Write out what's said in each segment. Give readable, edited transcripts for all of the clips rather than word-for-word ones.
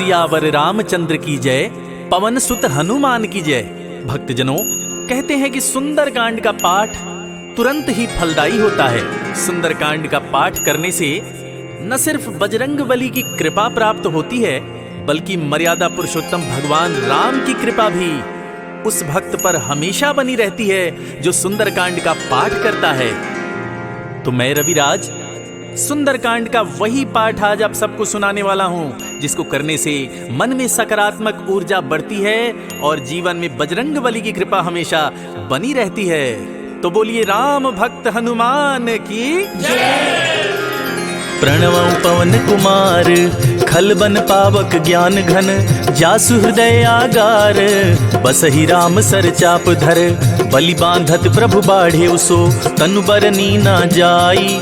सियावर रामचंद्र की जय, पवन सुत हनुमान की जय। भक्तजनों, कहते हैं कि सुंदरकांड का पाठ तुरंत ही फलदायी होता है। सुंदरकांड का पाठ करने से न सिर्फ बजरंगबली की कृपा प्राप्त होती है, बल्कि मर्यादा पुरुषोत्तम भगवान राम की कृपा भी उस भक्त पर हमेशा बनी रहती है जो सुंदरकांड का पाठ करता है। तो मैं रविराज सुंदरकांड का वही पाठ आज आप सबको सुनाने वाला हूं, जिसको करने से मन में सकारात्मक ऊर्जा बढ़ती है और जीवन में बजरंगबली की कृपा हमेशा बनी रहती है। तो बोलिए राम भक्त हनुमान की जय। प्रणवं पवन कुमार, खलबन पावक ज्ञान घन, जासु हृदय आगार, बसहि राम सर चाप धर, बलि बांधत प्रभु बाढ़े उसो, तनु बरनी न जाई,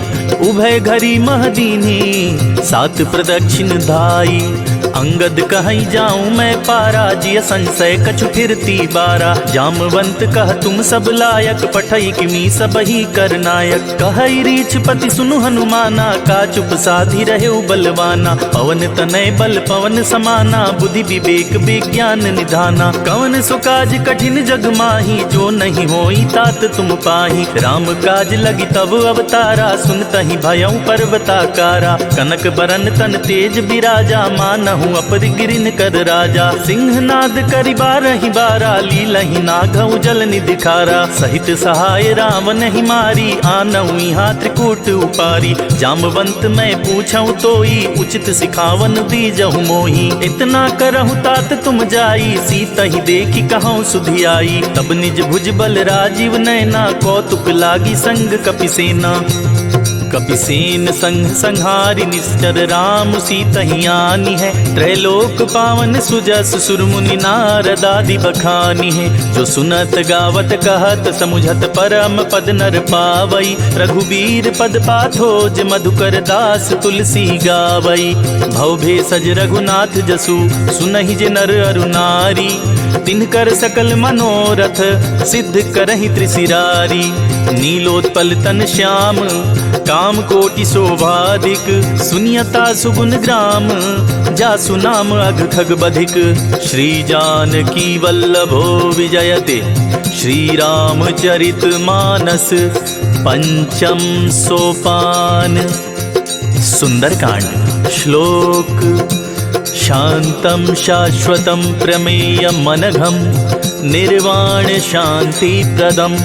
उभय घरी महदीनी, सात प्रदक्षिण धाई, अंगद कहीं जाऊं मैं पारा, जिय संशय कछु फिरती बारा, जामवंत कह तुम सब लायक, पठई किमी सब ही कर नायक, कहई रीछ पति सुनु हनुमाना, का चुप साधी रहे बलवाना, पवन तनय बल पवन समाना, बुद्धि विवेक विज्ञान निधाना, कवन सो काज कठिन जग माही, जो नहीं होई तात तुम पाही, राम काज लगी तब अवतारा, सुनतहि भयउ पर्वताकारा, कनक बरन तन तेज बिराजा, मानहु अपर गिरिन कर राजा, सिंहनाद करि बारहि बारा, लीलहि नागउ जल निधिखारा, सहित सहाय राम नहीं मारी, आनऊ यहाँ त्रिकूट उपारी, जामवंत मैं पूछऊं तोई, उचित सिखावन दीजहु मोही, इतना करहु तात तुम जाई, सीता ही देखी कहूँ सुधि आई, तब निज भुज बल राजीव नैना, कौतुक लागी संग कपिसेना, कपिसेन संग संहारि निश्चर, राम सीतहि आनी है, त्रैलोक पावन सुजस सुर मुनि नारद आदि बखानी है, जो सुनत गावत कहत समुझत परम पद नर पावई, रघुबीर पद पाथोज मधुकर दास तुलसी गावई, भव भेषज रघुनाथ जसु, सुनहि जे नर अरु नारी, तिनकर सकल मनोरथ सिद्ध करहि त्रिशिरारी, नीलोत्पल तन श्याम काम कोटि शोभाधिक, सुनियता सुगुण ग्राम, जासु नाम अघ खग बधिक, श्री जानकी वल्लभो विजयते, श्री रामचरित मानस पंचम सोपान। सुंदरकांड श्लोक। शांतं शाश्वतं प्रमेयम् अनघं, निर्वाण शांति प्रदम्,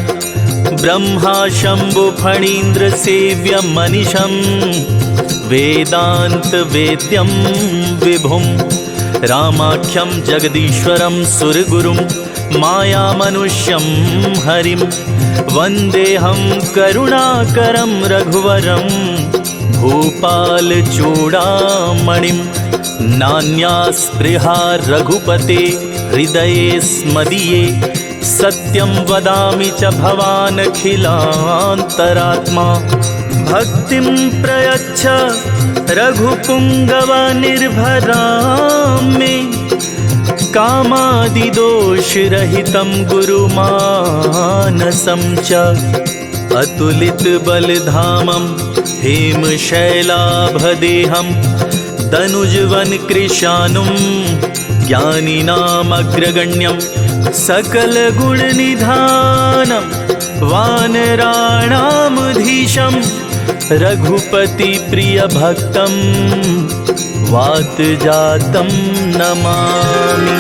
ब्रह्मा शंभु फणीन्द्र सेव्य मनीषं, वेदांत वेद्यं विभुं, रामाख्यं जगदीश्वरं सुरगुरुं, माया मनुष्यं हरिं, वन्देऽहं करुणाकरं रघुवरं, भूपाल चूड़ामणिं, नान्यास्पृहा रघुपते हृदये स्मदीये, सत्यं वदामि च भवानखिलान्तरात्मा, भक्तिं प्रयच्छ रघुपुङ्गव निर्भरां मे, कामादिदोषरहितं गुरुमानसं च, अतुलित बलधामं हेमशैलाभदेहं, दनुजवन कृशानुं ज्ञानिनामग्रगण्यं, सकल गुण निधानं, वानराणामधीशं, रघुपति प्रिय भक्तं, वात जातं नमामि।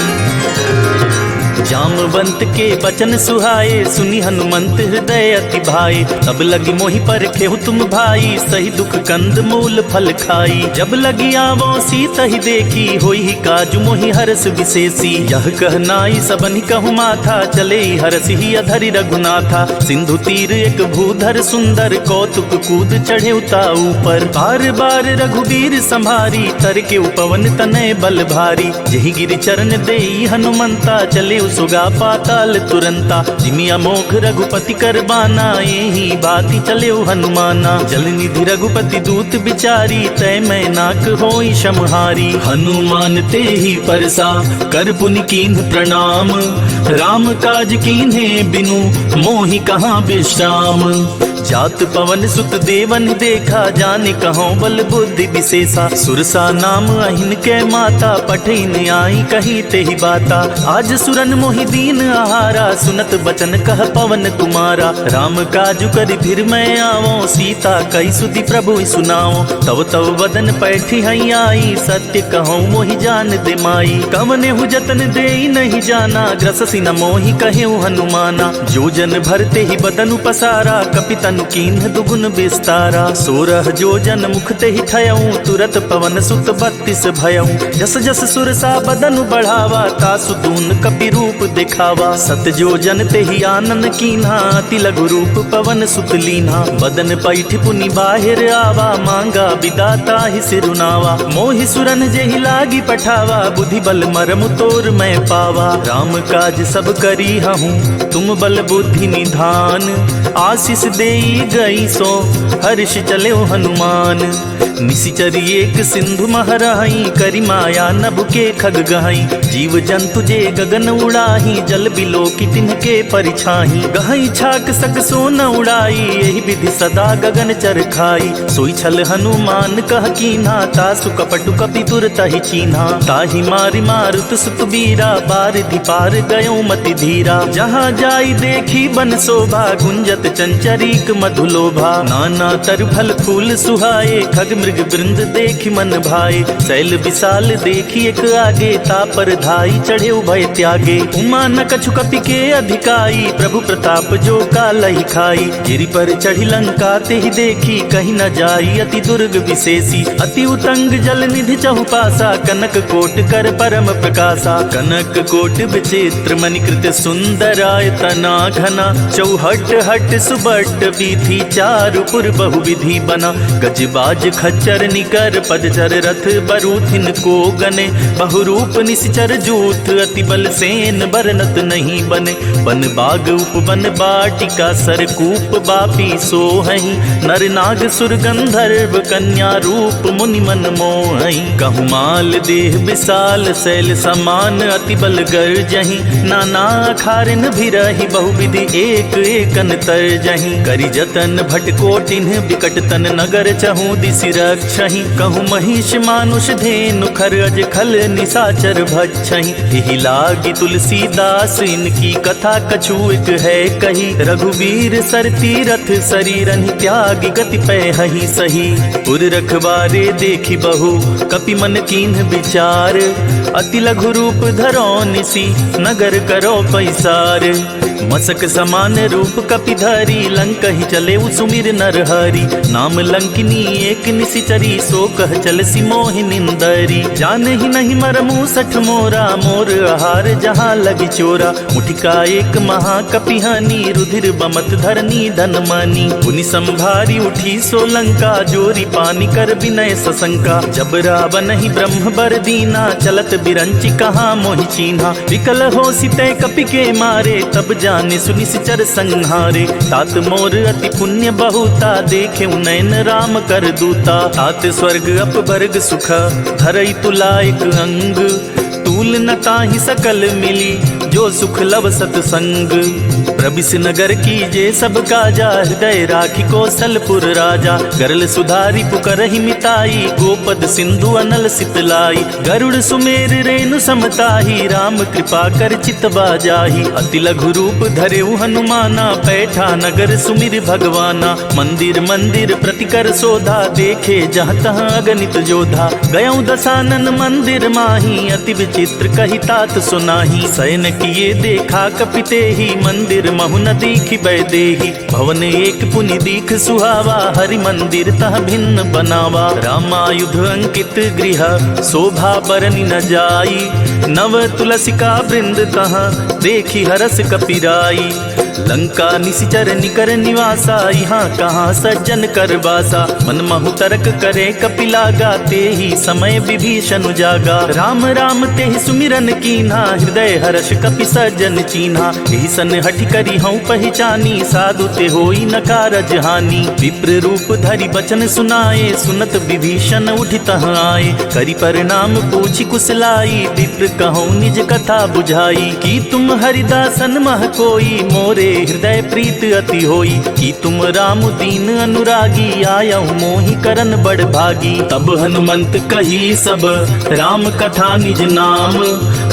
जामवंत के बचन सुहाए, सुनि हनुमंत हृदय अति भाए, तब लगी मोहि परखेहु तुम भाई, सही दुख कंद मूल फल खाई, जब लगी आवो सीता ही देखी, होई ही काजु मोहि हरस विशेषी, यह कहनाई सबनि कहु माथा, चले हरस ही अधरि रघुनाथा, सिंधु तीर एक भूधर सुंदर, कौतुक कूद चढ़े उता ऊपर, बार बार रघुबीर संभारी, तर के उपवन तनय बल भारी, जहि गिरि चरण देई हनुमंता, चले सुगा पाताल तुरंता, जिमि अमोघ रघुपति कर बाना, यही बाती चले हनुमाना, जल निधि रघुपति दूत बिचारी, तय मैं नाक होई समहारी, हनुमान ते ही परसा कर पुनि कीन्ह प्रणाम, राम काज कीन्हे बिनु मोहि कहाँ विश्राम, जात पवन सुत देवन देखा, जाने कहो बल बुद्धि विशेषा। सुरसा नाम अहिन के माता, पठिन आई कही ते ही बाता। आज सुरन मोहि दीन आहारा, सुनत बचन कह पवन कुमारा। राम काजु करि फिर मैं आवो, सीता कई सुधि प्रभु सुनाओ। तव तव वदन पैठी हई आई, सत्य कहूँ मोहि जान दे माई। कवने हु जतन दे नहीं जाना, ग्रससी न मोहि कहे हनुमाना। जो जन भरते ही बदनु पसारा, कपितनु कीन्ह दुगुन विस्तारा। 16 जो जन मुखते ही ठयऊँ, तुरत पवन सुत 32 भयऊँ। जस जस सुरसा बदनु बढ़ावा, तासु दून कपि रूप दिखावा। सत जो जन ते ही आनन कीन्हा, अति लघु रूप पवन सुत लीन्हा। बदन पैठ पुनि बाहिर आवा, मांगा विदाता ही सिरुनावा। मोहि सुरन जेहि लागी पठावा, बुद्धि बल मरमु तोर मैं पावा। राम काज सब करी हूँ, तुम बल बुद्धि निधान। आशीष देई गई सो, हर्ष चले हनुमान। निशिचर एक सिंधु महराई, करी माया नभ के खग गहाई। जीव जंतु जे गगन उड़ाही, जल बिलो की तिनके परिछाही। गहाई छाक सक सो न उड़ाई, यही विधि सदा गगन चर खाई। सोई छल हनुमान कह कीन्हा, तासु कपटु कपि तुरत ही चीन्हा। ताहि मारि मारुत सुत बीरा, बारिधि पार गयो मति धीरा। जहाँ जाई देखी बन शोभा, गुंजत चंचरीक मधुलोभा। नाना तर फल फूल सुहाए, खग मृग वृंद देखी मन भाए। शैल विशाल देखी एक आगे, तापर धाई चढ़े उभय त्यागे। उमा न कछु कपि के अधिकाई, प्रभु प्रताप जो कालहि खाई। गिरि पर चढ़ी लंका ते ही देखी, कहीं न जाई अति दुर्ग विशेषी। अति उतंग जल निधि चहुपासा, कनक कोट कर परम प्रकाशा। कनक कोट विचित्र मणिकृत सुंदरायतना घना। चौहट हट सुबट वीथि, चारुपुर बहुविधि बना। गजबाज खच्चर निकर, पदचर रथ बरूथिन को गने। बहुरूप निश्चर जूथ, अति बल सेन बरनत नहीं बने। बन बाग उपवन बाटिका, सरकूप बापी सोहहि। नर नाग सुर गंधर्व, कन्या रूप मुनि मन मोहहि। कहु माल देह विशाल, शैल समान अति बल गर्जहि। नाना खारिन भिरहि, बहुविधि एक एकन तरजहि। करि जतन भट कोटिन्ह, विकट तन नगर चहु दिसि रक्षहि। कहु महिष मानुष धेनु, खर अज खल निशाचर भक्षहि। एहि लागी तुलसीदास, इनकी कथा कछु एक है कही। रघुवीर सर तीरथ, शरीरहि त्यागी गति पैहि सही। उर रखवारे देखी बहु, कपि मन कीन्ह विचार। अति लघु रूप धरो निसी, नगर करो पैसार। मसक समान रूप कपि धरी, लंकहि चले सुमिर नर हरि। नाम लंकिनी एक निशिचरी, सो कह चल सी मोहि निंदरी। जान ही नहीं मरमु सठ मोरा, मोर आहार जहाँ लगी चोरा। मुठिका एक महाकपि हानि, रुधिर बमत धरनी धन मानी। पुनि संभारी उठी सो लंका, जोरी पानी कर विनय सशंका। जब रावण ही ब्रह्म बर दीना, चलत बिरंचि कहाँ मोहि चीन्हा। विकल हो सिते कपि के मारे, तब जाने सुनि सिचर संहारे। तात मोर अति पुण्य बहुता, देखे नयन राम कर दूता। तात स्वर्ग अपवर्ग सुख, धरई तुला एक अंग। तूल न ताहि सकल मिली, जो सुख लव सतसंग। प्रबिस नगर कीजे सब काजा, हृदय राखी कौशलपुर राजा। गरल सुधारी पुकरहि मिताई, गोपद सिंधु अनल सितलाई। गरुड़ सुमेर रेणु समताही, राम कृपा कर चितवा जाही। अति लघु रूप धरेउ हनुमाना, पैठा नगर सुमिर भगवाना। मंदिर मंदिर प्रतिकर शोधा, देखे जहाँ तहाँ अगणित जोधा। गयौ दसानन मंदिर माही, अति विचित्र कही तात सुनाही। शयन किए देखा कपिते ही, मंदिर महु न दीखि बैदेही। भवन एक पुनि दीख सुहावा, हरि मंदिर तह भिन्न बनावा। रामायुध अंकित गृह, शोभा बरनि न जाई। नव तुलसिका वृंद तहाँ, देखी हरस कपिराई। लंका निशिचर निकर निवासा, यहाँ कहाँ सज्जन कर बासा। मन महु तर्क करे कपिलागा, ते ही समय विभीषण जागा। राम राम ते ही सुमिरन कीन्हा, हृदय हर्ष कपि सज्जन चीन्हा। एहि सन हठि करी हूँ पहचानी, साधु ते होई न कारज हानि। विप्र रूप धरि बचन सुनाए, सुनत विभीषण उठि तहाँ आए। करि परिणाम पूछि कुशलाई, विप्र कहूँ निज कथा बुझाई। कि तुम हरिदासन मह कोई, मोरे से हृदय प्रीत अति होई, कि तुम राम दीन अनुरागी, आयहु मोहि करन बड़ भागी। तब हनुमंत कही सब राम कथा निज नाम,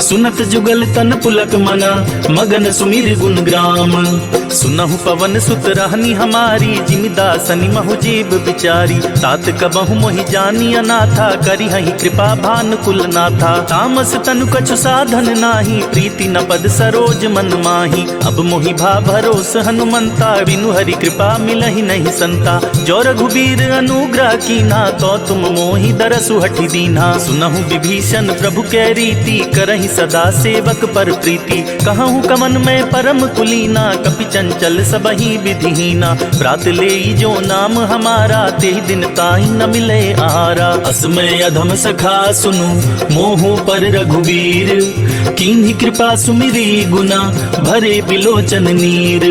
सुनत जुगल तन पुलक मन, मगन सुमिर गुण ग्राम। सुनहु पवन सुत रहनी हमारी, जिमिदासनि महु जीव बिचारी। तात कबहु मोहि जानी अनाथा, करिहहि कृपा भानुकुल नाथा। तामस तनु कछु साधन नाही, प्रीति न पद सरोज मन माही। अब मोहि भा भरोस हनुमंता, बिनु हरि कृपा मिलहि नहीं संता। जो रघुबीर अनुग्रह कीन्हा, तो तुम मोहि दरसु हठि दीन्हा। सुनहु विभीषण प्रभु कै रीति, करहि सदा सेवक पर प्रीति। कहूँ कमन में परम कुलीना, कपि चंचल सबहि विधिहीना। प्रात लेई जो नाम हमारा, तेहि दिन ताहि न मिले आहारा। असमय अधम सखा सुनु, मोहु पर रघुवीर। कीन्ही कृपा सुमिरी गुना, भरे बिलोचन नीर।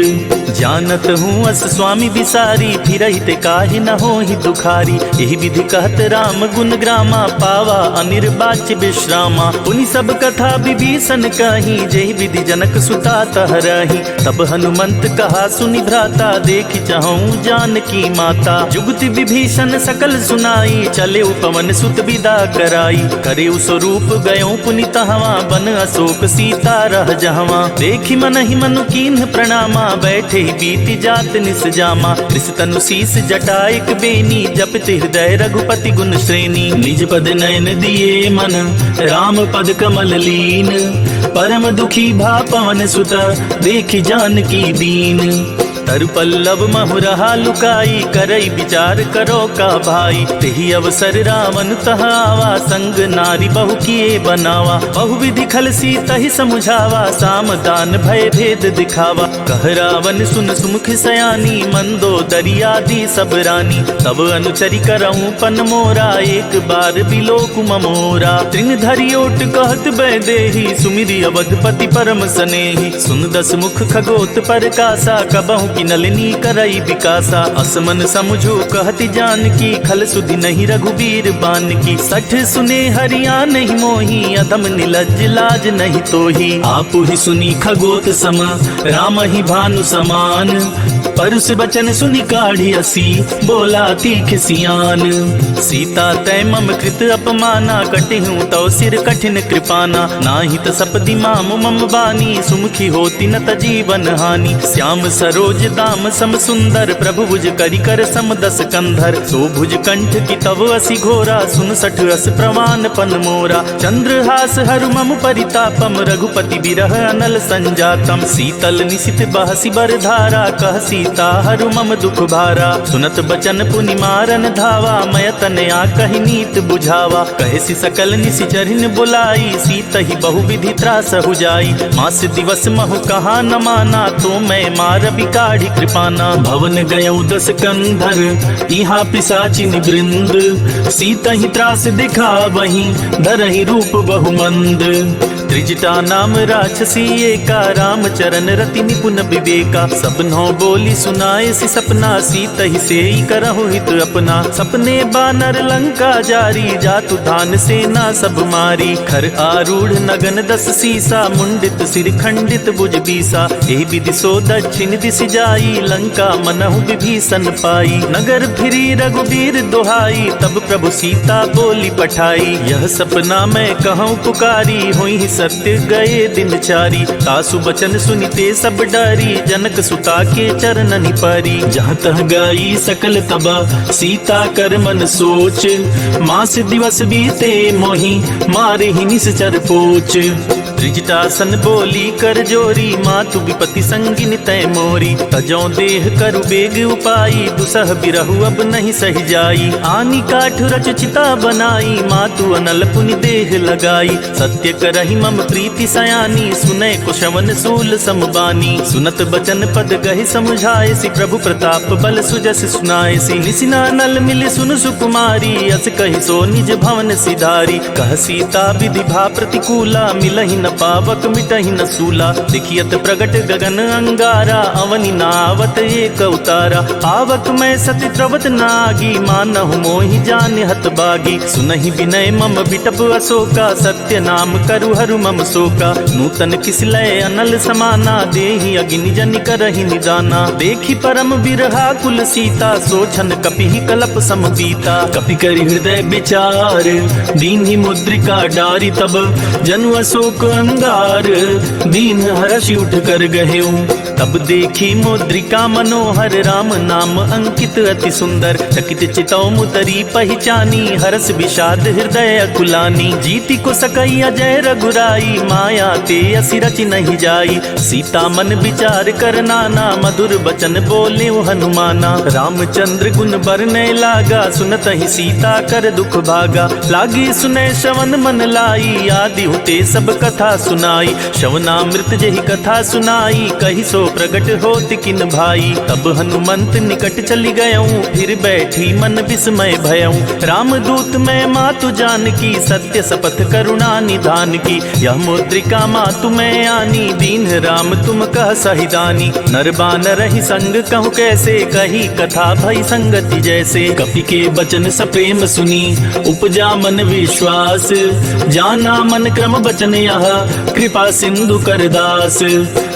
जानत हूँ अस स्वामी विसारी, फिरहि ते काहि न होहि दुखारी। एहि विधि कहत राम गुण ग्रामा, पावा अनिर्वाच्य विश्रामा। पुनि सब कथा विभीषण कही, जेहि विधि जनक सुता तहरहि। तब हनुमंत कहा सुनि भ्राता, देखि चाहूँ जानकी माता। जुगति विभीषण सकल सुनाई, चले पवन सुत विदा कराई। करे स्वरूप गयो पुनि तहवा, बन अशोक सीता रह जहवा। देखि मनहि मनु कीन्ह प्रणामा, बैठे बीति जात निस जामा। त्रिस तनु शीस जटाइक बेनी, जपति हृदय रघुपति गुण श्रेणी। निज पद नयन दिए मन, राम पद कमल लीन। परम दुखी भा पवन सुत, देखि जानकी दीन। तरु पल्लव महु रहा लुकाई, करई विचार करो का भाई। तेहि अवसर रावण तह आवा, संग नारी बहु किए बनावा। बहु विधि खल सीतहि समुझावा, साम दान भय भेद दिखावा। कह रावण सुन सुमुख सयानी, मंदो दरियादी सब रानी। तब अनुचरि करऊँ पन मोरा, एक बार बिलोकु ममोरा। तृण धरि ओट कहत बैदेही, सुमिरि अवधपति परम सनेही। सुन दस मुख खगोत पर कासा, कबहु की नलिनी करई विकासा। असमन समझो कहति जानकी, खल सुधि नहीं रघुबीर बानकी। सठ सुने हरिया नहीं मोही, अधम निलज्ज लाज नहीं तोही। आपु ही सुनी खगोत सम, राम ही भानु समान। परुष बचन सुनि काढ़ी असी, बोला तीख सियान। सीता तै मम कृत अपमाना, कटिहूँ तौ सिर कठिन कृपाना। नाहि त सपदि माम मम बानी, सुमुखी होती न त जीवन हानि। श्याम सरोज दाम सम सुंदर, प्रभु भुज करि कर सम दस कंधर। सो भुज कंठ की तव असि घोरा, सुन सठ अस प्रमाण पन मोरा। चंद्रहास हरु मम परितापम, रघुपति बिरह अनल संजातम। शीतल निशित बहसि बर धारा, कह सीता हरु मम दुख भारा। सुनत बचन पुनि मारन धावा, मय तनया कहि नीत बुझावा। कहसी सकल निशिचरिन बुलाई, सीतहि बहु विधि त्रास हो जाई। मास दिवस महु कहा न माना, तो मैं मार बिकाढ़ी कृपाना। भवन गयौ दस कंधर, इहाँ पिशाचिन वृंद। सीतहि त्रास दिखावहि, धरहि रूप बहुमंद। त्रिजटा नाम राक्षसी एका, राम चरण रति निपुण विवेका। सपनों बोली सुनाए सि सपना, सीतहि सेई करहु हित अपना। सपने बानर लंका जारी, जातु धान सेना सब मारी। खर आरूढ़ नगन दस सीसा, मुंडित सिर खंडित भुज बीसा। एहि विधि सो दक्षिण दिशि जाई, लंका मनहु विभीषण पाई। नगर फिरी रघुबीर दुहाई, तब प्रभु सीता बोली पठाई। यह सपना मैं कहूँ पुकारी, हुई सत्य गए दिन चारी। तासु बचन सुनिते सब डरी, जनक सुता के चरणनि परी। जहाँ तह गई सकल तबा, सीता कर मन सोच। मास दिवस बीते मोहि, मारे ही निश्चर पोच। त्रिजटासन बोली कर जोरी, मातु विपति संगिन तय मोरी। तजौ देह करु बेग उपाई, दुसह बिरहु अब नहीं सह जाई। आनी काठ रच चिता बनाई, मातु अनल पुनि देह लगाई। सत्य करहि मम प्रीति सयानी, सुनै कुशवन सूल समबानी। सुनत बचन पद गहि समझाए सि, प्रभु प्रताप बल सुजस सुनाए सि। निसिना नल मिल सुन सुकुमारी, अस कहि सो निज भवन सिधारी। कह सीता विधि भा प्रतिकूला, मिलहि न न पावक मिटहि न सूला। देखियत प्रगट गगन अंगारा, अवनि नावत एक अवतारा। आवक मैं सति त्रवत नागी, मानहु मोहि जान हत बागी। सुनहि विनय मम बिटप अशोका, सत्य नाम करु हरु मम शोका। नूतन किसलय अनल समाना, देहि अग्नि जन करहि निदाना। देखि परम बिरहा कुल सीता, सोचन कपिहि कलप सम बीता। कपि करि हृदय विचार, दीन्हि मुद्रिका डारी। तब जनु अशोक अंगार, दीन हर्षि उठ कर गहेऊ। तब देखी मुद्रिका मनोहर, राम नाम अंकित अति सुंदर। चकित चितौ मुतरी पहचानी, हरस विषाद हृदय अकुलानी। जीति को सकई अजय रघुराई, माया ते असि रचि नहीं जाई। सीता मन विचार कर नाना, मधुर बचन बोले हनुमाना। रामचंद्र गुण बरनय लागा, सुनत ही सीता कर दुख भागा। लागी सुनय श्रवण मन लाई, आदि होते सब कथा सुनाई। श्रवणामृत जहि कथा सुनाई, कही सो प्रगट होत किन भाई। तब हनुमंत निकट चली गयऊं, फिर बैठी मन विस्मय भयऊं। रामदूत मैं मातु जानकी, सत्य शपथ करुणा निधान की। यह मुद्रिका मातु मैं आनी, दीन राम तुम कह सहिदानी। नर बानर ही संग कहूँ कैसे, कही कथा भई संगति जैसे। कपि के बचन सप्रेम सुनी, उपजा मन विश्वास। जाना मन क्रम बचन यह, कृपा सिंधु कर दास।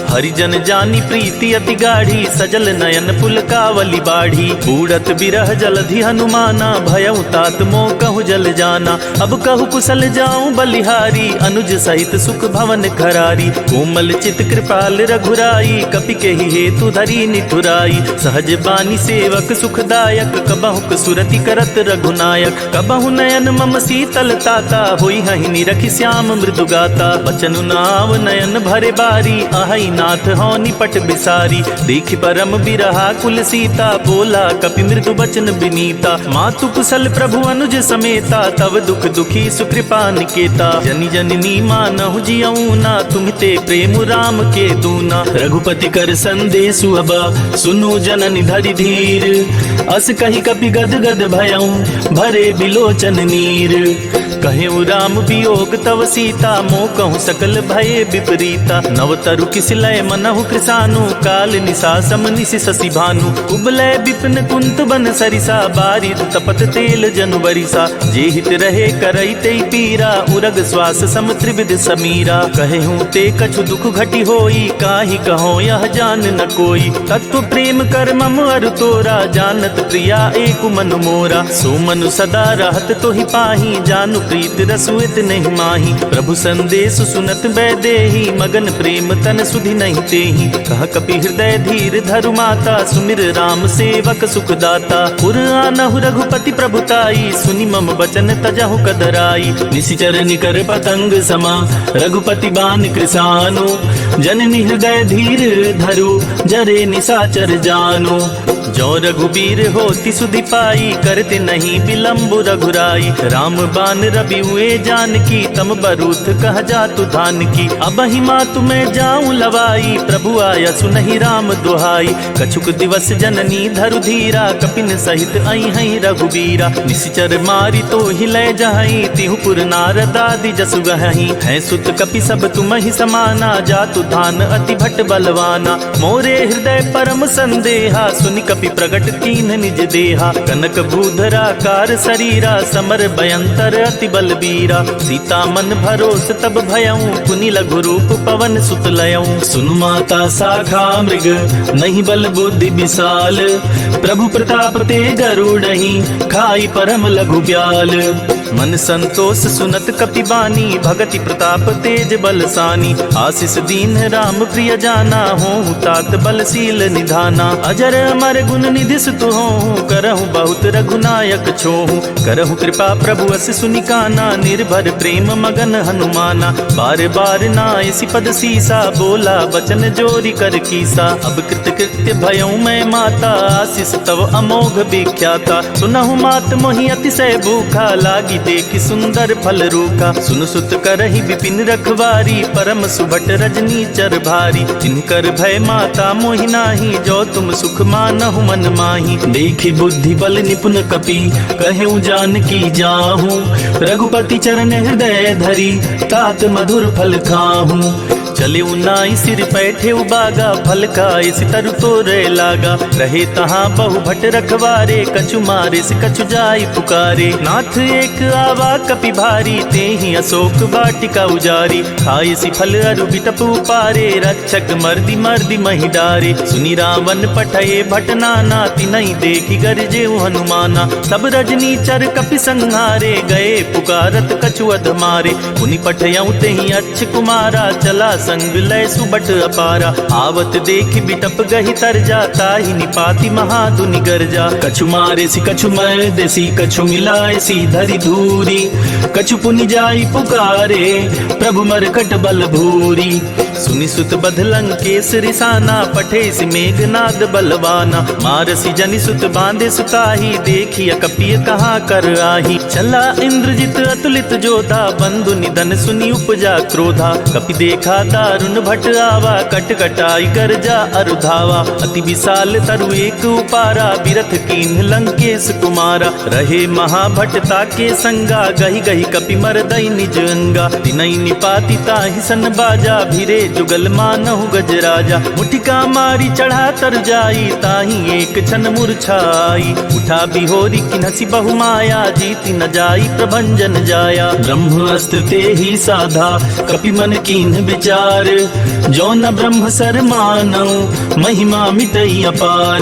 हरिजन जानी प्रीति अति गाढ़ी, सजल नयन पुलकावली बाढ़ी। बूढ़त बिरह जलधि हनुमाना, भयउ तात मोह कहु जल जाना। अब कहु कुशल जाऊं बलिहारी, अनुज सहित सुख भवन खरारी। कोमल चित कृपाल रघुराई, कपि के ही हेतु धरी निठुराई। सहज बानी सेवक सुखदायक, कबहुक सुरति करत रघुनायक। कबहु नयन मम शीतल ताता, होई हहि निरखि श्याम मृदु गाता। बचनु नाव नयन भरे बारी, आहई नाथ हो निपट बिसारी। देखि परम बिरहा कुल सीता, बोला कपि मृदु बचन बिनीता। मातु कुशल प्रभु अनुज समेता, तव दुख दुखी सुकृपा निकेता। जनि जननी मानहु जियऊ ना, तुम ते प्रेम राम के दूना। रघुपति कर संदेशु अब, सुनु जननि धरि धीर। अस कहि कपि गद गद भयऊ, भरे बिलोचन नीर। कहेउ राम वियोग तव सीता, मोह कहूँ सकल भये विपरीता। नव तरु किसलय मनहु कृसानु, काल निशा सम निशि शशि भानु। उबलय विपिन कुंत बन सरिसा, बारिद तपत तेल जनु बरिसा। जे हित रहे करई ते पीरा, उरग श्वास सम त्रिविध समीरा। कहेहूँ ते कछु दुख घटी होई, काहि कहो यह जान न कोई। तत्व प्रेम कर मम अरु तोरा, जानत प्रिया एक मन मोरा। सो मनु सदा रहत तोहि पाही, जानु प्रीत रसुइत नहीं माही। प्रभु संदेश सुनत बैदेही, मगन प्रेम तन सुधि नहीं तेही। कह कपि हृदय धीर धरु माता, सुमिर राम सेवक सुखदाता। पुर आनहु रघुपति प्रभुताई, सुनि मम बचन तजहु कदराई। निशिचर निकर पतंग समा, रघुपति बान कृसानु। जननी हृदय धीर धरु, जरे निशाचर जानु। जो रघुबीर होति सुधि पाई, करते नहीं विलम्ब रघुराई। राम बान रवि हुए जानकी, तम बरूथ कह जातु धान की। अब ही मातु मैं जाऊं लवाई, प्रभु आया सुनहि राम दुहाई। कछुक दिवस जननी धरु धीरा, कपिन सहित आई हई रघुबीरा। निशिचर मारी तो हिलय जहई, तिहु पुर नारद आदि जसु गहई। है सुत कपि सब तुम ही समाना, जातु धान अति भट बलवाना। मोरे हृदय परम संदेहा, सुनि कपि प्रगट कीन निज देहा। कनक भूधरा कार शरीरा, समर भयंतर अति बलबीरा। सीता मन भरोस तब भयऊं, पुनि लघु रूप पवन सुत लयऊं। सुनु माता शाखा मृग, नहीं बल बुद्धि विशाल। प्रभु प्रताप ते गरुड़हि, खाई परम लघु ब्याल। मन संतोष सुनत कपि बानी, भगति प्रताप तेज बलसानी। आशीष दीन राम प्रिय जाना, हों तात बलशील निधाना। अजर अमर गुण निधि सुत हों, करहु बहुत रघुनायक छोहु। करहु कृपा प्रभु अस सुनिकाना, निर्भर प्रेम मगन हनुमाना। बार बार नायसि पद सीसा, बोला बचन जोरी कर कीसा। अब कृत कृत्य भयऊं मैं माता, आशीष तव अमोघ विख्याता। सुनहु मात मोहि अतिशय भूखा, लागी देखि सुंदर फल रूखा। सुन सुत करहि विपिन रखवारी, परम सुभट रजनी चर भारी। तिनकर भय माता मोहि नाही, जो तुम सुख मानहु मन माही। देखि बुद्धि बल निपुण कपि, कहूँ जानकी जाहूँ। रघुपति चरण हृदय धरी, तात मधुर फल खाहूँ। चले उनाई सिर पैठे उबागा, फल खाए सितर तोरे लागा। रहे तहाँ बहु भट रखवारे, कछु मारे से कछु जाई पुकारे। नाथ एक आवा कपि भारी, तेहि अशोक वाटिका उजारी। खाए सि फल अरु बिटप उपारे, रक्षक मर्दी मर्दी महि डारे। सुनि रावण पठये भट नाना, तिनहि देखि गरजे हनुमाना। सब रजनी चर कपि संहारे, गए पुकारत कछु अध मारे। मुनि पठयऊ तेहि अच्छ कुमारा, चला संग लय सुबट अपारा। आवत देखि बिटप गहि तरजा, ताहि निपाति महाधुनि गरजा। कछु मारे सी कछु मर्द सी, कछु मिलाए सी धरि धूरी। कछु पुनि जाई पुकारे, प्रभु मरकट बल भूरी। सुनि सुत बध लंकेश रिसाना, पठे सि मेघनाद बलवाना। मारसी जनि सुत बांधे सुताही, देखिय कपिय कहाँ कर आही। चला इंद्रजित अतुलित जोधा, बंधु निधन सुनि उपजा क्रोधा। कपि देखा दारुण भट आवा, कट कटाई गर्जा अरुधावा। अति विशाल तरु एक उपारा, बिरथ कीन्ह लंकेश कुमारा। रहे महाभटता के संगा, गहि गहि कपि मरदई निज अंगा। तिनहि निपाति ताहि सन बाजा, भिरे जुगल मानहु गजराजा। मुठिका मारी चढ़ा तर जाई, ताहि एक क्षण मूर्छाई। उठा बिहोरी किन्हसी बहु माया, जीति न जाई प्रभंजन जाया। ब्रह्म अस्त्र ते ही साधा, कपि मन कीन्ह विचार। जो न ब्रह्म सर मानौ, महिमा मिटई अपार।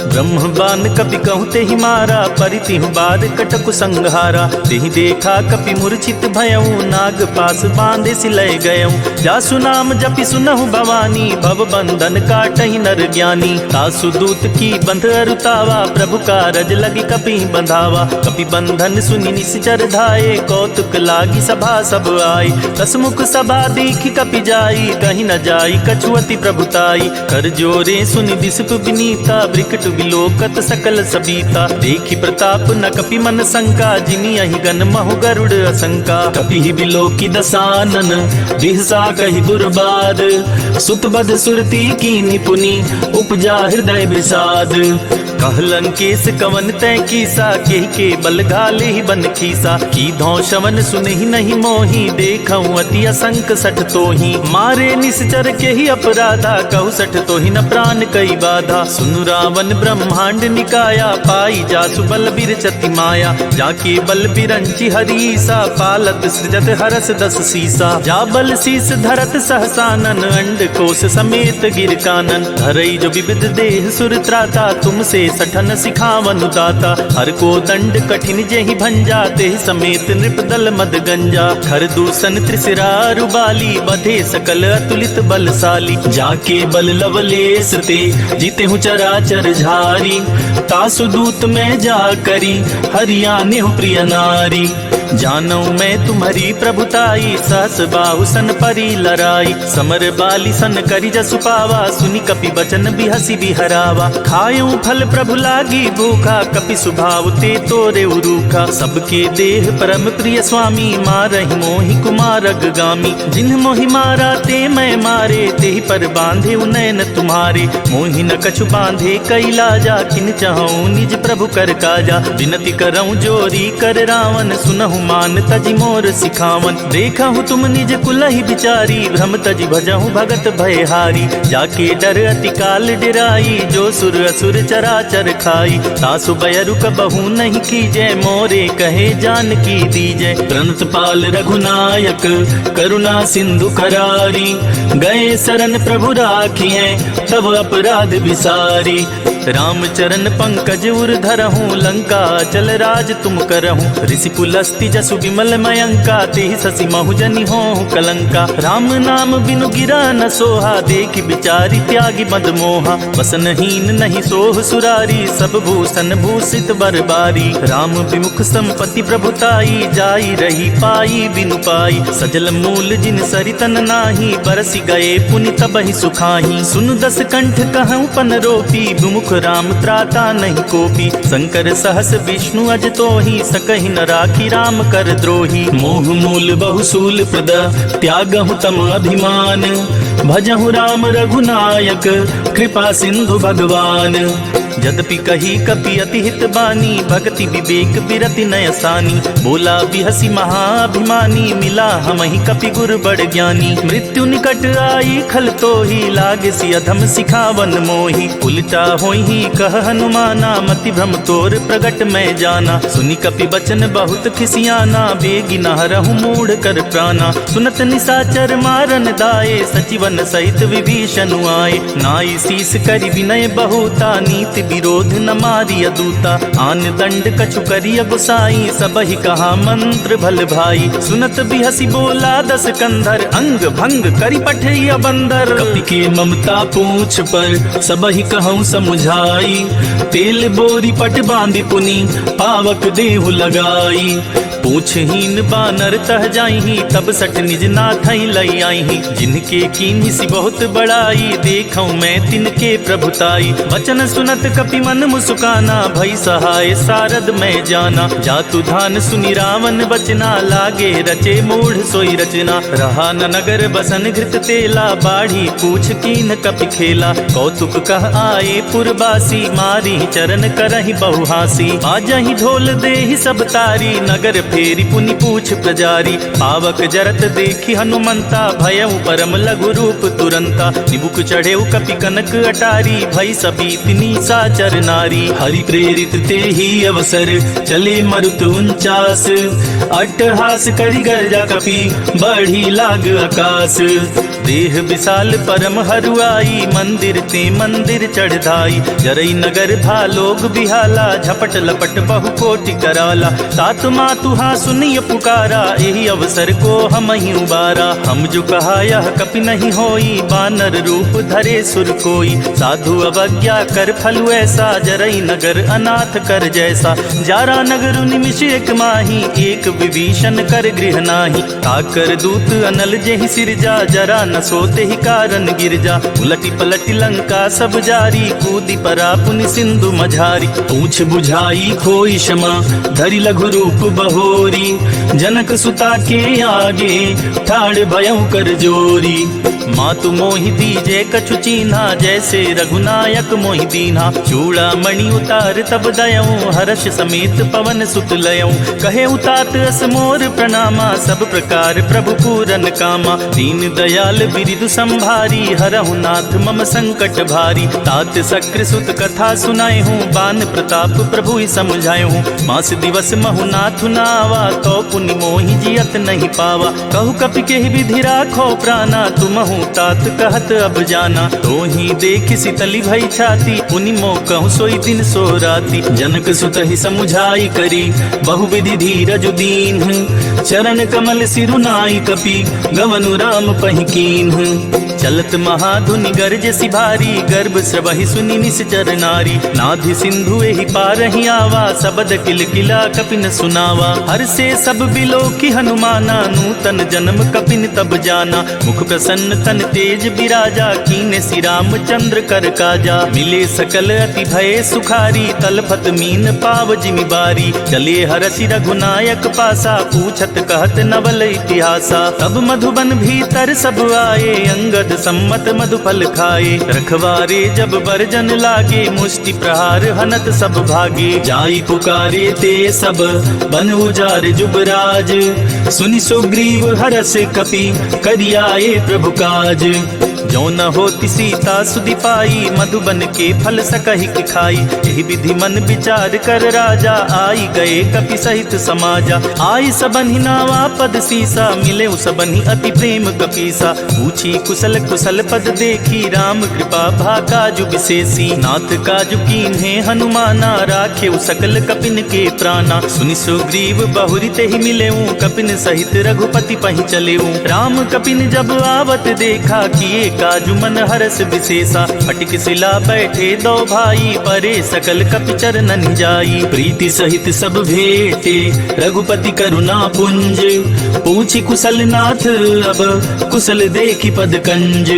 ब्रह्म बान कपि कहूँ तेहि मारा, परितिहु बार कटकु संहारा। तेहि देखा कपि मूर्छित भयऊ, नाग पास बांधे सिलय गयऊ। जासु नाम जपि सुनहु भवानी, भव बंधन काटहि नर ज्ञानी। तासु दूत की बंध अरुतावा, प्रभु कारज लगी कपि बंधावा। कपि बंधन सुनि निश्चर धाये, कौतुक लागी सभा सब आई। दसमुख सभा देखि कपि जाई, कहीं न जाई कछुअति प्रभुताई। कर जोरे सुनि दिसप विनीता, ब्रिकट विलोकत सकल सबीता। देखि प्रताप न कपि मन शंका, जिनि अहि गन महु गरुड़ असंका। कपि विलोकी दसानन, बिहसा कहि दुर्बाद। सुत बध सुरती की निपुनि, उपजा हृदय विषाद। कह लंकेश कवन तै कीसा, केहि के बल घाले ही बन खीसा। की धौ शवन सुनहि नहीं मोही, देखऊं अति असंक सठ तोही। मारे निश्चर के ही अपराधा, कहु सठ तोहि न प्राण कई बाधा। सुनु रावण ब्रह्मांड निकाया, पाई जासु बल बिरचति माया। जाके बल बिरंचि हरीसा, पालत सृजत हरस दस सीसा। जा बल शीस धरत सहसानन, अंड कोश समेत गिर कानन। धरई जो विविध देह सुर त्राता, तुमसे सठन सिखावन दाता। हर को दंड कठिन जेहि भंजा, तेहि समेत नृप दल मद गंजा। खर दूषण त्रिशिरा रुबाली, बधे सकल अतुलित बलशाली। जाके बल लवलेश ते, जीते चराचर झारी। तासु दूत में जा करी, हरियाने प्रिय नारी। जानऊ मैं तुम्हारी प्रभुताई, सहस बाहु सन परी लराई। समर बाली सन करी जसु पावा, सुनि कपि बचन बिहसी बिहरावा। खायूं फल प्रभु लागी भूखा, कपि सुभाव ते तोरे उरूखा। सबके देह परम प्रिय स्वामी, मारहि मोहि कुमारग गामी। जिन्ह मोहि मारा ते मैं मारे, तेहि पर बांधे उनैन तुम्हारे। मोहि न कछु बांधे कैलाजा, किन चाहूं निज प्रभु कर काजा। विनती करऊं जोरी कर रावण, सुनहु मान तजि मोर सिखावन। देखहु तुम निज कुलहि बिचारी, भ्रम तजि भजहु भगत भयहारी। जाके डर अति काल डिराई, जो सुर असुर चराचर खाई। तासु बयरु कबहु नहीं कीजय, मोरे कहे जानकी दीजय। प्रणत पाल रघुनायक, करुणा सिंधु करारी। गए शरण प्रभु राखिए, तब अपराध विसारी। राम चरण पंकज उर धरहूँ, लंका चल राज तुम करहूँ। ऋषि पुलस्ति जसु विमल मयंका, तेहि शशि महु जनि होहु कलंका। राम नाम बिनु गिरा न सोहा, देखि बिचारी त्यागी मद मोहा। वसनहीन नहीं सोह सुरारी, सब भूषण भूषित बरबारी। राम विमुख संपत्ति प्रभुताई, जाई रही पाई बिनु पाई। सजल मूल जिन सरितन नाही, बरसि गए पुनि तबहि सुखाही। सुनु दस कंठ कहूँ पन रोपी, विमुख राम त्राता नहीं कोपी। शंकर सहस विष्णु अज तो ही सकहि न राखी राम कर द्रोही। मोह मूल बहुसूल प्रद त्यागहु तम अभिमान। भजहु राम रघुनायक कृपा सिंधु भगवान। यद्यपि कही कपि अति हित बानी भक्ति विवेक बिरति नयसानी। बोला बिहसी महाभिमानी मिला हमहि कपि गुर बड़ ज्ञानी। मृत्यु निकट आई खल तो ही लागे सि अधम सिखावन मोही। उल्टा होई कह हनुमाना मति भ्रम तोर प्रगट मैं जाना। सुनि कपि बचन बहुत खिसियाना बेगी न हरहु मूढ़ कर प्राणा। सुनत निशाचर मारन दाए सचिवन सहित विभीषण आए। नाई शीस करि विनय बहुता नीति विरोध न मारिय दूता। आन दंड कछु करिय गुसाई सबहि कहा मंत्र भल भाई। सुनत बिहसी बोला दस कंधर अंग भंग करि पठिय बंदर। कपि के ममता पूछ पर सबहि कहूँ समुझाई। तेल बोरी पट बांधि पुनि पावक देहु लगाई। पूछहीन बानर तह जाई तब सठ निज नाथ लई आई। जिनके कीन्ही सी बहुत बड़ाई देखऊं मैं तिनके प्रभुताई। वचन सुनत कपि मन मुस्काना भई सहाय सारद मैं जाना। जातु धान सुनि रावण बचना लागे रचे मूढ़ सोई रचना। रहा न नगर बसन घृत तेला बाढ़ी पूछ कीन कपि खेला। कौतुक कह आए पुरबासी मारी चरण करहि बहुहासी। आजहि ढोल देहि सब तारी नगर फेरी पुनि पूछ प्रजारी। पावक जरत देखी हनुमंता भयउ परम लघु रूप तुरंता। निबुक चढ़ेउ कपि कनक अटारी भई सभी तिनी साचर नारी। हरि प्रेरित ते ही अवसर चले मरुत 49। अट्टहास करि गर्जा कपि बढ़ी लाग आकाश। देह विशाल परम हरुआई मंदिर ते मंदिर चढ़ाई। जरई नगर था लोग बिहाला झपट लपट बहु कोटि कराला। तात मातु हाँ सुनिय पुकारा यही अवसर को हम ही उबारा। हम जो कहा यह कपि नहीं होई बानर रूप धरे सुर कोई। साधु अवज्ञा कर फलु ऐसा जरई नगर अनाथ कर जैसा। जारा नगर निमिष एक माही एक विभीषण कर गृह नाही। ताकर दूत अनल जेहि सिरजा जरा न सोते ही कारण गिरजा। उलटी पलटी लंका सब जारी कूदी परा पुनि सिंधु मझारी। पूछ बुझाई खोई क्षमा धरि लघु रूप बहोरी। जनक सुता के आगे ठाड़ भयउ कर जोरी। मातु मोहि दीजे कछु चीन्हा जैसे रघुनायक मोहि दीन्हा। चूड़ा मणि उतार तब दयऊं हर्ष समेत पवन सुत लयऊं। कहे उतात अस मोर प्रणामा सब प्रकार प्रभु पूरन कामा। दीन दयाल बिरिदु संभारी हरहु नाथ मम संकट भारी। तात सक्र सुत कथा सुनाए हूँ बान प्रताप प्रभु ही समझाए हूँ। मास दिवस महु नाथ नावा तो पुनि मोहि जियत नहीं पावा। कहु कपि केहि विधि राखो प्राणा तुमहु तात कहत अब जाना। तो ही देख सितली भई छाती पुनि मो कहूँ सोई दिन सो राती। जनक सुत ही समुझाई करी बहुविधि धीरज दीन। चरण कमल सिरुनाई कपि गवनु राम पहि कीन्ह। चलत महाधुनि गर्ज सिभारी गर्भ स्रवहि सुनि निश्चर नारी। नाधि सिंधु एहि पारहि आवा सबद किल किला कपिन सुनावा। हर से सब बिलो की हनुमाना नूतन जन्म कपिन तब जाना। मुख प्रसन्न तन तेज बिराजा कीने श्री रामचंद्र कर काजा। मिले सकल अति भय सुखारी तलफत मीन पाव जिमि बारी। चले हरषि रघुनायक पासा पूछत कहत नवल इतिहासा। तब मधुबन भीतर सब आए अंगद सम्मत मधुफल खाए। रखवारे जब बरजन लागे मुष्टि प्रहार हनत सब भागे। जाई पुकारे ते सब बन उजार जुबराज। सुनि सुग्रीव हरष कपि करियाए प्रभु काज। जो न होती सीता सुधि पाई मधुबन के फल सकहि खाई। यही विधि मन विचार कर राजा आई गए कपि सहित समाजा। आई सबनि नावा पद सीसा मिले सबनि अति प्रेम कपीसा। पूछी कुशल कुशल पद देखी राम कृपा भाकाजु विशेषी। नाथ काजु कीन्हे हनुमाना राखे सकल कपिन के प्राणा। सुनि सुग्रीव बहुरी ते ही मिले कपिन सहित रघुपति पहि चले। राम कपिन जब आवत देखा किए काजु मन हरस विशेषा। फटिक शिला बैठे दो भाई, परे सकल कपि चरणन जाई। प्रीति सहित सब भेटे रघुपति करुणा पुंज, पूछी कुशल नाथ अब कुशल देखी पद कंज।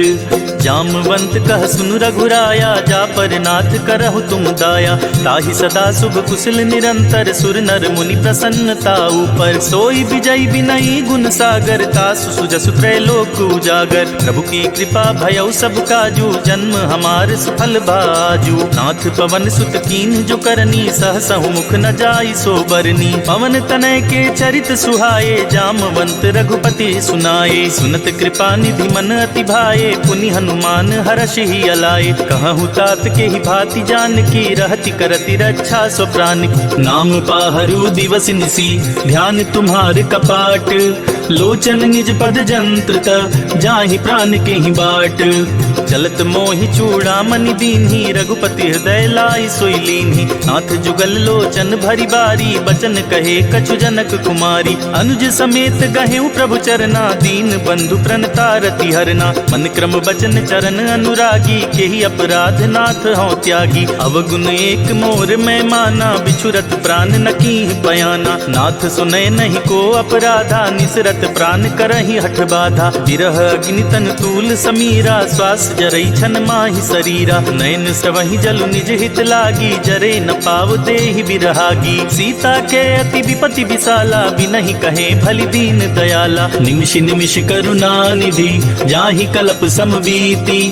जामवंत कह सुन रघुराया, जा पर नाथ करहु तुम दाया। ताहि सदा शुभ कुशल निरंतर, सुर नर मुनि प्रसन्नता ऊपर। सोई विजय विनयी गुण सागर, तासु सुजसु त्रैलोक उजागर। प्रभु की कृपा भयउ सब काजू, जन्म हमार सुफल बाजू। नाथ पवन सुत कीन जो करनी, सहसहु मुख न जाई सो बरनी। पवन तनय के चरित सुहाए, जामवंत रघुपति सुनाए। सुनत कृपा निधि मन अति भाए, पुनि हनुमान हर्ष ही अलाए। कहूँ तात के ही भांति जान की, रहति करति रक्षा सो प्राण की। नाम पाहरु दिवस निसी, ध्यान तुम्हार कपाट। लोचन निज पद जंत्रता, जाहि प्राण के ही बाट। चलत मोहि चूड़ामणि दीन्ही, रघुपति हृदय लाई सोई लीन्ही। नाथ जुगल लोचन भरी बारी, बचन कहे कछु जनक कुमारी। अनुज समेत गहेउ प्रभु चरना, दीन बंधु प्रणतारति हरना। मन क्रम बचन चरण अनुरागी, केहि अपराध नाथ हौं त्यागी। अवगुण एक मोर मैं माना, बिछुरत प्राण न कीह बयाना। नाथ सुनय नहीं को अपराधा, निसरत प्राण करहि हठ बाधा। विरह अग्नि तन तूल समीरा, श्वास जरई छन माहि शरीरा। नयन स्रवहि जलु निज हित लागी, जरे न पाव देहि बिरहागी। सीता के अति विपति विशाला, बिनहि कहे भलि दीन दयाला। निमिष निमिष करुणा निधि, जाहि कल्प समबीति।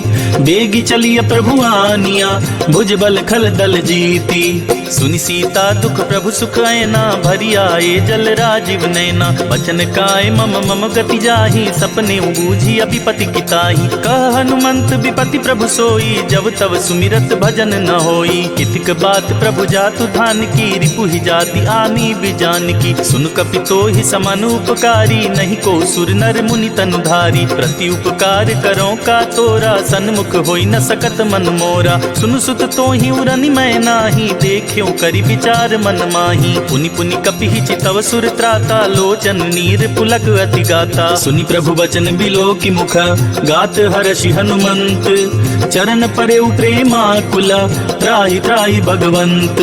बेगी चलिय प्रभु आनिया, भुज बल खल दल जीती। सुनि सीता दुख प्रभु सुख ऐना, भरी आए जल राजीव नैना। बचन काय मम मम गति जाहि, सपने बूझी अभिपति किताहि। कह हनुमंत विपति प्रभु सोई, जब तब सुमिरत भजन न होई। कितिक बात प्रभु जातु धान की, रिपु ही जाति आनी बिजान की। सुन कपि तोहि समान उपकारी, नहीं को सुर नर मुनि तनुधारी। प्रति उपकार करो का तोरा, सन्मुख होई न सकत मन मोरा। सुनु सुत तोहि उरनि मैं नाही, देख्यो करि विचार मन माही। पुनि पुनि कपि चितव सुर त्राता, लोचन नीर पुलक अति गाता। सुनि प्रभु बचन बिलोकि मुख, गात हर्षि हनुमंत। चरण परेउ प्रेमाकुला, त्राहि त्राहि भगवंत।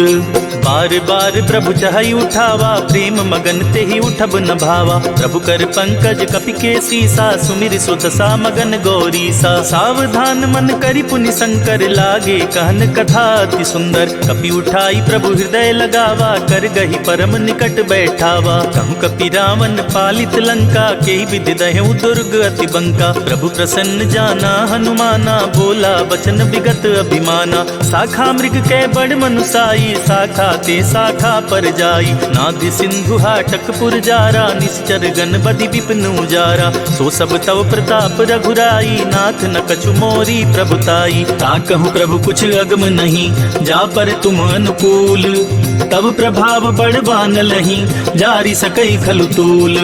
बार बार प्रभु चहई उठावा, प्रेम मगन ते ही उठब न भावा। प्रभु कर पंकज कपि के सीसा, सुमिर सुत सा मगन गौरीसा। सावधान मन करि पुनि शंकर, लागे कहन कथा अति सुंदर। कपि उठाई प्रभु हृदय लगावा, कर गही परम निकट बैठावा। कहूँ कपि रावण पालित लंका, के विधि दहेउ दुर्ग अति बंका। प्रभु प्रसन्न जाना हनुमाना, बोला बचन विगत अभिमाना। शाखा मृग के बड़ मनुसाई, शाखा ते शाखा पर जाई। नादि सिंधु हाटक पुरजारा, निश्चर गण बधि विपिन उजारा। सो सब तव प्रताप रघुराई, नाथ न कछु मोरी प्रभुताई। ताकहु प्रभु कुछ अगम नहीं, जा पर तुम अनुकूल। तब प्रभाव बड़वान लही, जारी सकई खलु तूल।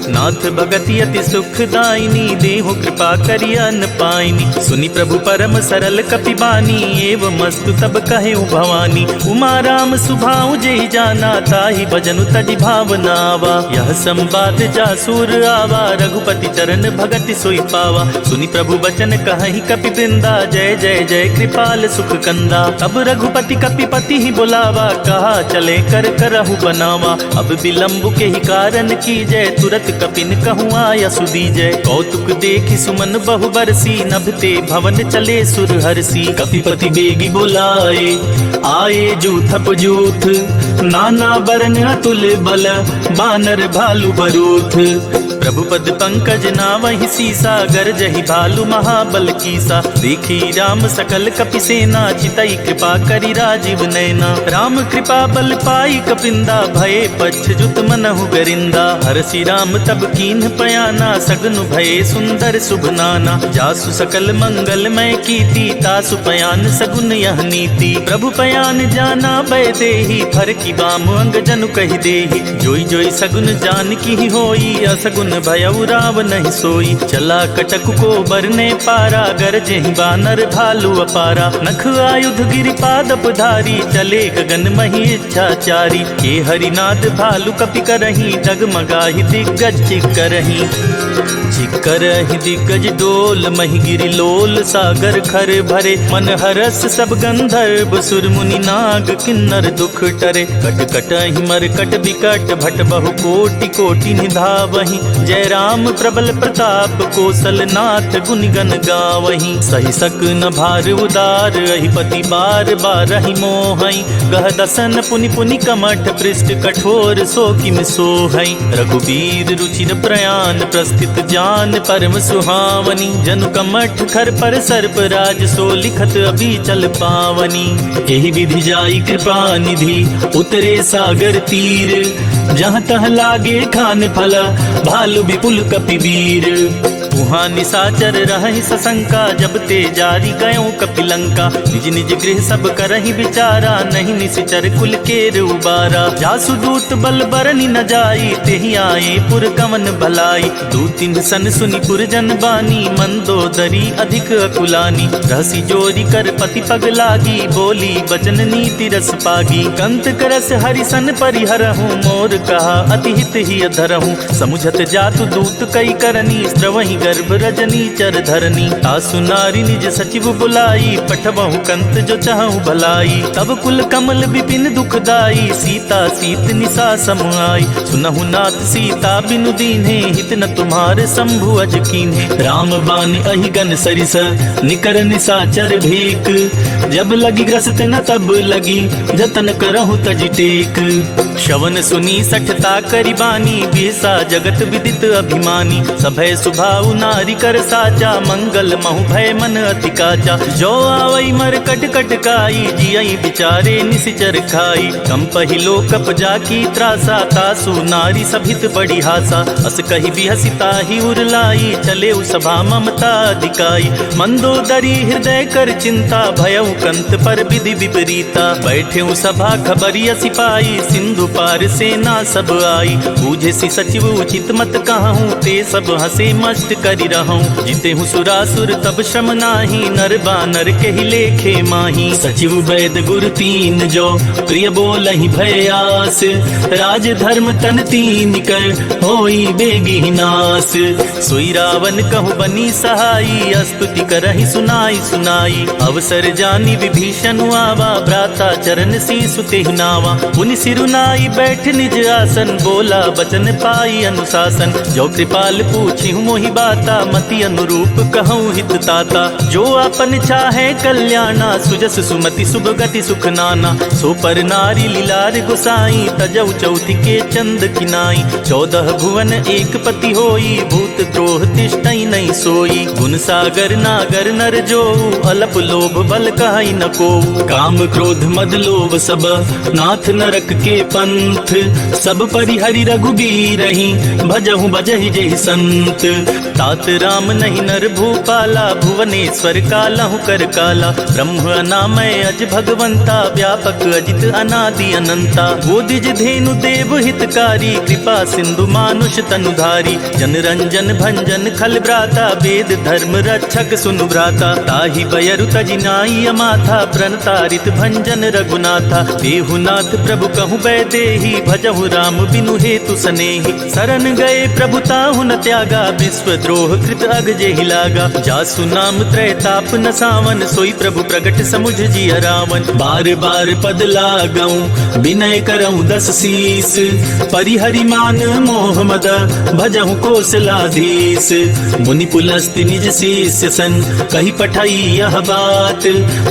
नाथ भगति अति सुखदायिनी, देहु कृपा करि अन पाइनी। सुनि प्रभु परम सरल कपि बानी, एवं मस्तु तब कहेउ भवानी। उमा राम सुभाउ जेहि जाना, ताहि भजनु तजि भावनावा। यह संवाद जासुर आवा, रघुपति चरण भगति सोई पावा। सुनि प्रभु बचन कहहि कपि वृंदा, जय जय जय कृपाल सुख कंदा। अब रघुपति कपिपति ही बुलावा, कहा चले कर करहु बनावा। अब विलंब के ही कारण की जय, तुरत कपिन कहूँ आया सुदीजय। कौतुक देखि सुमन बहु बरसी, नभते भवन चले सुर हरसी। कपिपति बेगी बुलाए, आए जूथप जूथ। नाना बरन अतुल बल, बानर भालु बरूथ। प्रभु पद पंकज नावहि सीसा, गरजहि भालु महाबल कीसा। देखी राम सकल कपि सेना, चितई कृपा करि राजीव नैना। राम कृपा बल पाई कपिंदा, भये पच्छजुत मनहु गरिंदा। हरसि राम तब कीन्ह पयाना, सगनु भये सुंदर शुभ नाना। जासु सकल मंगल मय कीर्ति, तासु पयान सगुन यह नीति। प्रभु पयान जाना भय देहि, फर की बाम अंग जनु कहि देहि। जोई जोई सगुन जान की होई, असगुन भयउ राव नहीं सोई। चला कटक को बरने पारा, गरजेहि बानर भालू अपारा। नख आयुध गिरिपादप धारी, चले गगन मही इच्छाचारी। के हरिनाद भालु कपि करही, डगमगाहि दिग्गज चिक्करही। चिक्करहि दिग्गज डोल, मही गिरि लोल सागर खर भरे। मन हरस सब गंधर्व, सुर मुनि नाग किन्नर दुख टरे। कट कटहि मरकट बिकट, भट बहु कोटि कोटि निधावहि। जय राम प्रबल प्रताप, कौशल नाथ गुनि गन गावहि। सहि सक न भार उदार, अहिपति बार बारहि मोहई। गह दसन पुनि पुनि कमठ, पृष्ठ कठोर सो किम सोहई। रघुबीर रुचिर प्रयाण, प्रस्थित जान परम सुहावनी। जनु कमठ खर पर सर्प राज, सो लिखत अभी चल पावनी। एहि विधि जाई कृपा निधि, उतरे सागर तीर। जहाँ तह लागे खान फल, भालु विपुल कपिवीर। वहाँ निशाचर रहहि सशंका, जब ते जारी गयों कपिलंका। निज निज गृह सब करहि विचारा, नहीं निश्चर कुल केर उबारा। जासु दूत बल बरनि न जाई, तेहि आए पुर कवन भलाई। दूतिन सन सुनि पुरजन बानी, मंदोदरी अधिक अकुलानी। रहसी जोरी कर पति पग लागी, बोली बचन नीति रस पागी। कंत करस हरिसन परिहरहूँ, मोर कहा अति हित ही अधरहूँ। समुझत जातु दूत कई करनी, स्त्रवहि गर्भ रजनी चर धरनी। तासु नारी निज सचिव बुलाई, पठबहु कंत जो चाहूं भलाई। तब कुल कमल विपिन दुखदाई, सीता सीत निसा समुआई। सुनहु नाथ सीता बिनु दीन्हे, हित न तुम्हारे शंभु अज कीन्हे। राम बान अहिगन सरिस, निकर निसाचर भेक। जब लगी ग्रस्त न तब लगी, जतन करहु तज टेक। श्रवण सुनी सठता करिबानी, बिहसा जगत विदित अभिमानी। सभय सुभाउ नारी कर साचा, मंगल महु भय मन अति काचा। जो आवई मर कट कटकाई, जियई बिचारे निसिचर खाई। कंपहि लोकप जाकी त्रासा, तासु नारी सभित बड़ी हासा। अस कहि बिहसिता ही उरलाई, चले सभा ममता दिकाई। मंदोदरी हृदय कर चिंता, भयउ कंत पर विधि विपरीता। बैठे सभा खबरिया सिपाही, सिंधु पार सेना सब आई। बूझे सी सचिव उचित मत कहूँ, ते सब हंसे मस्त करि रहूं। जिते हूँ सुरासुर तब श्रम नाही, नर बानर के ही लेखे माही। सचिव वैद गुरु तीन जो, प्रिय बोलहि भय आस। राज धर्म तन तीन कर, होई बेगी नास। सोई रावण कहु बनी सहाई, स्तुति करहि सुनाई सुनाई। अवसर जानी विभीषण आवा, भ्राता चरण शीसु तेहि नावा। पुनि सिरुनाई बैठ निज आसन, बोला बचन पाई अनुशासन। जो कृपाल पूछी मोहि बाता, मति अनुरूप कहूँ हित ताता। जो अपन चाहे कल्याणा, सुजस सुमति शुभ गति सुख नाना। सो पर नारी लीलार गुसाई, तजौ चौथि के चंद किनाई। 14 भुवन एक पति होई, भूत द्रोह तिष्ठई नहीं सोई। गुण सागर नागर नर जो, अलप लोभ बल कहाई न को। काम क्रोध मद लोभ सब, नाथ नरक के पंथ। सब परिहरि रघुबीरहि, भजहु बजहि जेहि संत। तात राम नहीं नर भूपाला, भुवनेश्वर कालहु कर काला। ब्रह्म अनामय अज भगवंता, व्यापक अजित अनादि अनंता। गोदिज धेनु देव हितकारी, कृपा सिंधु मानुष तनुधारी। जन रंजन भंजन खल भ्राता, वेद धर्म रक्षक सुनु भ्राता। ताहि बयरु तजि नाई अमाथा, प्रणतारित भंजन रघुनाथा। देहुनाथ प्रभु कहु बैदेही, भजहु राम बिनु हेतु सनेही। शरण गए प्रभु ताहु न त्यागा, विश्वद्रोह कृत अग जेहि लागा। जासु नाम त्रैताप न सावन, सोई प्रभु प्रगट समुझ जिय रावण। बार बार पद लागऊं, विनय करऊं 10 शीस। परिहरि मान मोह मद, भजहु कौशलाधीश। मुनि पुलस्त्य निज शिष्य सन, कही पठाई यह बात।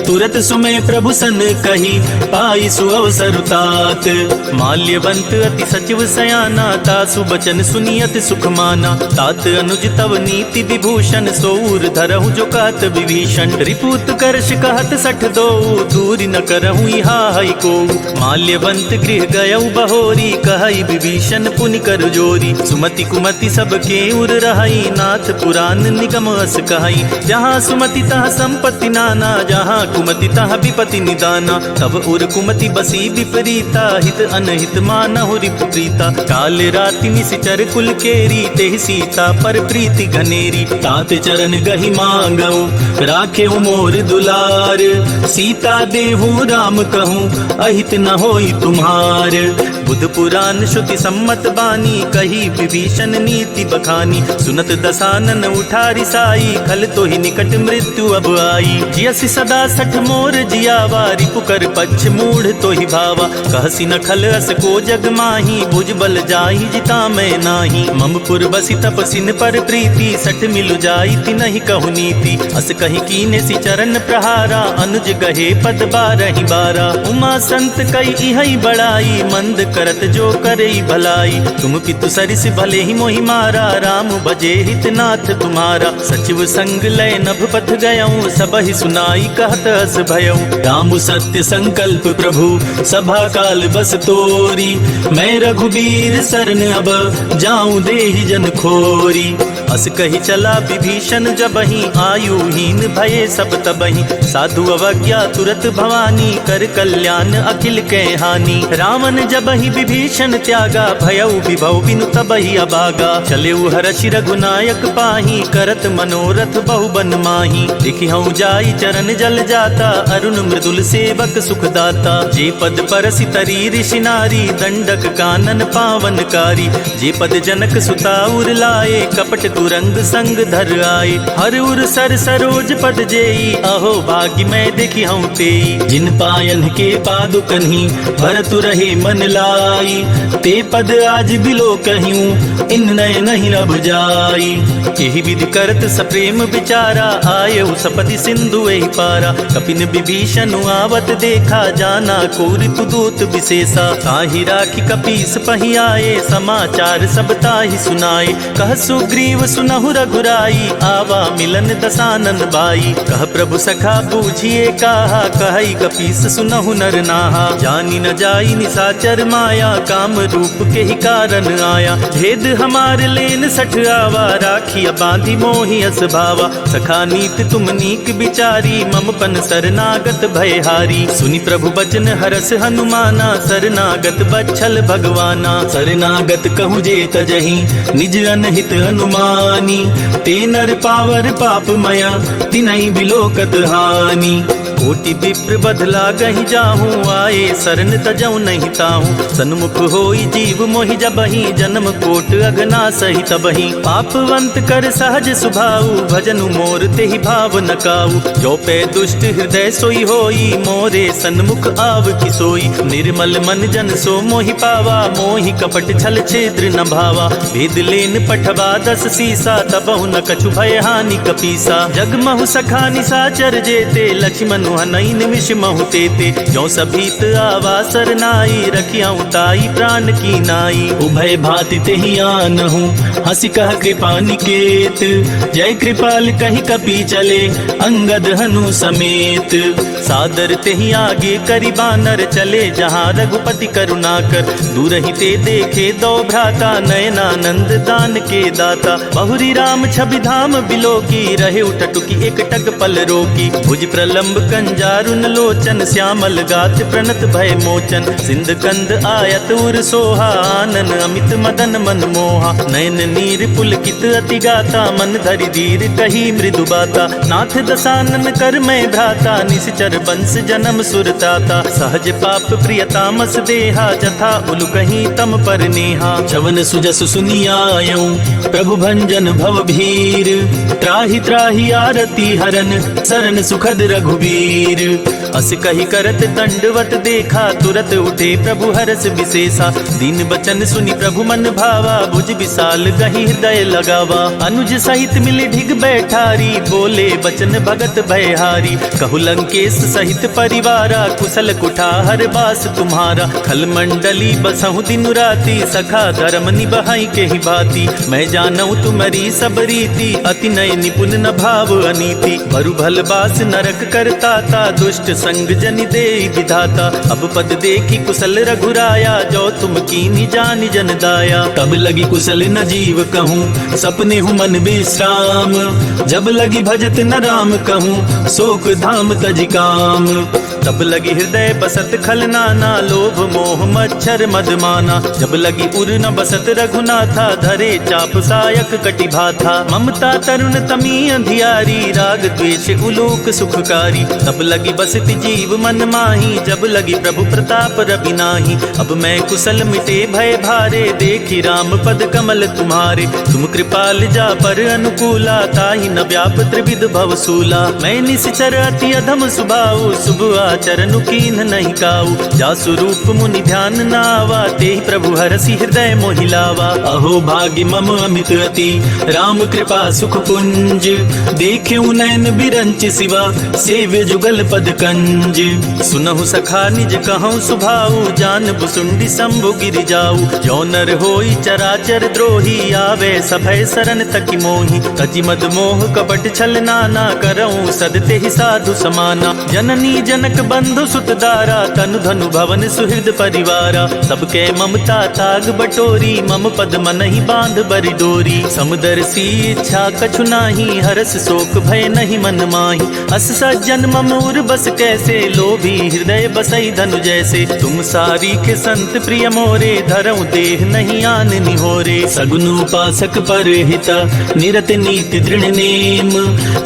तुरत सुमय प्रभु सन कही, पाई सुअवसर तात। माल्यवंत अति सचिव सयाना, तासु बचन सुनियत सुख माना। तात अनुज तव भव नीति विभूषण सोऊर धरहु जो कहत विभीषण रिपुत कर्ष कहत सठ दो दूरी न करहु इहा हई को माल्यवंत गृह गयउ बहोरी कहई विभीषण पुनि कर जोरी सुमति कुमति सबके उर रहई नाथ पुराण निगम अस कहई जहाँ सुमति तहाँ संपत्ति नाना जहाँ कुमति तहाँ विपति निदाना तब उर कुमति बसी विपरीता हित अनहित मानहु रिपु प्रीता काल राति निशिचर कुल केरी तेहि सीता पर प्रीति घनेरी तात चरण गहि मांगऊ राखे मोर दुलार सीता देहु राम कहूँ अहित न होई तुम्हार बुध पुराण श्रुति सम्मत बानी कही विभीषण नीति बखानी सुनत दसानन उठारी साई खल तो ही निकट मृत्यु अब आई जियसि सदा सठ मोर जियावा रिपुकर पक्ष मूढ़ तो ही भावा कहसी न खल अस को जग माही भुज बल जाही जिता मैं नाही ममपुर बसी तपसिन पर प्रीति सठ मिलु जाई ति नहीं कहु नीति अस कही कीने सि चरण प्रहारा अनुज गहे पद बारहि बारा उमा संत कई इहई बड़ाई मंद करत जो करई भलाई तुम पितु सरिस भले ही मोहि मारा राम भजे हित नाथ तुम्हारा सचिव संग लय नभ पथ गयऊँ सब ही सुनाई कहत अस भयऊँ राम सत्य संकल्प प्रभु सभा काल बस तोरी मैं रघुबीर सरन अब जाऊं देहि जन खोरी अस कही चला विभीषण जबहि आयुहीन भये सब तबहि साधु अवज्ञा तुरत भवानी कर कल्याण अखिल के हानि रामन जबहि विभीषण त्यागा भयउ विभव बिनु तबहि अभागा चलेउ हरषि रघुनायक पाही करत मनोरथ बहु बन माही लिखिहउ जाई चरण जल जाता अरुण मृदुल सेवक सुखदाता जे पद परसि तरी ऋषि नारी दंडक कानन पावनकारी जे पद जनक सुता उर लाए कपट तुरंग संग धर आए हर उर सर सरोज पद जेई अहो भाग्य मैं देखी हूँ तेई जिन पायन के पादुकन्ही भरतु रहे मन लाई ते पद आज बिलो कहियूं इन नय नहीं रब जाई यही विधि करत सप्रेम विचारा आये सपति सिंधु एहि पारा कपिन विभीषण आवत देखा जाना कोरि तु दूत विशेषा ताहि राखी कपीस पहि आए समाचार सब ताहि सुनाए कह सुग्रीव सुनहु रघुराई आवा मिलन दसानन बाई कह प्रभु सखा बूझिए काहा कहई कपीस सुनहु नर नाहा जानी न जाई निसाचर माया काम रूप के ही कारण आया भेद हमार लेन सठ आवा राखी बांधी मोहि अस भावा सखा नीत तुम नीक बिचारी मम पन शरणागत भयहारी सुनि प्रभु बचन हरस हनुमाना शरणागत बच्छल भगवाना शरणागत कहु जे तजहि निज अनहित हनुमानी ते नर पावर पाप मया तिनहि बिलोकत हानि कोटि विप्र बदला गहि जाहूँ आए शरण तजऊ नहीं ताहूँ सन्मुख होई जीव मोहि जबहि जन्म कोट अगना सही तबहि पापवंत कर सहज सुभाऊ भजनु मोर तेहि भाव नकाऊ जो पे दुष्ट हृदय सोई होई मोरे सन्मुख आव किसोई निर्मल मन जन सो मोहि पावा मोहि कपट छल छेद्र न भावा भेद लेन पठवा दस सीसा तबहु न कछु भय हानि कपीसा जगमहु सखा निसाचर जेते लक्ष्मण हनई निमिष महु तेते जो सभीत आवा सरनाई रखियाऊं ताई प्राण की नाई उभय भाति तेहि आनहु हंसी कह कृपा निकेत जय कृपाल कहि कपि चले अंगद हनु समेत सादर तेहि आगे करि बानर चले जहाँ रघुपति करुणाकर दूर ही ते देखे दो भ्राता नयनानंद दान के दाता बहुरी राम छवि धाम बिलोकी रहे उठटुकी एक टक पल रोकी भुज प्रलंब कंजारुन लोचन श्यामल गात प्रणत भय मोचन सिंध कंद आयत उर सोहा आनन अमित मदन मन मोहा नयन नीर पुलकित अति गाता मन धरि धीर कही मृदु बाता नाथ दसानन कर मैं भ्राता निश्चर बंस जन्म सुरताता सहज पाप प्रियतामस देहा जथा उलु कहीं तम पर नेहा चवन सुजस सुनियायऊं प्रभु भंजन भव भीर त्राहि त्राहि आरती हरन सरन सुखद रघुबीर वीर। अस कही करत दंडवत देखा, तुरत उठे प्रभु हरस विशेषा। दीन बचन सुनि प्रभु मन भावा, भुज विशाल गही हृदय लगावा। अनुज सहित मिली ढिग बैठारी, बोले बचन भगत भयहारी। कहु लंकेश सहित परिवारा, कुशल कुठार बास तुम्हारा। खल मंडली बसहु दिन राति, सखा धर्म निबहाई के ही भांति। मैं जानऊ तुम्हारी सब रीति, अति नय निपुण न भाव अनीति। बरु भल बास नरक करता था, दुष्ट संग जनि दे विधाता। अब पद देखी कुशल रघुराया, जो तुम कीनी जानि जन दाया। तब लगी कुशल न जीव कहूँ, सपने हूँ मन विश्राम। जब लगी भजत न राम कहूँ, शोक धाम तज काम। तब लगी हृदय बसत खल नाना, लोभ मोह मच्छर मदमाना। जब लगी उर न बसत रघुनाथा, धरे चाप सायक कटिभाथा। ममता तरुण तमी अंधियारी, राग द्वेष उलोक सुखकारी। तब लगी बसति जीव मन माही, जब लगी प्रभु प्रताप रवि नाही। अब मैं कुशल मिटे भय भारे, देखी राम पद कमल तुम्हारे। तुम कृपाल जा पर अनुकूला, ताहि न व्याप त्रिविध भवसूला। मैं निश्चर अति अधम सुभाऊ, शुभ आचरण कीन नहीं काऊ। जासु रूप मुनि ध्यान नावा, तेहि प्रभु हरसि हृदय मोहिलावा। अहो भाग्य मम अमित अति, राम कृपा सुख पुंज। देखेउ नयन बिरंच सिवा, सेव्य जुगल पद कंज। सुनहु सखा निज कहूँ सुभाऊ, जान बुसुंडी शंभु गिरि जाऊ। जो नर होई चराचर द्रोही, आवे सभय शरण तकी मोहि। तजि मद मोह कपट छल नाना, करऊँ सदते ही साधु समाना। जननी जनक बंधु सुत दारा, तनु धनु भवन सुहृद परिवारा। सबके ममता ताग बटोरी, मम पद मन ही बांध बरि डोरी। समदर्शी इच्छा कछु नाही, हरस शोक भय नहीं मन माही। अस सज्जन मम उर बस कैसे, लोभी हृदय बसई धनु जैसे। तुम सारी के संत प्रिय मोरे, धरऊं देह नहीं आन निहोरे। सगुन उपासक पर हिता, निरत नीति दृढ़ नेम।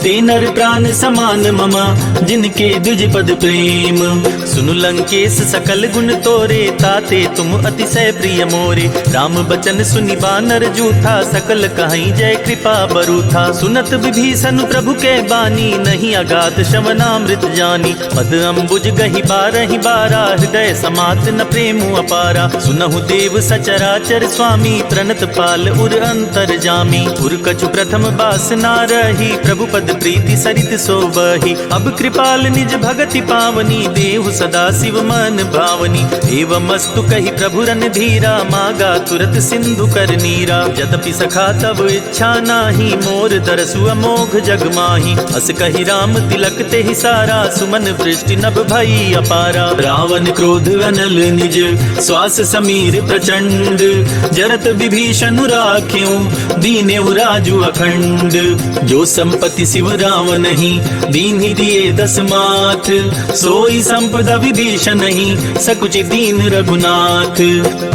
ते नर प्राण समान ममा, जिनके द्विज पद प्रेम। सुनु लंकेश सकल गुण तोरे, ताते तुम अतिशय प्रिय मोरे। राम बचन सुनि बानर जूठा, सकल कहीं जय कृपा बरूथा। सुनत विभीषण प्रभु के बानी, नहीं अगाध श्रवणामृत जानी। पद अम्बुज गही बारहि बारा, हृदय समात न प्रेम अपारा। सुनहु देव सचराचर स्वामी, प्रणत पाल उर अंतर जामी। उर कछु प्रथम बास ना रही, प्रभु पद प्रीति सरित सोबही। अब कृपाल निज भगति पावनी, देहु सदा शिव मन भावनी। एवं मस्तु कही प्रभु रणधीरा, मागा तुरत सिंधु कर नीरा। यद्यपि सखा तब इच्छा नाही, मोर दरसु अमोघ जग माही। अस कही राम तिलक ते ही सारा, सुमन वृष्टि नभ भई अपारा। रावण क्रोध अनल निज, श्वास समीर प्रचंड। जरत विभीषण राख्यों, दीनेउ राजु अखंड। जो संपत्ति शिव राम नहीं, दीन ही दिए दस माथ। सोई संपदा विभीषण नहीं, सकुचि दीन रघुनाथ।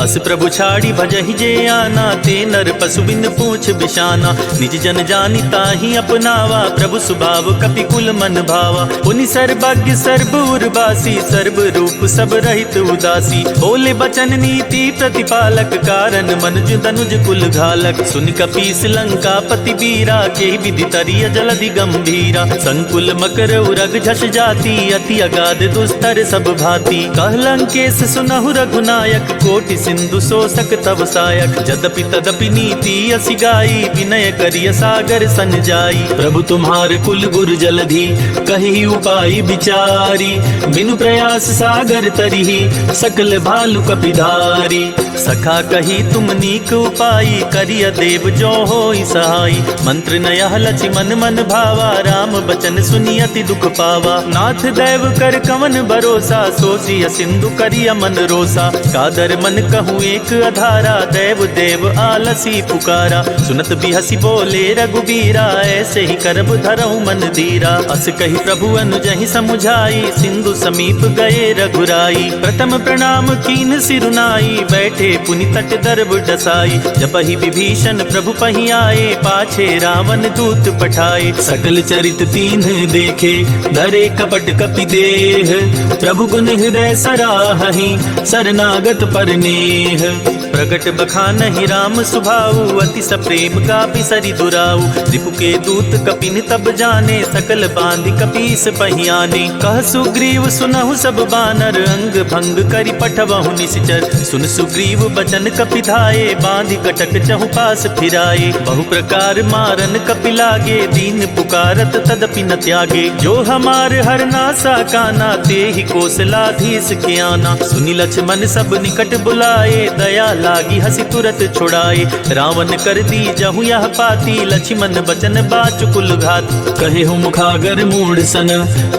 अस प्रभु छाड़ी भजहि जे आना, ते नर पशु बिन पूछ बिशाना। निज जन जानि ताहि अपनावा, प्रभु सुभाव कपि कुल मन भावा। पुनि सर्वज्ञ सर्व उर्वासी, सर्व रूप सब रहित उदासी। बोले बचन नीति प्रतिपालक, कारण मनुज तनुज कुल घालक। सुनि कपीस लंका पति बीरा, के विधि तरिय जलधि गंभीरा। संकुल मकर उरग झस जाति, अति अगाध दुस्तर सब भांति। कह लंकेश सुनहु रघुनायक, कोटि सिंधु शोषक तव सायक। यद्यपि तदपि नीति असि गाई, विनय करिय सागर सन जाई। प्रभु तुम्हार कुल गुर जलधि, कही उपाय विचारी। बिनु प्रयास सागर तरिहि, सकल भालु कपिधारी। सखा कही तुम नीक उपाय, करिय देव जो होई सहाय। मंत्र नयह लचि मन मन भावा, राम बचन सुनि अति दुख पावा। नाथ दैव कर कवन भरोसा, सोचिय सिंधु करिय मन रोसा। कादर मन कहूँ एक अधारा, देव देव आलसी पुकारा। सुनत बिहसी बोले रघुबीरा, ऐसे ही करब धरऊं मन धीरा। अस कही प्रभु अनुजहि समुझाई, सिंधु समीप गए रघुराई। प्रथम प्रणाम कीन सिरुनाई, बैठे पुनि तट दर्ब डसाई। जपहि विभीषण प्रभु पहि आए, पाछे रावण दूत पठाए। सकल चरित तीन देखे, धरे कपट कपि दे। देह, प्रभु गुण हृदय सराहहि, शरणागत पर नेह। प्रगट बखानहि राम सुभाऊ, अति सप्रेम का बिसरि दुराऊ। रिपु के दूत कपिन तब जाने, सकल बांधि कपीस पहियाने। कह सुग्रीव सुनहु सब बानर, अंग भंग करि पठवहु निश्चर। सुन सुग्रीव बचन कपि धाये, बांधि कटक चहु पास फिराए। बहु प्रकार मारन कपि लागे, दीन पुकारत तदपि न त्यागे। जो हमार हरनासा काना, तेहि कौशलाधीश के आना। सुनि लक्ष्मण सब निकट बुलाए, दया लागी हसी तुरत छुड़ाए। रावण कर दी जहु यह पाती, लक्ष्मण बचन बाचुकुल घात। कहे हूँ मुखागर मूढ़ सन,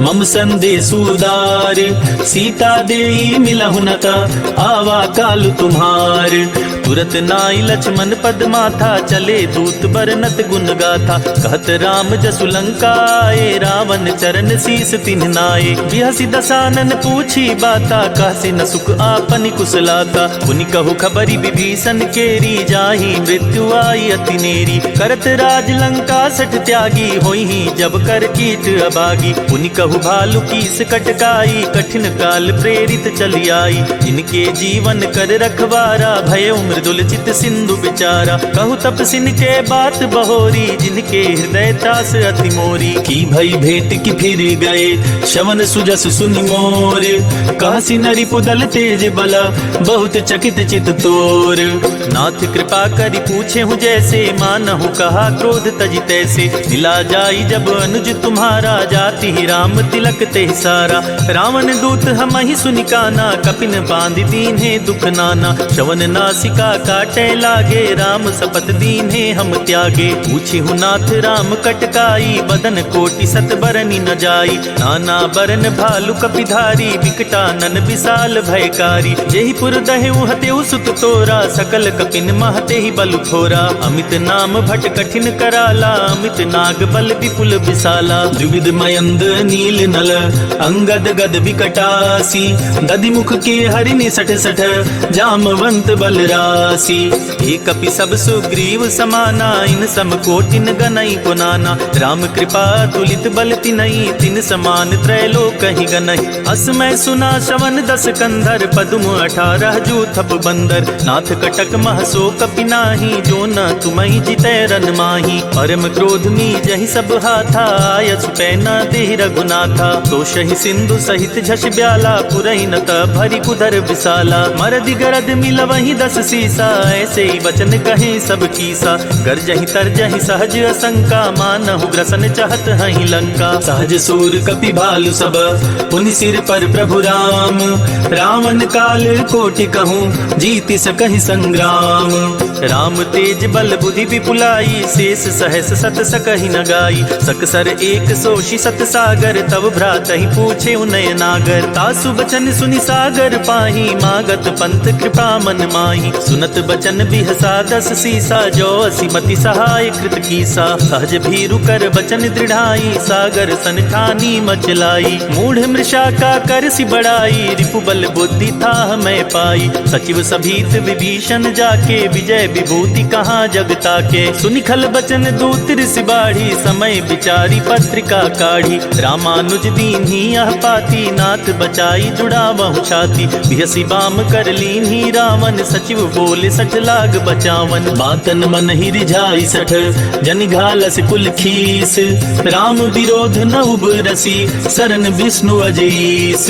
मम संदेश उदार। सीता देई मिलहु नता, आवा काल तुम्हार। तुरत नाई लक्ष्मण पद माथा, चले दूत बरनत गुण गाथा। कहत राम जसु लंका आए, रावण चरण शीस तिन्ह नाए। बिहसी दसानन पूछी बाता, कहसी न सुख आपनि कुशलाता। पुनि कहु खबरी विभीषण केरी, जाहि मृत्यु आई अति नेरी। करत राज लंका सठ त्यागी, होई जब कर कीट अबागी। पुनि कहु भालु कीस कटकाई, कठिन काल प्रेरित चली आई। इनके जीवन कर रखवारा, भय मृदुल चित सिंधु विचारा। कहु तपसिन के बात बहोरी, जिनके हृदय त्रास अति मोरी। की भई भेंट की फिर गए, शवन सुजस सुनि मोर। कहसी नरि पुदल तेज बला, बहुत चकित चित तोर। नाथ कृपा करि पूछे हूँ जैसे, मानहु कहा क्रोध तजि तैसे। मिला जाई जब अनुज तुम्हारा, जाति ही राम तिलक ते सारा। रावण दूत हम ही सुनि काना, कपिन बांधि दीन्हे दुख नाना। श्रवण नासिका काटे लागे, राम सपत दीन्हे हम त्यागे। पूछे हूँ नाथ राम कटकाई, बदन कोटि सत बरनि न जाई। नाना बरन भालु कपिधारी, विकटानन विशाल भयकारी। जेहि पुर दहेउ हतेउ सुत तोरा, सकल कपिन महते ही बल थोरा। अमित नाम भट कठिन कराला, अमित नाग बल विपुल विशाला। द्विविध मयंद नील नल, अंगद गद विकटासी। दधिमुख के हरिनि सठ सठ, जामवंत बल रासी। एक कपि सब सुग्रीव समाना, इन सम कोटिन गनई पुनाना। राम कृपा तुलित बल तिनई, तिन समान त्रैलोक ही गनई। असमय सुना श्रवण दस कंधर, पदुम 18 जूथप बंदर। नाथ कटक महसो कपि नाही, जो न तुमहि जितै रन माही। परम क्रोध में जहि सब हाथा, आयस पैना देहि रघुनाथा। तो शहि सिंधु सहित झस ब्याला, पुरहि न त भरि कुधर विशाला। मरदि गरद मिलवहि 10 सीसा, ऐसे ही वचन कहे सब कीसा। गरजहि तरजहि सहज असंका, मानहु ग्रसन चाहत हहि लंका। सहज सूर कपि भालु सब, पुनि सिर पर प्रभु राम। रावण काल कोटि कहूँ, जीति सकहि संग्राम। राम तेज बल बुद्धि विपुलाई, शेष सहस सत सकहि न गाई। सकसर एक सोषि सत सागर, तब भ्रातहि पूछे उनय नागर। तासु बचन सुनि सागर पाही, मागत पंथ कृपा मन माही। सुनत बचन बिहसा 10 सीसा, जो असिमति सहाय कृत कीसा। सहज भीरु कर बचन दृढ़ाई, सागर सन ठानी मचलाई। मूढ़ मृषा का कर सि बड़ाई, रिपु बल बुद्धि था मैं पाई। सचिव सभीत विभीषण जाके, विजय विभूति कहाँ जगता के। सुनिखल बचन दूत ऋषि बाढ़ी, समय विचारी पत्रिका काढ़ी। रामानुज दीन्ही यह पाती, नाथ बचाई जुड़ावहु छाती। बिहसी बाम कर लीन्ही रावण, सचिव बोले सठ लाग बचावन। बातन मन ही रिझाई सठ, जनि घालस कुल खीस। राम विरोध न उबरसी, शरण विष्णु अजीस।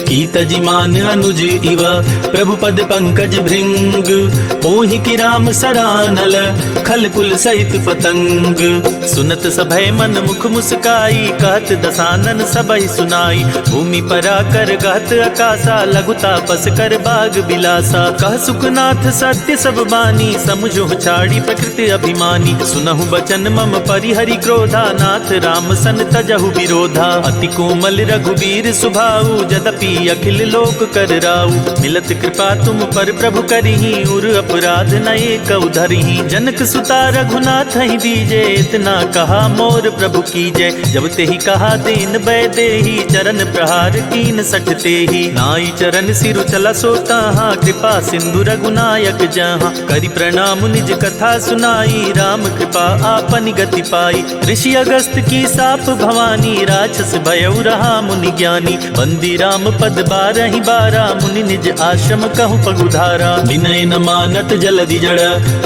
की तजि मान अनुज इव, प्रभु पद पंकज भृंग। ओहि की राम सरानल, खल कुल सहित पतंग। सुनत सभय मन मुख मुस्काई, कहत दसानन सबहि सुनाई। भूमि परा कर गहत आकाशा, लघु तापस कर बाग बिलासा। कह सुखनाथ सत्य सब बानी, समुझो छाड़ी प्रकृति अभिमानी। सुनहु बचन मम परिहरि क्रोधा, नाथ राम सन तजहु विरोधा। अति कोमल रघुबीर सुभाऊ, जदपि अखिल लोक कर राऊ। मिलत कृपा तुम पर प्रभु करिहि, उर अपराध नये कउ धरिहि। जनक सुता रघुनाथ ही दीजे, इतना कहा मोर प्रभु कीजय। जब तेहि कहा दीन बै देहि, चरण प्रहार कीन सठ तेहि। नाई चरण सिरु चला सोता, कृपा सिंधु रघुनाय रघुनायक जहाँ, करि प्रणाम निज कथा सुनाई, राम कृपा आपन गति पाई। ऋषि अगस्त की साप भवानी, राक्षस भयउ रहा मुनि ज्ञानी, बंदी राम पद बारहि बारा, मुनि निज आश्रम कहु पगुधारा। विनय न मानत जलधि जड़,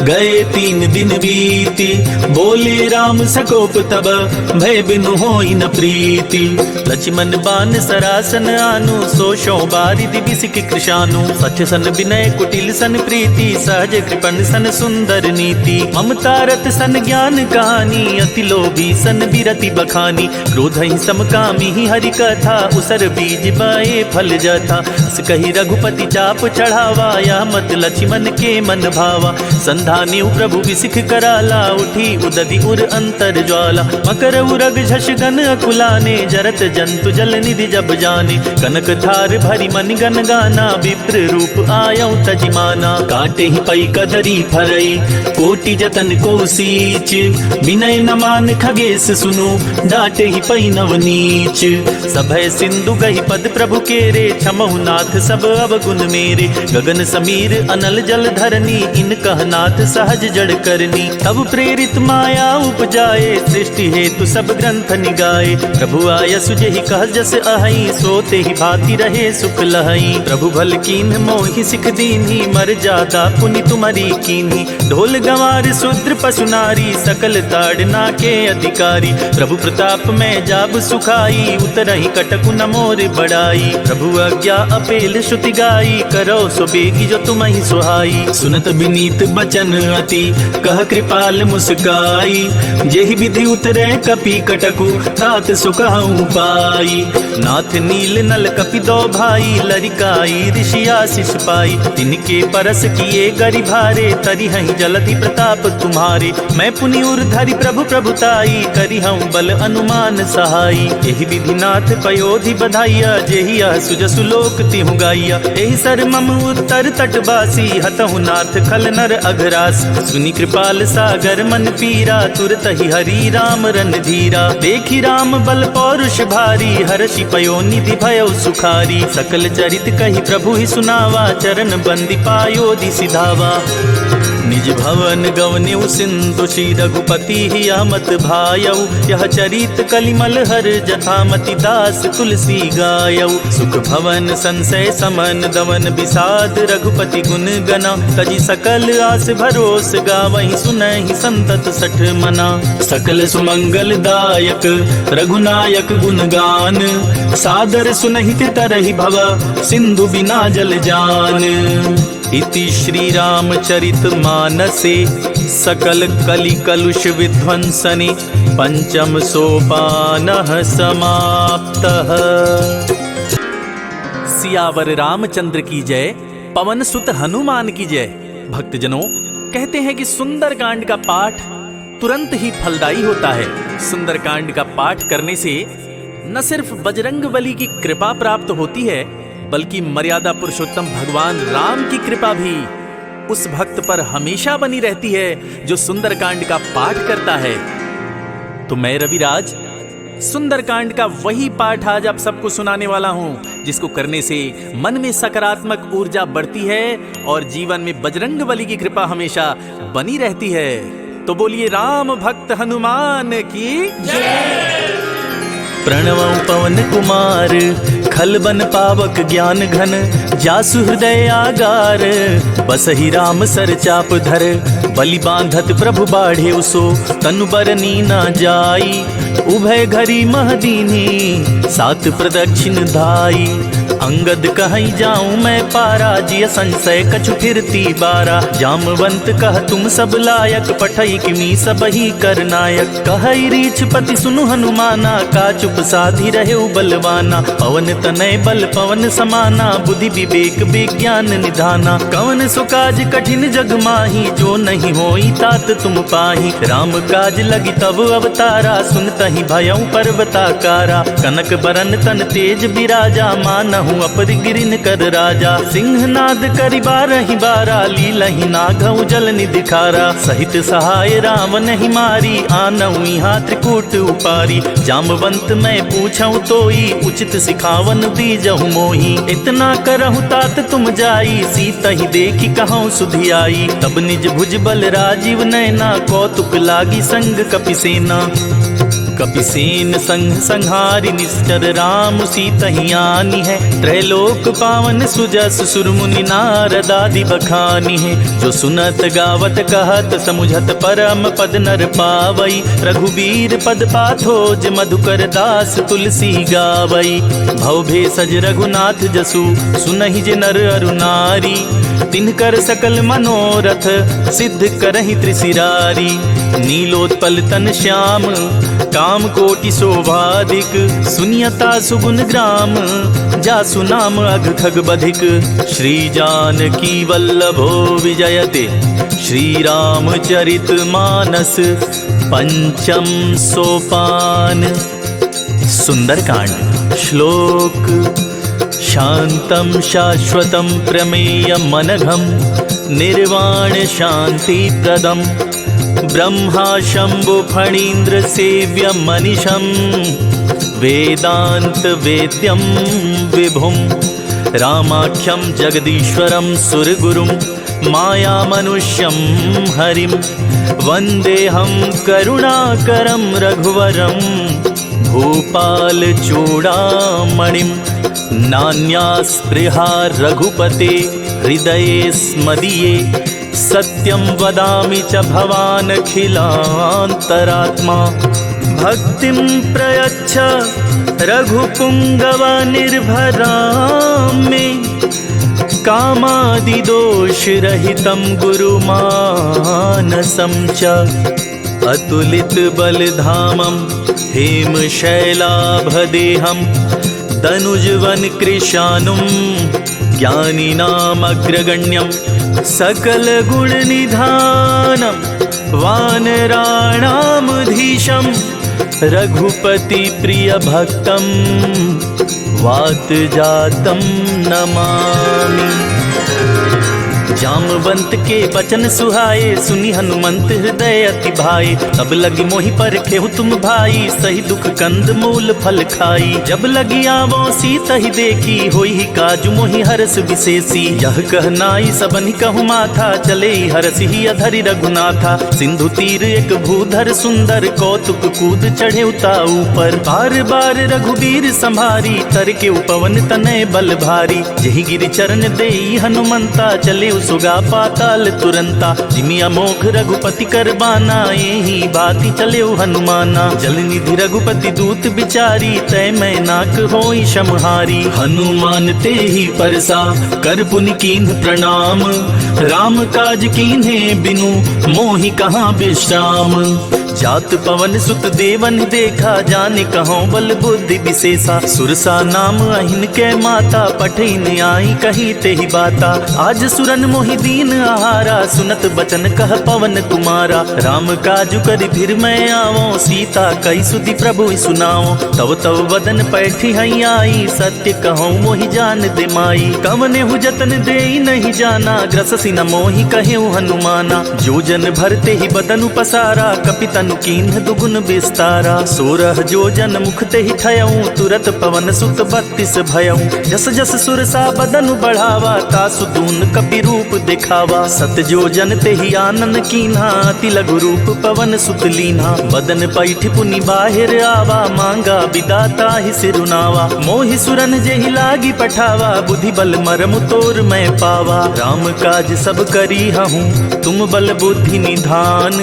गए 3 दिन बीती, बोले राम सकोप तब, भय बिनु होई न प्रीति। लक्ष्मण बान सरासन आनु, सोशो बारिधि बिसिक कृशानु, सच सन विनय कुटिल सन प्रीति, सहज कृपण सन सुंदर नीति। ममता रत सन ज्ञान कहानी, अति लोभी सन बिरति बखानी, क्रोध ही समकामी ही हरि कथा, उसर बीज बाए फल जथा। कही रघुपति चाप चढ़ावा, या मत लक्ष्मण के मन भावा। संधान्यु प्रभु बिसिख कराला, उठी उदधि उर अंतर ज्वाला। मकर उरग झष गन अकुलाने, जरत जंतु जल निधि जब जाने। कनक थार भरी मन गन गाना, विप्र रूप आयऊ तजिमाना। काटे ही पई कदरी फरई, कोटि जतन को सींच, विनय न मान खगेश सुनु, डांटे ही पई नवनीच। सभय सिंधु गही पद प्रभु केरे, क्षमहु नाथ सब अवगुण मेरे। गगन समीर अनल जल धरनी, इन कहनाथ सहज जड़ करनी। तब प्रेरित माया उपजाए, सृष्टि हेतु सब ग्रंथ निगाए। प्रभु आय सुजहि कह जस अहई, सोते ही भांति रहे सुख लहई। प्रभु भल कीन्ह मोहि सिख दीन्ही, मर जादा पुनि तुम्हारी कीन्ही। ढोल गंवार शूद्र पशु नारी, सकल ताड़ना के अधिकारी। प्रभु प्रताप में जाब सुखाई, उतरहि कटकु न मोर बड़ाई। प्रभु आज्ञा अपेल श्रुति गाई, करो सो बेगी जो तुम्हि सुहाई। सुनत विनीत बचन अति, कह कृपाल मुस्काई। जेहि विधि उतरे कपि कटकु, तात सुखहु पाई। नाथ नील नल कपि दो भाई, लरिकाई ऋषि आशीष पाई। तिनके परस किए गरि भारे, तरिहहि जलधि प्रताप तुम्हारे। मैं पुनि उर धरि प्रभु प्रभुताई, करिहउँ बल अनुमान सहाई। एहि विधि नाथ पयोधि बधाइया, जेहि यह सुजसु लोक तिहु गाइया। एहि सर मम उत्तर तटवासी, हतहु नाथ खल नर अघरास। सुनि कृपाल सागर मन पीरा, तुरत ही हरि राम रन धीरा। देखि राम बल पौरुष भारी, हर्षि पयो निधि भयो सुखारी। सकल चरित कहि प्रभु ही सुनावा, चरण बंदी पायोधि सिधावा। निज भवन गवन्यु सिंधु, श्री रघुपति ही आमत भायऊ। यह चरित कलिमल हर जथामति, दास तुलसी गायऊ। सुख भवन संशय समन दवन, विषाद रघुपति गुण गना। तजि सकल आस भरोस, गावहि सुनहि संतत सठ मना। सकल सुमंगल दायक रघुनायक गुणगान, सादर सुनहित तरहि भव, सिंधु बिना जल जान। इति श्री रामचरित मानसे, सकल कलि कलुष विध्वंसने। पंचम सोपानः समाप्तः। सियावर रामचंद्र की जय, पवन सुत हनुमान की जय। भक्तजनों, कहते हैं कि सुंदरकांड का पाठ तुरंत ही फलदायी होता है। सुंदरकांड का पाठ करने से न सिर्फ बजरंगबली की कृपा प्राप्त होती है, बल्कि मर्यादा पुरुषोत्तम भगवान राम की कृपा भी उस भक्त पर हमेशा बनी रहती है जो सुंदरकांड का पाठ करता है। तो मैं रविराज सुंदरकांड का वही पाठ आज आप सबको सुनाने वाला हूं, जिसको करने से मन में सकारात्मक ऊर्जा बढ़ती है और जीवन में बजरंगबली की कृपा हमेशा बनी रहती है। तो बोलिए राम भक्त हनुमान की जय। प्रणवं पवन कुमार, खल बन पावक ज्ञान घन। जासु हृदय आगार, बसहि राम सर चाप धर। बलि बांधत प्रभु बाढ़े उसो, तनु बरनी न जाई। उभय घरी महदीनी, सात प्रदक्षिण धाई। अंगद कहीं जाऊं मैं पारा, जिय संशय कछु फिरती बारा। जामवंत कह तुम सब लायक, पठई किमी सब ही कर नायक। कहई रीछ पति सुनु हनुमाना, का चुप साधी रहे बलवाना। पवन तनय बल पवन समाना, बुद्धि विवेक विज्ञान निधाना। कवन सुकाज कठिन जग माही, जो नहीं होई तात तुम पाही। राम काज लगी तब अवतारा, सुनतहि भयउ पर्वताकारा। कनक बरन तन तेज बिराजा, मानहु हूँ अपर गिरिन कर राजा। सिंहनाद करि बारहि बारा, लीलहि नागहु जल निधिखारा। सहित सहाय राम नहीं मारी, आनऊ यहाँ त्रिकूट उपारी। जामवंत मैं पूछऊँ तोई, उचित सिखावन दीजहु मोही। इतना करहु तात तुम जाई, सीतहि देखी कहूँ सुधियाई। तब निज भुज बल राजीव नैना, कौतुक लागी संग कपिसेना। कपिसेन संग संहारि निश्चर, राम सीतहि आनी है। त्रैलोक पावन सुजस सुर मुनि नारद आदि बखानी है। जो सुनत गावत कहत समुझत परम पद नर पावई। रघुबीर पद पाथोज मधुकर दास तुलसी गावई। भव भेषज रघुनाथ जसु, सुनहि जे नर अरु नारी। तिनकर सकल मनोरथ, सिद्ध करहि त्रिशिरारी। नीलोत्पल तन श्याम, काम कोटि शोभाधिक। सुनियता सुगुन ग्राम, जासु नाम अघ खग बधिक। श्री जानकी वल्लभो विजयते, श्री रामचरित मानस पंचम सोपान। सुंदरकांड। श्लोक। शांतं शाश्वतं प्रमेयम् अनघं, निर्वाण शांति प्रदम्। ब्रह्मा शंभु फणीन्द्र सेव्यं मनीषं, वेदांत वेद्यं विभुं। रामाख्यं जगदीश्वरं सुरगुरुं, माया मनुष्यं हरिं। वन्देऽहं करुणाकरं रघुवरं, भूपाल चूड़ामणिं। नान्या स्पृहा रघुपते, हृदये स्मदीये। सत्यं वदामि च भवानखिलान्तरात्मा। भक्तिं प्रयच्छ रघुपुङ्गव निर्भरां मे। कामादिदोषरहितं गुरुमानसं च। अतुलितबलधामं हेमशैलाभदेहं, दनुजवन कृशानुं ज्ञानिनामग्रगण्यं। सकल गुण निधानं, वानराणामधीशं। रघुपति प्रिय भक्तं, वात जातं नमामि। जामवंत के बचन सुहाए, सुनि हनुमंत हृदय अति भाए। तब लगी मोहि परखेहु तुम भाई, सही दुख कंद मूल फल खाई। जब लगी आवो सीतहि देखी, होई काजु मोहि हरस विशेषी। यह कहनाई सबनि कहु माथा, चले हरसि ही अधरि रघुनाथा। सिंधु तीर एक भूधर सुंदर, कौतुक कूद चढ़े उता ऊपर। बार बार रघुबीर संभारी, तर के उपवन तनय बल भारी। जहि गिरि चरण देई हनुमंता, चले सुगा पाताल तुरंता। जिमि अमोघ रघुपति कर बाना, यही बाती चले हनुमाना। जल निधि रघुपति दूत बिचारी, तय मैं नाक होई समहारी। हनुमान ते ही परसा, कर पुनि कीन्ह प्रणाम। राम काज कीन्हे बिनु, मोहि कहाँ विश्राम। जात पवन सुत देवन देखा, जाने कहाँ बल बुद्धि विशेषा। सुरसा नाम अहिन के माता, पठिन आई कही ते ही बाता। आज सुरन मोहि दीन आहारा, सुनत बचन कह पवन कुमारा। राम काजु करि फिर मैं आवो, सीता कई सुधि प्रभु सुनाओ। तव तव वदन पैठी हई आई, सत्य कहूँ मोहि जान दे माई। कवने हु जतन देई नहीं जाना, ग्रससि न मोहि कहेउ हनुमाना। जो जन भरते ही बदनु पसारा, कपितनु कीन्ह दुगुन विस्तारा। 16 जो जन मुख ते ही ठयऊँ, तुरत पवन सुत 32 भयऊँ। जस जस सुरसा बदनु बढ़ावा, तासु दून कपि रूप दिखावा। सत जो जन ते ही आनन कीन्हा, अति लघु रूप पवन सुत लीन्हा। बदन पैठ पुनि बाहिर आवा, मांगा विदाता ही सिरुनावा। मोहि सुरन जेहि लागी पठावा, बुद्धि बल मरम तोर मैं पावा। राम काज सब करी हूँ, तुम बल बुद्धि निधान।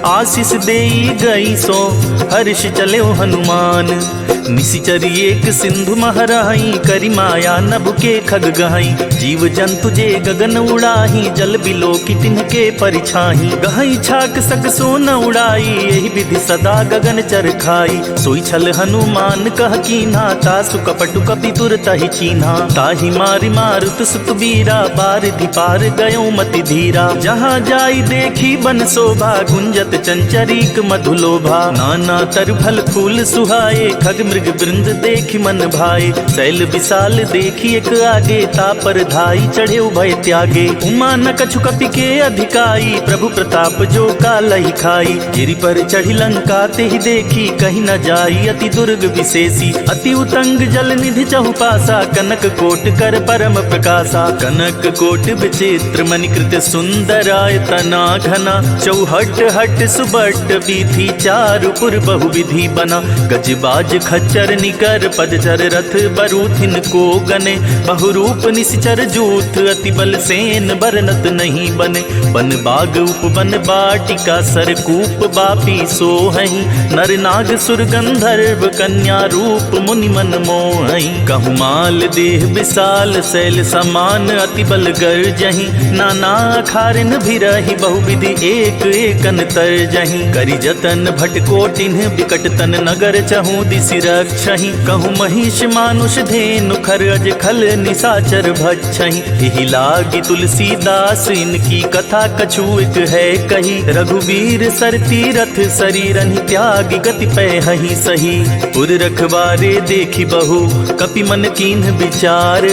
आशीष देई गई सो, हर्ष चले हनुमान। निशिचर एक सिंधु महराही, करी माया नभ के खग गहाई। जीव जंतु जे गगन उड़ाही, जल बिलो की तिनके परिछाही। गहाई छाक सक सो न उड़ाई, यही विधि सदा गगन चर खाई। सोई छल हनुमान कह कीन्हा, तासु कपटु कपि तुरत ही चीन्हा। ताहि मारि मारुत सुत बीरा, बारिधि पार गयो मति धीरा। जहाँ जाई देखी बन शोभा, गुंजत चंचरीक मधुलोभा। नाना तरु फल फूल सुहाए, खग स्वर्ग वृंद देखि मन भाए, शैल विशाल देखी एक आगे, तापर धाई चढ़े उभय त्यागे। उमा न कछु कपि के अधिकाई, प्रभु प्रताप जो कालहि खाई। गिरि पर चढ़ी लंका ते ही देखी, कहीं न जाई अति दुर्ग विशेषी। अति उतंग जल निधि चहुपासा, कनक कोट कर परम प्रकाशा। कनक कोट विचित्र मणिकृत सुंदराय तना घना, चौहट हट सुबट विधि चारु पुर बहुविधि बना। गजबाज खच्चर निकर पदचर रथ बरूथिन को गने, बहुरूप निश्चर जूथ अति बल सेन बरनत नहीं बने। बन बाग उपवन बाटिका सरकूप बापी सोहई, नर नाग सुर गंधर्व कन्या रूप मुनि मन मोहई। कहु माल देह विशाल शैल समान, अति बल गर्जहि नाना अखारिन भिरहि, बहुविधि एक एकन तरजहि। करि जतन भटकोटिन बिकट तन नगर चहु दिसि रक्षहि। कहु महिष मानुष धेनु खर अज खल निशाचर भक्षहि। एहि लागी तुलसीदास इनकी कथा कछु एक है कही। रघुवीर सर तीरथ शरीरन त्यागी गति पैहि सही। उर रखवारे देखी बहु कपि मन कीन्ह विचार,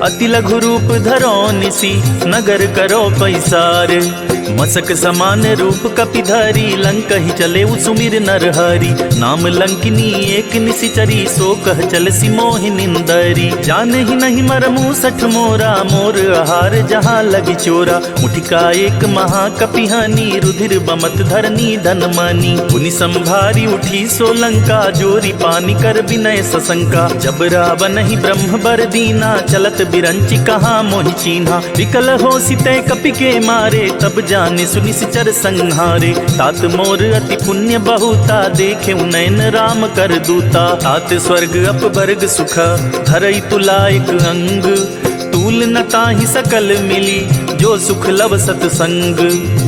अति लघु रूप धरो निसी नगर करो पैसार। मसक समान रूप कपि धरी, लंक ही चले सुमिर नर हरि। नाम लंकिनी एक निशिचरी, सो कह चल सी मोहि निंदरी। जान ही नहीं मरमु सठ मोरा, मोर आहार जहाँ लगी चोरा। मुठिका एक महाकपिहानी, रुधिर बमत धरनी धन मानी। पुनि संभारी उठी सो लंका, जोरी पानी कर विनय सशंका। जब रावण ही ब्रह्म बर दीना, चलत बिरंची कहाँ मोहि चीन्हा। विकल हो सिते कपि के मारे, तब जाने सुनिश्चर संहारे। तात मोर अति पुण्य बहुता, देखे नयन राम कर दूता। तात स्वर्ग अपवर्ग सुख, धरई तुलायक अंग। तूल न ताहि सकल मिली, जो सुख लव सतसंग।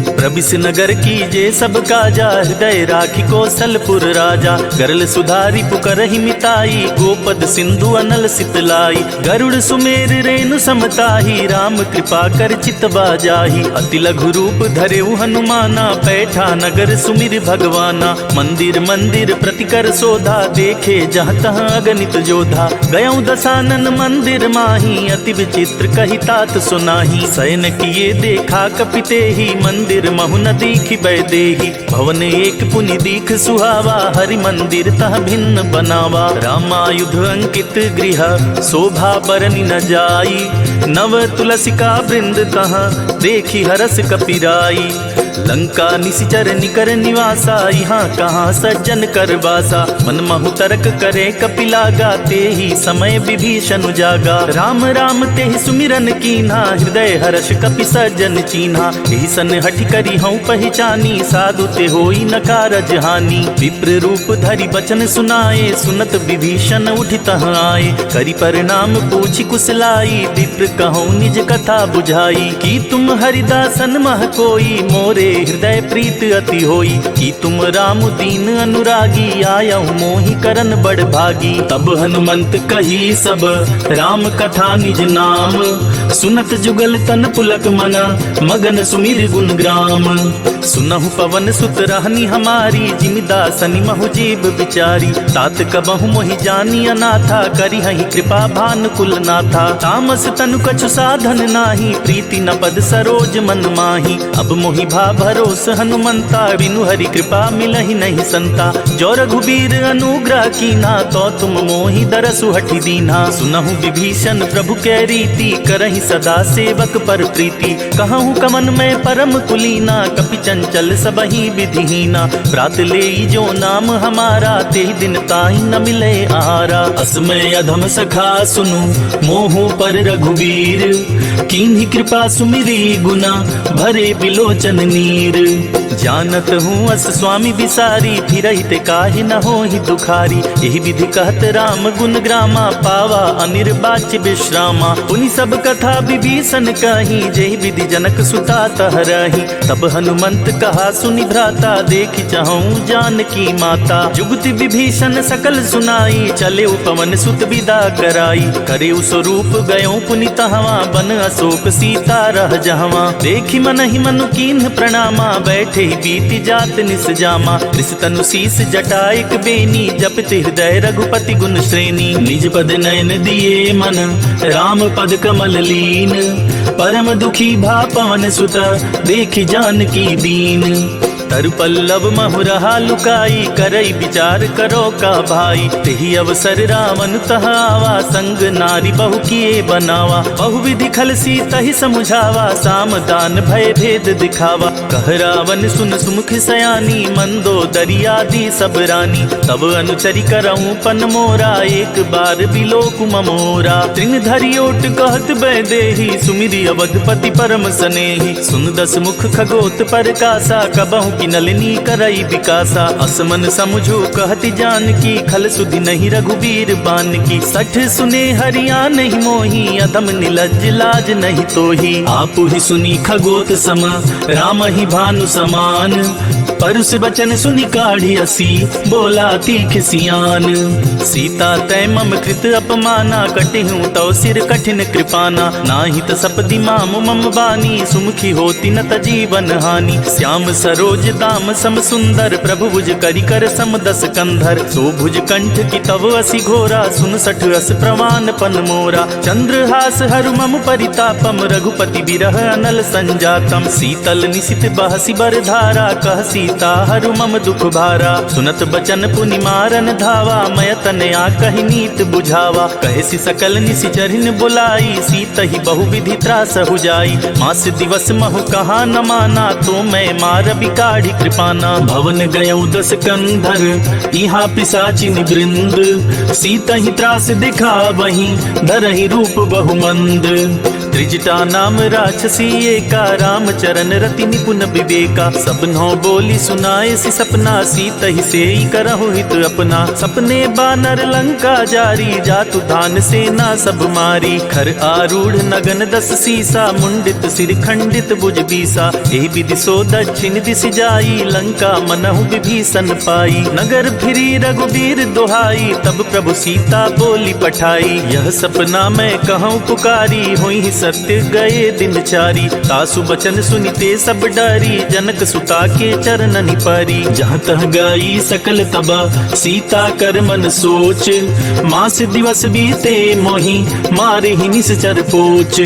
प्रबिस नगर कीजे सब काजा, हृदय राखी कौशलपुर राजा। गरल सुधारी पुकरहि मिताई, गोपद सिंधु अनल सितलाई। गरुड़ सुमेर रेणु समताही, राम कृपा कर चितवा जाही। अति लघु रूप धरेउ हनुमाना, पैठा नगर सुमिर भगवाना। मंदिर मंदिर प्रतिकर शोधा, देखे जहाँ तहाँ अगणित जोधा। गयौ दसानन मंदिर माही, अति विचित्र कही तात सुनाही। शयन किए देखा कपिते ही, मंदिर महु न दीखि बैदेही। भवन एक पुनि दीख सुहावा, हरि मंदिर तह भिन्न बनावा। रामायुध अंकित गृह, शोभा बरनि न जाई। नव तुलसिका वृंद तहाँ, देखी हरस कपिराई। लंका निशिचर निकर निवासा, यहाँ कहाँ सज्जन कर वासा। मन महु तर्क करे कपिलागा, ते ही समय विभीषण जागा। राम राम ते ही सुमिरन कीन्हा, हृदय हर्ष कपि सज्जन चीन्हा। एहि सन हठि करी हूँ पहचानी, साधु ते होई न कारज हानि। विप्र रूप धरि बचन सुनाए, सुनत विभीषण उठि तहाँ आए। करि परिणाम पूछि कुशलाई, विप्र कहूँ निज कथा बुझाई। कि तुम हरिदासन मह कोई, मोरे हृदय प्रीत अति होई। कि तुम राम दीन अनुरागी, आयऊ मोहि करन बड़ भागी। तब हनुमंत कही सब राम कथा निज नाम, सुनत जुगल तन पुलक मना, मगन सुमिर गुण ग्राम। सुनहु पवन सुत रहनी हमारी, जिमिदासनि महु जीव बिचारी। तात कबहु मोहि जानी अनाथा, करी हहि कृपा भान कुल नाथा। तामस तनु कछु साधन नाही, प्रीति न पद सरोज मन माही। अब मोहि भा भरोस हनुमंता, बिनु हरि कृपा मिलहि नहीं संता। जो रघुबीर अनुग्रह कीन्हा, तो तुम मोहि दरसु हठि दीन्हा। सुनहु विभीषण प्रभु कै रीति, करहि सदा सेवक पर प्रीति। कहूँ कमन में परम कुलीना, कपि चंचल सबहि विधिहीना। प्रात लेई जो नाम हमारा, तेहि दिन ताहि न मिले आहारा। असमय अधम सखा सुनु, मोहु पर रघुवीर। कीन्ही कृपा सुमिरी गुना, भरे बिलोचन नीर। जानत हूँ अस स्वामी बिसारी, फिरहि ते काहि न होहि दुखारी। यही विधि कहत राम गुण ग्रामा, पावा अनिर्वाच्य विश्रामा। पुनि सब कथा विभीषण कही, जेहि विधि जनक सुता तह रही। तब हनुमंत हनुमंत कहा सुनि भ्राता, देखि चाहूं जानकी माता। जुगति विभीषण सकल सुनाई, चले पवन सुत विदा कराई। करे स्वरूप गयो पुनि तहवा, बन अशोक सीता रह जहवा। देखि मन ही मनु कीन्ह प्रणामा, बैठे ही बीति जात निस जामा। कृष तनु शीस जटाइक बेनी, जपत हृदय रघुपति गुण श्रेणी। निज पद नयन दिए मन, राम पद कमल लीन। परम दुखी भा पवन सुत, देखि जानकी दीन। तरु पल्लव महु रहा लुकाई, करई विचार करो का भाई। तेहि अवसर रावण तह आवा, संग नारी बहु किए बनावा। बहुविधि खल सीतहि समुझावा, साम दान भय भेद दिखावा। कह रावण सुन सुमुख सयानी, मंदो दरियादी सब रानी। तब अनुचरि करऊं पन मोरा, एक बार बिलोक ममोरा। तृण धरि ओट कहत बैदेही, सुमिरि अवधपति परम सनेही। सुन दस मुख खगोत परकासा, कबहु की नलिनी करई विकासा। असमन समुझो कहति जानकी, खल सुधि नहीं रघुबीर बान की। सठ सुने हरिया नहीं मोही, अधम निलज्ज लाज नहीं तोही। आपु ही सुनी खगोत सम, राम ही भानु समान। परुष बचन सुनि काढ़ी असी, बोला तीख सियान। सीता तै मम कृत अपमाना, कटिहूँ तव सिर कठिन कृपाना। नाही त सपदि माम मम बानी, सुमुखी होती न त जीवन हानि। श्याम सरोज दाम सम सुंदर, प्रभु भुज करि कर सम दस कंधर। सो भुज कंठ की तव असी घोरा, सुन सठ अस प्रमाण पन मोरा। चंद्रहास हरु मम परितापम, रघुपति बिरह अनल संजातम। शीतल निशित बहसी बर धारा, कह सीता हरु मम दुख भारा। सुनत बचन पुनि मारन धावा, मय तनया कहि नीत बुझावा। कहसी सकल निशिचरिन बुलाई, सीत ही बहुविधि त्रास हो जाई। मास दिवस महु कहा न माना, तो मैं मार बिकाढ़ी कृपाना। भवन गयौ दस कंधर, इहा पिशाचिन वृंद। सीत ही त्रास दिखा वही, धरहि रूप बहुमंद। त्रिजटा नाम राक्षसी एका, राम चरण रति निपुण विवेका। सबनों बोली सुनाए सि सपना, सीत ही सेई करहु हित अपना। सपने बानर लंका जारी, जातु धान सेना सब मारी। खर आरूढ़ नगन दस सीसा, मुंडित सिर खंडित भुज बीसा। एहि विधि सो दक्षिण दिश जाई, लंका मनहु विभीषण पाई। नगर फिरी रघुबीर दुहाई, तब प्रभु सीता बोली पठाई। यह सपना मैं कहूँ पुकारी, हुई सत्य गए दिन चारी। तासु बचन सुनिते सब डरी, जनक सुता के चरणनि परी। जहाँ तह गई सकल तबा, सीता कर मन सोच। मास दिवस बीते मोही, मारे ही निश्चर पोच।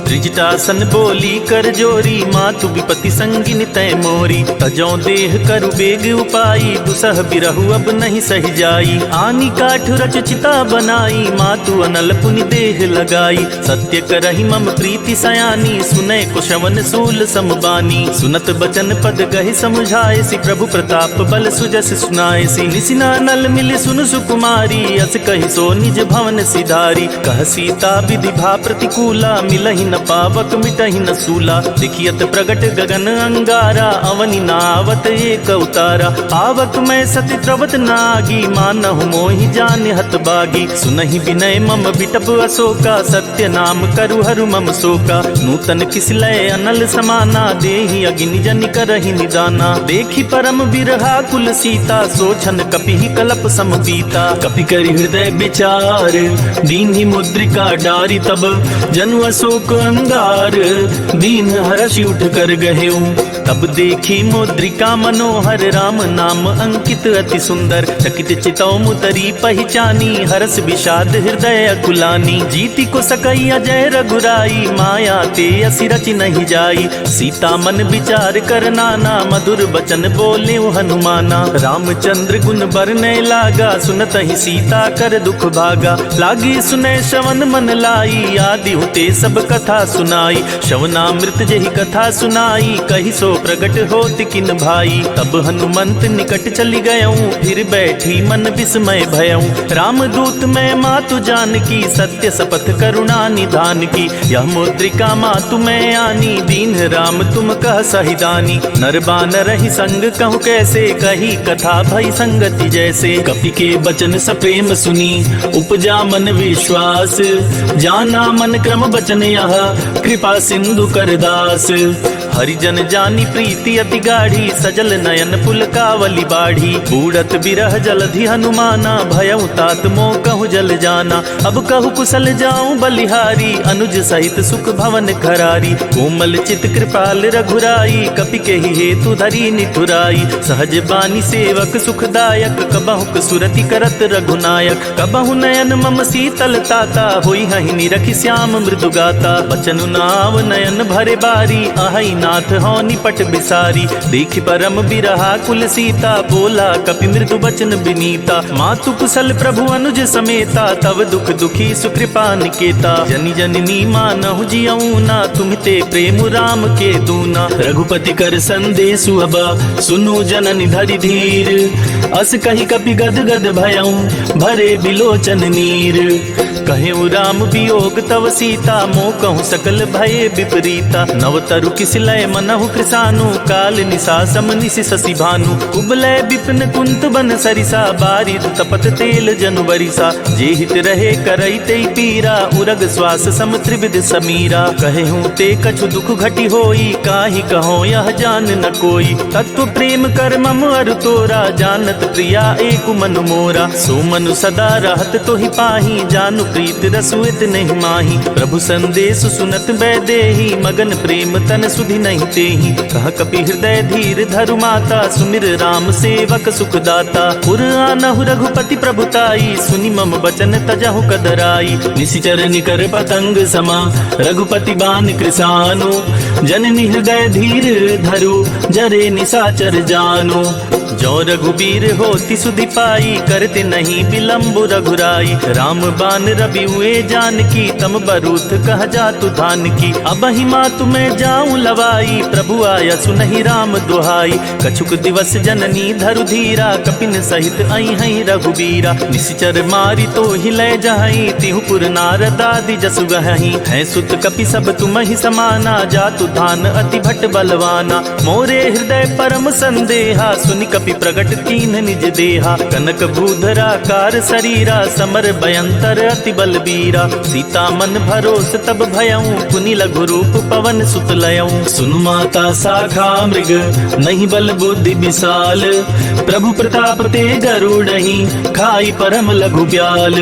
त्रिजटासन बोली कर जोरी, मातु विपति संगिन तय मोरी। तजौ देह करु बेग उपाई, दुसह बिरहु अब नहीं सही जाई। आनी काठ रच चिता बनाई, मातु अनल पुनि देह लगाई। सत्य करहि मम प्रीति सयानी, सुनै कुशवन सूल समबानी। सुनत बचन पद गहि समुझाए सी, प्रभु प्रताप बल सुजस सुनाए सी। निसिना नल मिल सुन सुकुमारी, अस कहि सो निज भवन सिधारी। कह सीता विधि भा प्रतिकूला, मिलहि न पावक मिटहि न सूला। देखियत प्रगट गगन अंगारा, अवनि नावत एक उतारा। पावक मैं सति त्रवत नागी, मानहु मोहि जान हत बागी। सुनहि विनय मम बिटप अशोका, सत्य नाम करु हरु मम शोका। नूतन किस लय अनल समाना, देहि अग्नि जनि करहि निदाना। देखि परम बिरहा कुल सीता, सोचन कपिहि कलप सम पीता। कपि करि हृदय विचार, दीन्हि मुद्रिका डारी। तब जनु अशोक अंगार, दीन हर्षि उठ कर गहेऊ। तब देखी मुद्रिका मनोहर, राम नाम अंकित अति सुंदर। चकित चितौ मुतरी पहचानी, हरस विषाद हृदय अकुलानी। जीति को सकई अजय रघुराई, माया ते असि रचि नहीं जाई। सीता मन विचार कर नाना, मधुर बचन बोले हनुमाना। रामचंद्र गुण बरनै लागा, सुनत ही सीता कर दुख भागा। लागी सुनै श्रवण मन लाई, आदि हुते सब कथा सुनाई। श्रवणामृत जहि कथा सुनाई, कहि सो प्रगट होत किन भाई। तब हनुमंत निकट चली गयऊं, फिर बैठी मन विस्मय भयऊं। रामदूत मैं मातु जानकी, सत्य शपथ करुणा निधान की। यह मुद्रिका मातु मैं आनी, दीन राम तुम कह सहिदानी। नर बानर ही संग कहूँ कैसे, कही कथा भई संगति जैसे। कपि के बचन सप्रेम सुनी, उपजा मन विश्वास। जाना मन क्रम बचन यह, कृपा सिंधु करदास। हरिजन जानी प्रीति अति गाढ़ी, सजल नयन पुलकावली बाढ़ी। बूढ़त बिरह जलधि हनुमाना, भयउ तात मोह कहु जल जाना। अब कहु कुशल जाऊं बलिहारी, अनुज सहित सुख भवन खरारी। कोमल चित कृपाल रघुराई, कपि केहि हेतु धरी निठुराई। सहज बानी सेवक सुखदायक, कबहुक सुरति करत रघुनायक। कबहु नयन मम शीतल ताता, होई हहि निरखि श्याम मृदु गाता। बचनु नाव नयन भरे बारी, आहई नाथ हौ निपट बिसारी। देखि परम बिरहा कुल सीता, बोला कपि मृदु बचन बिनीता। मातु कुशल प्रभु अनुज समेता, तव दुख दुखी सुकृपा निकेता। जनि जननी मानहु जियऊना, तुम्हिते प्रेम राम के दूना। रघुपति कर संदेशु अब, सुनु जननि धरि धीर। अस कहि कपि गद गद भयउ, भरे बिलोचन नीर। कहेउ राम वियोग तव सीता, मोह कहूँ सकल भये विपरीता। नव तरु किस लय मनहु कृसानु, काल निशा सम निशि शशि भानु। कुबलय विपिन कुंत बन सरिसा, बारिद तपत तेल जनु बरिसा। जे हित रहे करई तेई पीरा, उरग श्वास सम त्रिविध समीरा। कहेहूँ ते कछु दुख घटी होई, काहि कहो यह जान न कोई। तत्व प्रेम कर मम अरु तोरा, जानत प्रिया एक मन मोरा। सो मनु सदा रहत तोहि पाही, जानु प्रीत रसुइत नहीं माही। प्रभु संदेश सुनत बैदेही, मगन प्रेम तन सुधि नहीं तेही। कह कपि हृदय धीर धरु माता, सुमिर राम सेवक सुखदाता। पुर आनहु रघुपति प्रभुताई, सुनि मम बचन तजहु कदराई। निशिचर निकर पतंग समा, रघुपति बान कृसानु। जननि हृदय धीर धरु, जरे निशाचर जानु। जो रघुबीर होति सुधि पाई, करते नहीं विलम्ब रघुराई। राम बान रवि हुए जानकी, तम बरूथ कह जातु धान की। अब ही मातु मैं जाऊं लवाई, प्रभु आया सुनहि राम दुहाई। कछुक दिवस जननी धरु धीरा, कपिन सहित आई हई रघुबीरा। निशिचर मारी तो हिलय जहई, तिहु पुर नारद आदि जसु गहई। है सुत कपि सब तुम ही समाना, जातु धान अति भट बलवाना। मोरे हृदय परम संदेहा, सुनि कपि प्रगट कीन निज देहा। कनक भूधरा कार शरीरा, समर भयंतर अति बलबीरा। सीता मन भरोस तब भयऊ, पुनि लघु रूप पवन सुत लयऊ। सुनु माता शाखा मृग, नहीं बल बुद्धि विशाल। प्रभु प्रताप ते गरुड़हि, खाई परम लघु ब्याल।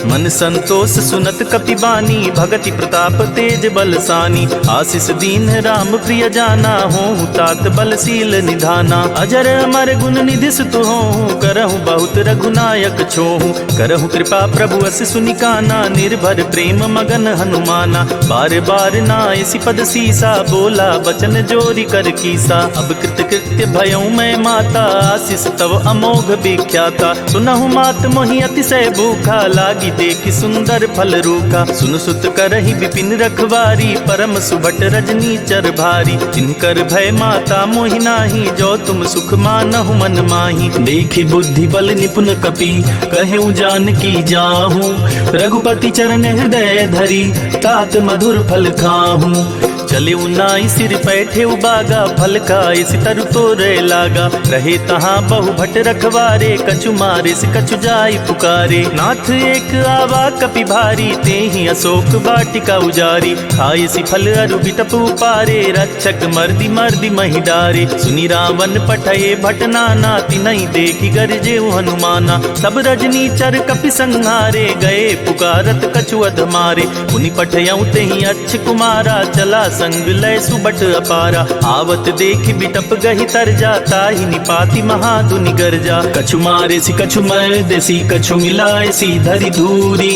मन संतोष सुनत कपि बानी, भगति प्रताप तेज बलसानी। आशीष दीन राम प्रिय जाना, होहु तात बलशील निधाना। अजर अमर गुण निधि सुत होहु, करहु बहुत रघुनायक छोहु। करहु कृपा प्रभु अस सुनिकाना, निर्भर प्रेम मगन हनुमाना। बार बार नायसि पद सीसा, बोला बचन जोरी कर कीसा। अब कृत कृत्य भयऊ मैं माता, आशीष तव अमोघ विख्याता। सुनहु मात मोहि अतिशय भूखा, लागी देखि सुंदर फल रूखा। सुन सुत करहि विपिन रखवारी, परम सुभट रजनी चर भारी। जिनकर भय माता मोहि नाही, जो तुम सुख मानहु मन माही। देखि बुद्धि बल निपुण कपि, कहेउ जानकी जाहू। रघुपति चरण हृदय धरि, तात मधुर फल खाहू। चले उनाई सिर पैठे उबागा, फल खाए सितरु तोरे लागा। रहे तहाँ बहु भट रखवारे, कछु मारे से कछु जाई पुकारे। नाथ एक आवा कपि भारी, ते ही अशोक वाटिका उजारी। खाए सि फल अरु बिटप उपारे, रक्षक मर्दी मर्दी महि डारे। सुनि रावण पठये भट नाना, तिनहि देखि गरजे हनुमाना। सब रजनी चर कपि संहारे, गए पुकारत कछु अध मारे। पुनि पठयऊ तेहि अच्छ कुमारा, चला संग लय सुबट अपारा। आवत देखि बिटप गहि तरजा, ताहि निपाति महाधुनि गरजा। कछु मारे सी कछु मर्द सी, कछु मिलाए सी धरि धूरी।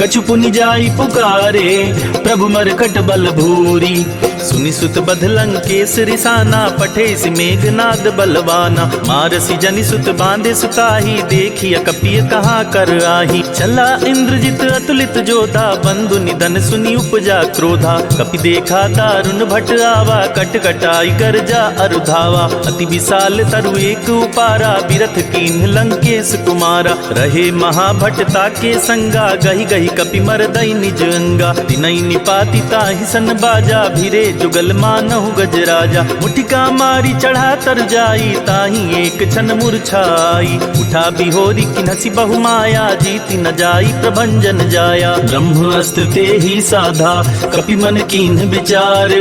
कछु पुनि जाई पुकारे, प्रभु मरकट बल भूरी। सुनि सुत बध लंकेश रिसाना, पठे सि मेघनाद बलवाना। मारसी जनि सुत बांधे सुताही, देखिय कपिय कहाँ कर आही। चला इंद्रजित अतुलित जोधा, बंधु निधन सुनि उपजा क्रोधा। कपि देखा दारुण भट आवा, कट कटाई गर्जा अरुधावा। अति विशाल तरु एक उपारा, बिरथ कीन्ह लंकेश कुमारा। रहे महाभटता के संगा, गहि गहि कपि मरदई निज अंगा। तिनई निपाति ताहि सन बाजा, भिरे जुगल मानहु गजराजा। मुठिका मारी चढ़ा तर जाई, ताही एक क्षण मूर्छाई। उठा बिहोरी की हसी बहु माया, जीती न जाई प्रभंजन जाया। ब्रह्मास्त्र ते ही साधा, कपि मन कीन विचार।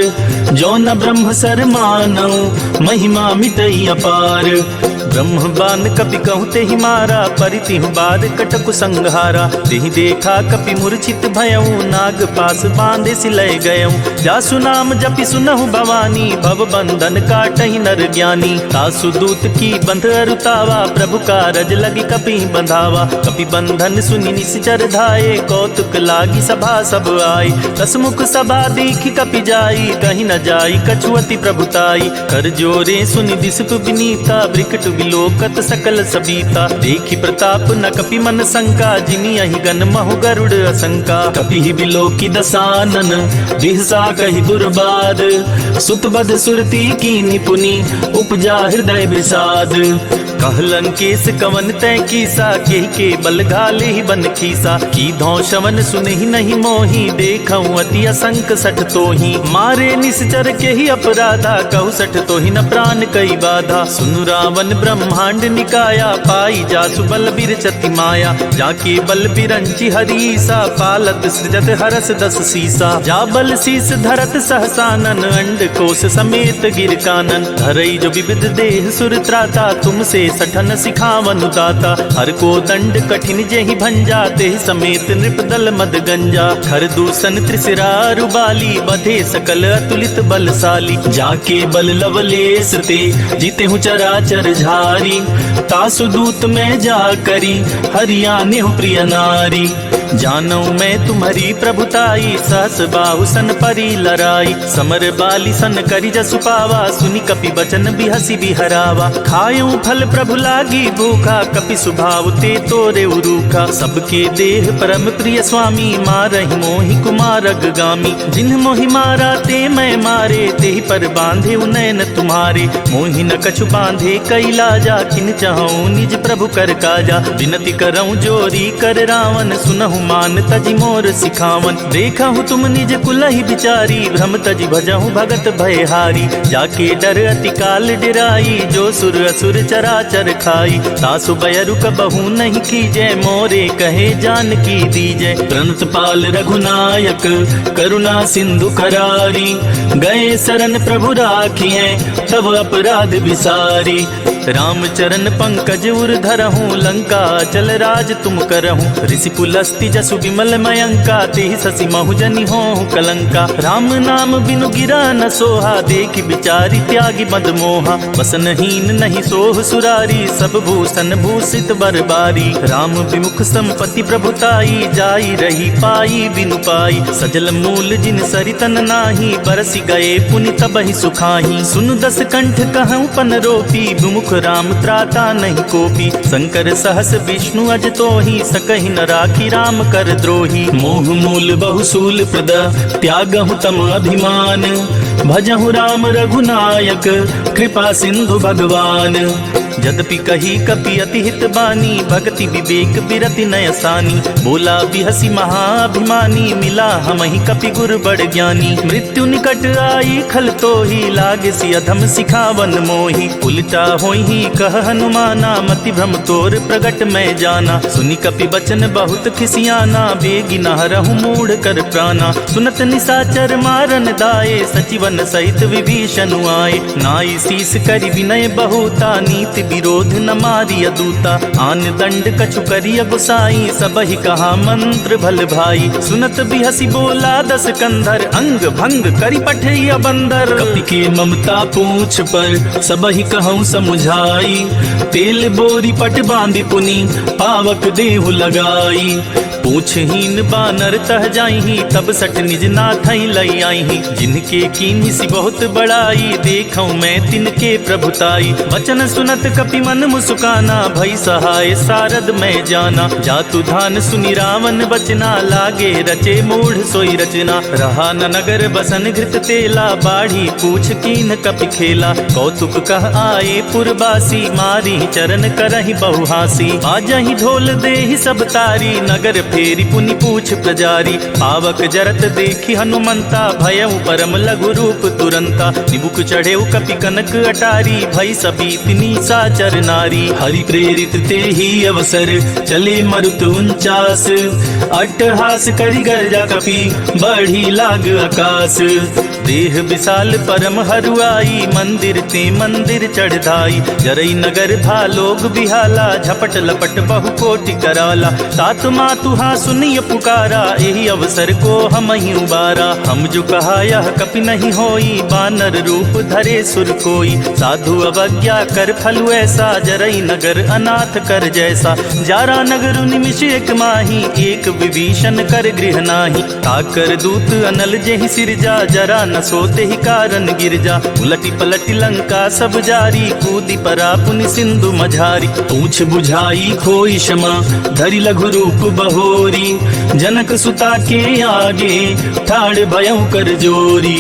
जो न ब्रह्म सर मानौ, महिमा मिटई अपार। ब्रह्म बान कपि कहूँ ते ही मारा, परितिहु बाद कटकु संहारा। तेहि देखा कपि मूर्छित भयऊ, नाग पास बांधे सिलय गयऊ। जासु नाम जपि सुनहु भवानी, भव बंधन काटहि नर ज्ञानी। तासु दूत की बंध अरुतावा, प्रभु कारज लगी कपि बंधावा। कपि बंधन सुनि निश्चर धाये, कौतुक लागी सभा सब आए। दसमुख सभा देखी कपि जाई, कहीं न जाई कछुअति प्रभुताई। कर जोरे सुनि दिसपु विनीता, ब्रिकट विलोकत सकल सबीता। देखी प्रताप न कपि मन शंका, जिनि अहि गन महु गरुड़ असंका। कपि विलोकी दसानन, दिहसा कहि दुर्बाद। सुत बध सुरती की निपुनि, उपजा हृदय विषाद। कहलन केस कवन तय कीसा, केहि के बल घाले ही बन खीसा। की धौ शवन सुनहि नहीं मोही, देखऊं अति असंक सठ तोही। मारे निश्चर के ही अपराधा, कहु सठ तोहि न प्राण कई बाधा। सुनु रावण ब्रह्मांड निकाया, पाई जासु बल बिरचति माया। जाके बल बिरंची हरीसा, पालत सृजत हरस दस सीसा। जा बल शीस धरत सहसानन, अंड कोश समेत गिर कानन। धरई जो विविध देह सुर त्राता, तुमसे सठन सिखावन दाता। हर को दंड कठिन जेहि भंजा, तेहि समेत नृप दल मद गंजा। खर दूषण त्रिशिरारु बाली, बधे सकल अतुलित बलशाली। जाके बल लवलेस ते, जीते हूँ चराचर झारी। तासु दूत में जा करी, हरियाने हूँ प्रिय नारी। जानू मैं तुम्हारी प्रभुताई, सहस बाहु सन परी लराई। समर बाली सन करी जसु पावा, सुनि कपि बचन बिहसी बिहरावा। खायूं फल प्रभु लागी भूखा, कपि सुभाव ते तोरे उरूखा। सबके देह परम प्रिय स्वामी, मारहि मोहि कुमारग गामी। जिन्ह मोहि मारा ते मैं मारे, तेहि पर बांधे नयन तुम्हारे। मोहि न कछु बांधे कैलाजा, किन चाहूं निज प्रभु कर काजा। विनती करऊं जोरी कर रावण, सुनहु मान तजि मोर सिखावन। देखहु तुम निज कुलहि बिचारी, भ्रम तजि भजहु भगत भयहारी। जाके डर अति काल डिराई, जो सुर असुर चराचर खाई। तासु बयरु कबहु नहीं कीजय, मोरे कहे जानकी दीजय। प्रणत पाल रघुनायक, करुणा सिंधु करारी। गए शरण प्रभु राखिए, तब अपराध विसारी। राम चरण पंकज उर धरहूँ, लंका चल राज तुम करहूँ। ऋषि पुलस्ति जसु विमल मयंका, तेहि शशि महु जनि होहु कलंका। राम नाम बिनु गिरा न सोहा, देखि बिचारी त्यागी मद मोहा। वसनहीन नहीं सोह सुरारी, सब भूषण भूषित बरबारी। राम विमुख संपत्ति प्रभुताई, जाई रही पाई बिनु पाई। सजल मूल जिन सरितन नाही, बरसि गए पुनि तबहि सुखाही। सुनु दस कंठ कहूँ पन रोपी, विमुख राम त्राता नहीं कोपी। शंकर सहस विष्णु अज तोहि, सकहि न राखी राम कर द्रोही। मोह मूल बहुसूल प्रद, त्यागहु तम अभिमान। भजहु राम रघुनायक, कृपा सिंधु भगवान। यद्यपि कही कपि अति हित बानी, भक्ति विवेक बिरति नयसानी। बोला बिहसी महाअभिमानी, मिला हमहि कपि गुर बड़ ज्ञानी। मृत्यु निकट आई खल तोहि, लागे सि अधम सिखावन मोहि। उल्टा होहि कह हनुमाना, मति भ्रम तोर प्रगट मैं जाना। सुनि कपि बचन बहुत खिसियाना, बेगी न हरहु मूढ़ कर प्राणा। सुनत निशाचर मारन दाये, सचिवन सहित विभीषण आए। नाई शीस करि विनय बहुता, नीति विरोध न मारिय दूता। आन दंड कछु करिय गुसाई, सबहि कहा मंत्र भल भाई। सुनत बिहसी बोला दस कंधर, अंग भंग करि पठिय बंदर। कपि के ममता पूछ पर, सबहि कहूँ समुझाई। तेल बोरी पट बांधि पुनि, पावक देहु लगाई। पूछहीन बानर तह जाइही, तब सठ निज नाथई लई आइही। जिनके कीन्ही बहुत बड़ाई, देखऊं मैं तिनके प्रभुताई। वचन सुनत कपि मन मुस्काना, भई सहाय सारद मैं जाना। जातु धान सुनि रावण बचना, लागे रचे मूढ़ सोई रचना। रहा न नगर बसन घृत तेला, बाढ़ी पूछ कीन कपि खेला। कौतुक कह आए पुरबासी, मारी चरण करहि बहुहासी। बाजहि ढोल देहि सब तारी, नगर फेरी पुनि पूछ प्रजारी। पावक जरत देखी हनुमंता, भयउ परम लघु रूप तुरंता। निबुक चढ़े कपि कनक अटारी, भई सबीत निशाचर नारी। हरि प्रेरित ते ही अवसर, चले मरुत 49। अट्टहास करि गर्जा कपि, बढ़ी लाग आकाश। देह विशाल परम हरुआई, मंदिर ते मंदिर चढ़ाई। जरई नगर भालोग बिहाला, झपट लपट बहु कोटि कराला। तात मातुहा सुनिय पुकारा, यही अवसर को हम ही उबारा। हम जो कहा यह कपि नहीं होई, बानर रूप धरे सुर कोई। साधु अवज्ञा कर फलु ऐसा, जरई नगर अनाथ कर जैसा। जारा नगर निमिष एक माही, एक विभीषण कर गृह नाही। ताकर दूत अनल जेहि सिरजा, जरा न सोते ही कारण गिरजा। उलटी पलटी लंका सब जारी, कूदी परा पुनि सिंधु मझारी। पूछ बुझाई खोई क्षमा, धरि लघु रूप बहोरी। जनक सुता के आगे, ठाड़ भयउ कर जोरी।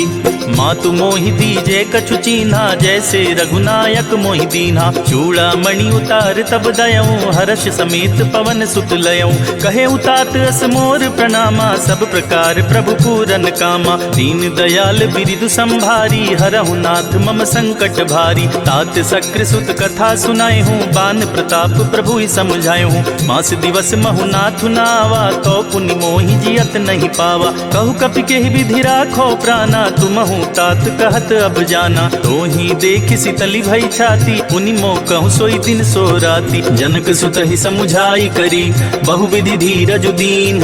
मातु मोहि दीजे कछु चीन्हा, जैसे रघुनायक मोहि दीन्हा। चूड़ा मणि उतार तब दयऊं, हर्ष समेत पवन सुत लयऊं। कहे उतात अस मोर प्रणामा, सब प्रकार प्रभु पूरन कामा। दीन दयाल बिरिदु संभारी, हरहु नाथ मम संकट भारी। तात सक्र सुत कथा सुनाए हूँ, बान प्रताप प्रभु ही समझाए हूँ। मास दिवस महु नाथ नावा, तो पुनि मोहि जियत नहीं पावा। कहु कपि केहि विधि राखो प्राणा, तुमहु तात कहत अब जाना। तो ही देख शीतली भई छाती, पुनि मो कहूँ सोई दिन सो राती। जनक सुत ही समुझाई करी, बहुविधि धीरज दीन।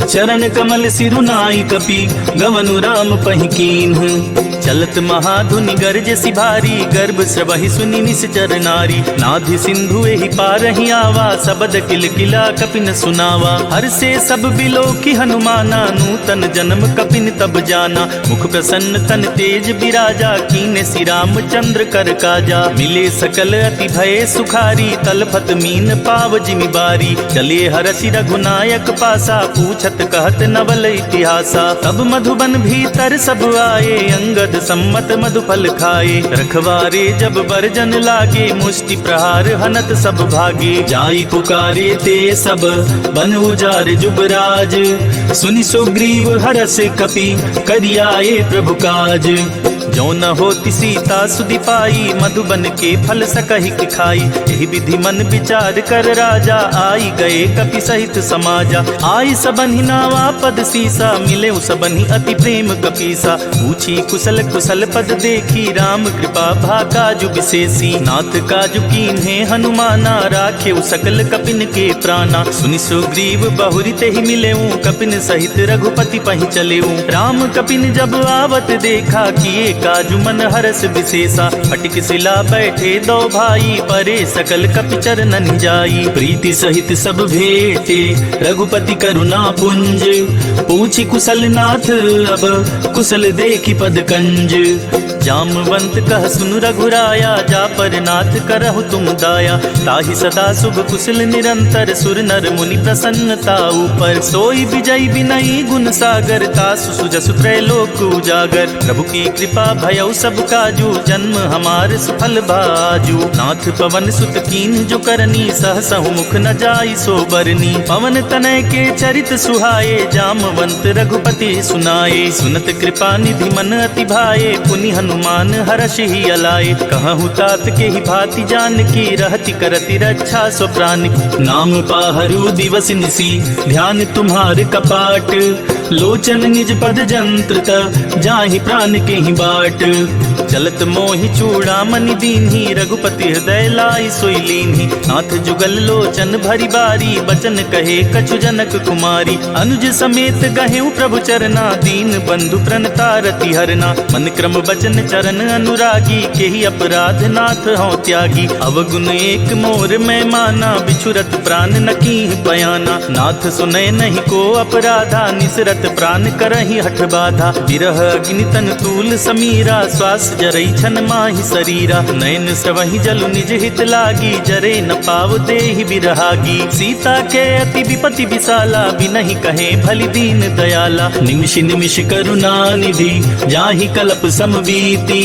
चरण कमल सिरुनाई कपि, गवनु राम पहि कीन्ह। चलत महाधुनि गर्ज सिभारी, गर्भ स्रवहि सुनि निश्चर नारी। नाधि सिंधु एहि पारहि आवा, सबद किल किला कपिन सुनावा। हर से सब बिलोकी हनुमाना, नूतन जन्म कपिन तब जाना। मुख प्रसन्न तन तेज बिराजा, कीने श्री रामचंद्र कर काजा। मिले सकल अति भय सुखारी, तलफत मीन पाव जिमि बारी। चले हरषि रघुनायक पासा, पूछत कहत नवल इतिहासा। तब मधुबन भीतर सब आए, अंगद सम्मत मधुफल खाए। रखवारे जब बरजन लागे, मुष्टि प्रहार हनत सब भागे। जाई पुकारे ते सब, बन उजार जुबराज। सुनि सुग्रीव हरष कपि, करियाए प्रभु काज। जो न होती सीता सुधि पाई, मधुबन के फल सकहि कि खाई। यही विधि मन विचार कर राजा, आई गए कपि सहित समाजा। आई सबन्हि नावा पद सीसा, मिले सबन्हि अति प्रेम कपीसा। पूछी कुशल कुशल पद देखी, राम कृपा भा काजु विशेषी। नाथ काजु कीन्हे हनुमाना, राखे सकल कपिन के प्राणा। सुनि सुग्रीव बहुरि तेहि मिलेऊ, कपिन सहित रघुपति पहि चलेऊ। राम कपिन जब आवत देखा, किए काजु मन हरस विशेषा। फटिक सिला बैठे दो भाई, परे सकल कपि चरणन जाई। प्रीति सहित सब भेटे, रघुपति करुणा पुंज। पूछी कुशल नाथ अब, कुशल देखी पद कंज। जामवंत कह सुन रघुराया, जा पर नाथ करहु तुम दाया। ताहि सदा शुभ कुशल निरंतर, सुर नर मुनि प्रसन्नता ऊपर। सोई विजय विनयी गुण सागर, तासु सुजसु त्रैलोक उजागर। प्रभु की कृपा भयउ सब काजू, जन्म हमार सुफल बाजू। नाथ पवन सुत कीन जो करनी, सहसहु मुख न जाई सो बरनी। पवन तनय के चरित सुहाए, जामवंत रघुपति सुनाए। सुनत कृपा निधि मन अति भाए, पुनि हनुमान हर्ष ही अलाए। कहूँ तात के ही भांति जान की, रहति करति रक्षा सो प्राण की। नाम पाहरु दिवस निसी, ध्यान तुम्हार कपाट। लोचन निज पद जंत्रत, जाहि प्राण के ही बाट। चलत मोहि चूड़ामणि दीन्ही, रघुपति हृदय लाई सोई लीन्ही। नाथ जुगल लोचन भरी बारी, बचन कहे कछु जनक कुमारी। अनुज समेत गहेउ प्रभु चरना, दीन बंधु प्रणतारति हरना। मन क्रम बचन चरण अनुरागी, केहि अपराध नाथ हों त्यागी। अवगुण एक मोर मैं माना, बिछुरत प्राण न कीहि बयाना। नाथ सुनय नहीं को अपराधा, निसरत प्राण करहि हठ बाधा। विरह अग्नि तन तूल समीरा, श्वास जरई छन माहि शरीरा। नयन स्रवहि जलु निज हित लागी, जरे न पाव देहि बिरहागी। सीता के अति विपति विशाला, बिनहि कहे भलि दीन दयाला। निमिष निमिष करुणा निधि, जाहि कल्प समबीति।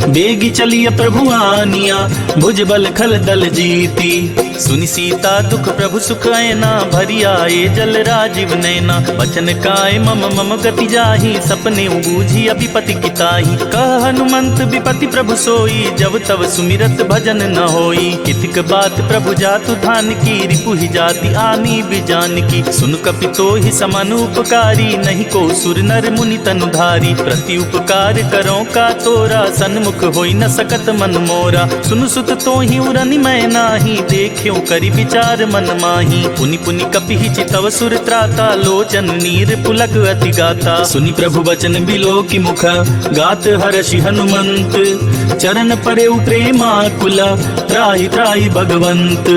बेगी चलिय प्रभु आनिया, भुज बल खल दल जीती। सुनि सीता दुख प्रभु सुख ऐना, भरी आए जल राजीव नैना। बचन काय मम मम गति जाहि, सपने बूझी अभिपति किताहि। कह हनुमंत विपति प्रभु सोई, जब तब सुमिरत भजन न होई। कितिक बात प्रभु जातु धान की, रिपु ही जाति आनी बिजान की। सुन कपि तोहि समान उपकारी, नहीं को सुर नर मुनि तनुधारी। प्रति उपकार करो का तोरा, सन्मुख होई न सकत मन मोरा। सुन सुत तोहि उरनि मैं नाही, देख्यो करि विचार मन माही। पुनि पुनि कपि चितव सुर त्राता, लोचन नीर पुलक अति गाता। सुनि प्रभु वचन बिलो की मुख, गात हर्षि हनुमंत। चरण परे प्रेमाकुला, त्राहि त्राहि भगवंत।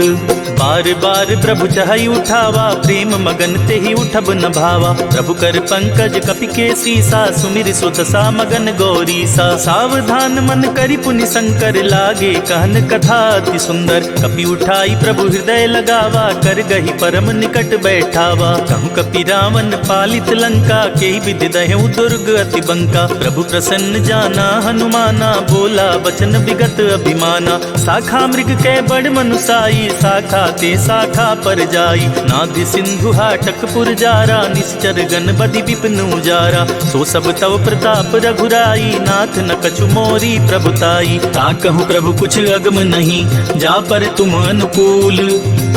बार बार प्रभु चहई उठावा, प्रेम मगन ते ही उठब न भावा। प्रभु कर पंकज कपि के सीसा, सुमिर सुत सा मगन गौरी सा। सावधान मन करि पुनि शंकर, लागे कहन कथा अति सुंदर। कपि उठाई प्रभु हृदय लगावा, कर गही परम निकट बैठावा। कहूँ कपि रावण पालित लंका, के विधि दहु दुर्ग अति बंका। प्रभु प्रसन्न जाना हनुमाना, बोला बचन विगत अभिमाना। साखा मृग के बड़ मनुसाई, साखा ते शाखा पर जाई। नाभि सिंधु हाटक पुरजारा, निश्चर गण बदि विपिन उजारा। सो सब तव प्रताप रघुराई, नाथ न कछु मोरी प्रभुताई। ताकहु प्रभु कुछ अगम नहीं, जा पर तुम अनुकूल।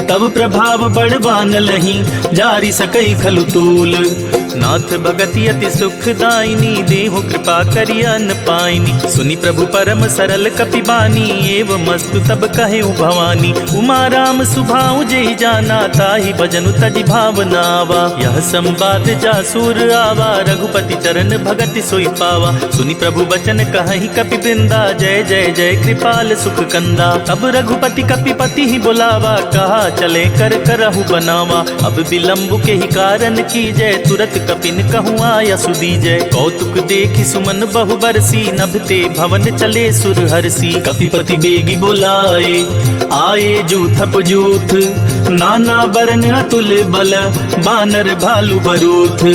तब प्रभाव बड़वान लही, जारी सकई खलु तूल। नाथ भगति अति सुखदायिनी, देहु कृपा करि अन पाइनी। सुनि प्रभु परम सरल कपि बानी, एवं मस्तु तब कहे भवानी। उमा राम सुभाऊ जेहि जाना, ताहि भजनु तजि भावनावा। यह संवाद जासुर आवा, रघुपति चरण भगति सोई पावा। सुनि प्रभु बचन कहहि कपि वृंदा, जय जय जय कृपाल सुख कंदा। तब रघुपति कपिपति ही बुलावा, कहा चले कर करहु बनावा। अब विलंब के ही कारण की जय, तुरत कपिन कहूँ आया सुदीजय। कौतुक देखि सुमन बहु बरसी, नभते भवन चले सुर हरसी। कपिपति बेगी बोलाए, आए जूथप जूथ। नाना बरन अतुल बल, बानर भालु बरूथ।